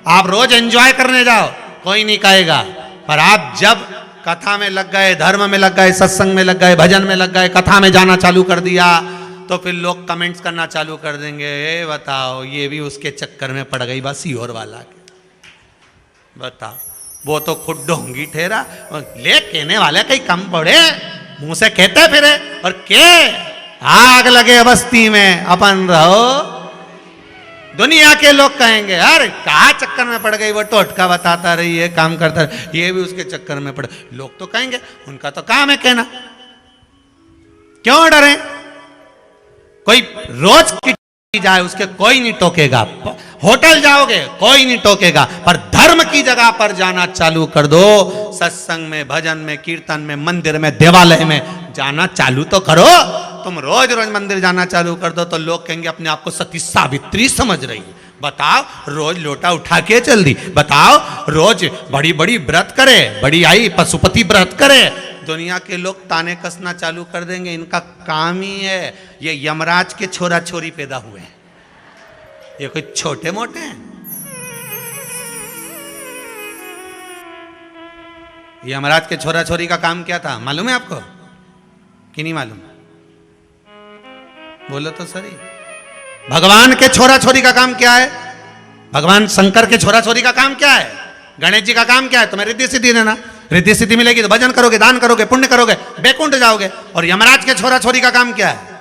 [SPEAKER 1] आप रोज एंजॉय करने जाओ, कोई नहीं कहेगा। पर आप जब कथा में लग गए, धर्म में लग गए, सत्संग में लग गए, भजन में लग गए, कथा में जाना चालू कर दिया, तो फिर लोग कमेंट्स करना चालू कर देंगे, ए बताओ ये भी उसके चक्कर में पड़ गई, बस सीहोर वाला के। बताओ, वो तो खुद ढोंगी ठहरा, ले कहने वाले कहीं कम पड़े, मुंह से कहते फिरे, और के आग लगे बस्ती में अपन रहो। दुनिया के लोग कहेंगे, अरे कहाँ चक्कर में पड़ गई, वो टोटका बताता रही है, काम करता रही, ये भी उसके चक्कर में पड़े। लोग तो कहेंगे, उनका तो काम है कहना, क्यों डरे? कोई रोज की जाए उसके कोई नहीं टोकेगा, होटल जाओगे कोई नहीं टोकेगा, पर धर्म की जगह पर जाना चालू कर दो, सत्संग में, भजन में, कीर्तन में, मंदिर में, देवालय में जाना चालू तो करो। तुम रोज रोज मंदिर जाना चालू कर दो तो लोग कहेंगे अपने आप को सती सावित्री समझ रही है। बताओ, रोज लोटा उठा के चल दी, बताओ रोज बड़ी बड़ी व्रत करे, बड़ी आई पशुपति व्रत करे, दुनिया के लोग ताने कसना चालू कर देंगे। इनका काम ही है, ये यमराज के छोरा छोरी पैदा हुए हैं, ये कोई छोटे मोटे हैं। यमराज के छोरा छोरी का काम क्या था मालूम है आपको कि नहीं मालूम? बोलो तो सही। भगवान के छोरा छोरी का काम क्या है? भगवान शंकर के छोरा छोरी का काम क्या है? गणेश जी का काम क्या है? तुम्हें रिद्धि सिद्धि देना, रिद्धि सिद्धि मिलेगी तो भजन करोगे, दान करोगे, पुण्य करोगे, बैकुंठ जाओगे। और यमराज के छोरा छोरी का काम क्या है?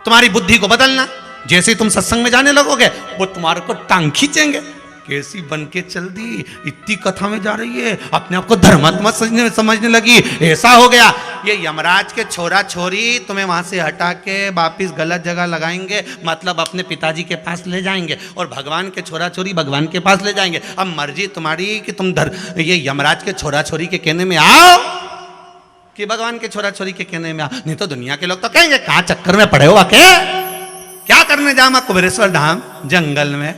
[SPEAKER 1] तुम्हारी बुद्धि को बदलना। जैसे ही तुम सत्संग में जाने लगोगे वो तुम्हारे को टांग खींचेंगे, कैसी बन के चल दी, इतनी कथा में जा रही है, अपने आप को धर्मात्मा समझने लगी, ऐसा हो गया। ये यमराज के छोरा छोरी तुम्हें वहां से हटा के वापिस गलत जगह लगाएंगे, मतलब अपने पिताजी के पास ले जाएंगे, और भगवान के छोरा छोरी भगवान के पास ले जाएंगे। अब मर्जी तुम्हारी कि तुम ये यमराज के छोरा छोरी के कहने में आओ कि भगवान के छोरा छोरी के कहने में आओ। नहीं तो दुनिया के लोग तो कहेंगे कहाँ चक्कर में पड़े हो आके, क्या करने जामा कुबेरेश्वर धाम जंगल में,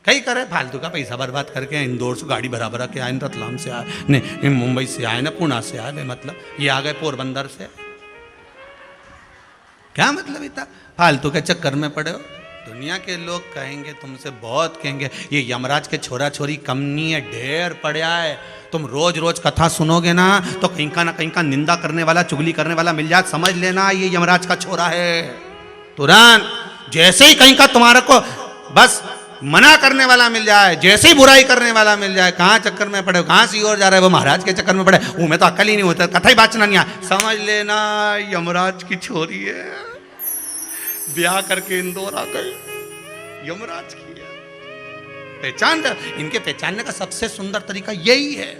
[SPEAKER 1] कई करे फालतू का पैसा बर्बाद करके। इंदौर से गाड़ी भरा भरा के आए, रतलाम से आए, नहीं मुंबई से आए ना, पुणे से आए, मतलब ये आ गए पोरबंदर से, क्या मतलब इतना फालतू के चक्कर में पड़े हो। दुनिया के लोग कहेंगे तुमसे, बहुत कहेंगे ये यमराज के छोरा छोरी कम नहीं है, ढेर पड़ा है। तुम रोज रोज कथा सुनोगे ना तो कहीं का निंदा करने वाला, चुगली करने वाला मिल जाए, समझ लेना ये यमराज का छोरा है। तुरंत जैसे ही कहीं का तुम्हारे को बस मना करने वाला मिल जाए, जैसे ही बुराई करने वाला मिल जाए, कहाँ चक्कर में पड़े, कहाँ सी ओर जा रहे हो, वो महाराज के चक्कर में पड़े, वो में तो अकल ही नहीं होता, कथा ही बाचना नहीं आ, समझ लेना यमराज की छोरी है, ब्याह करके इंदौर आ गई, यमराज की है। पहचान, इनके पहचानने का सबसे सुंदर तरीका यही है।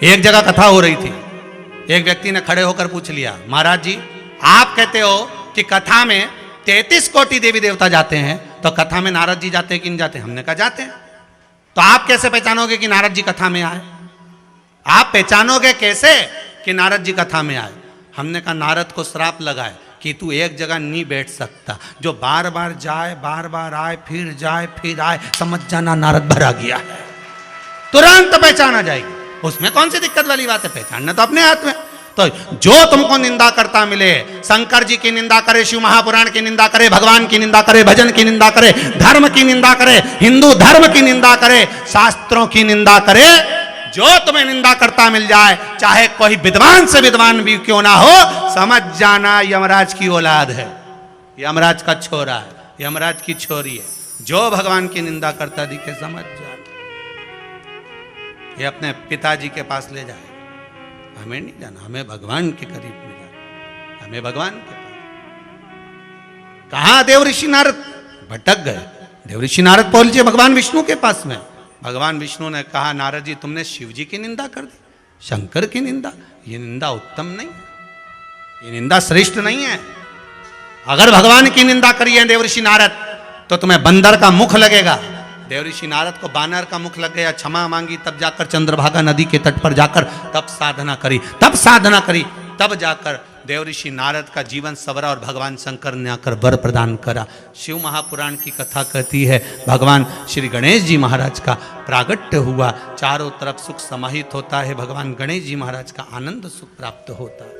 [SPEAKER 1] एक जगह कथा हो रही थी, एक व्यक्ति ने खड़े होकर पूछ लिया, महाराज जी आप कहते हो कि कथा में 33 कोटि देवी देवता जाते हैं, तो कथा में नारद जी जाते हैं कि नहीं जाते? हमने कहा जाते हैं। तो आप कैसे पहचानोगे कि नारद जी कथा में आए? आप पहचानोगे कैसे कि नारद जी कथा में आए? हमने कहा नारद को श्राप लगाए कि तू एक जगह नहीं बैठ सकता, जो बार बार जाए, बार बार आए, फिर जाए, फिर आए, समझ जाना नारद भरा गया है, तुरंत पहचाना जाएगी। उसमें कौन सी दिक्कत वाली बात है, पहचानना तो अपने हाथ में। तो जो तुमको निंदा करता मिले, शंकर जी की निंदा करे, शिव महापुराण की निंदा करे, भगवान की निंदा करे, भजन की निंदा करे, धर्म की निंदा करे, हिंदू धर्म की निंदा करे, शास्त्रों की निंदा करे, जो तुम्हें निंदा करता मिल जाए, चाहे कोई विद्वान से विद्वान भी क्यों ना हो, समझ जाना यमराज की औलाद है, यमराज का छोरा है, यमराज की छोरी है। जो भगवान की निंदा करता दिखे, समझ जाना ये अपने पिताजी के पास ले जाए। हमें नहीं जाना, हमें भगवान के करीब में जाना, हमें भगवान के पास। कहां देव ऋषि नारद भटक गए, देव ऋषि नारद पहुंचे भगवान विष्णु के पास में। भगवान विष्णु ने कहा, नारद जी तुमने शिव जी की निंदा कर दी, शंकर की निंदा, ये निंदा उत्तम नहीं है, ये निंदा श्रेष्ठ नहीं है। अगर भगवान की निंदा करी है देव ऋषि नारद, तो तुम्हें बंदर का मुख लगेगा। देव ऋषि नारद को बानर का मुख लग गया, क्षमा मांगी, तब जाकर चंद्रभागा नदी के तट पर जाकर तब साधना करी, तब जाकर देव ऋषि नारद का जीवन सवरा और भगवान शंकर ने आकर वर प्रदान करा। शिव महापुराण की कथा कहती है, भगवान श्री गणेश जी महाराज का प्रागट्य हुआ, चारों तरफ सुख समाहित होता है, भगवान गणेश जी महाराज का आनंद सुख प्राप्त होता है।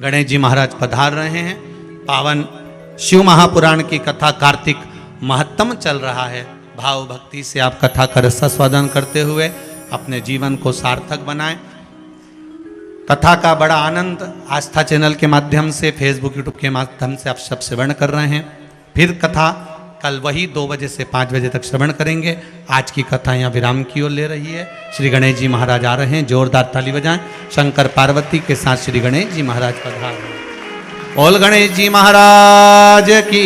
[SPEAKER 1] गणेश जी महाराज पधार रहे हैं। पावन शिव महापुराण की कथा कार्तिक महत्तम चल रहा है। भाव भक्ति से आप कथा का रसास्वादन करते हुए अपने जीवन को सार्थक बनाएं। कथा का बड़ा आनंद आस्था चैनल के माध्यम से, फेसबुक यूट्यूब के माध्यम से आप सब श्रवण कर रहे हैं। फिर कथा कल वही 2 बजे से 5 बजे तक श्रवण करेंगे। आज की कथा यहाँ विराम की ओर ले रही है। श्री गणेश जी महाराज आ रहे हैं, जोरदार ताली बजाएं। शंकर पार्वती के साथ श्री गणेश जी महाराज पधार रहे हैं। बोल गणेश जी महाराज की।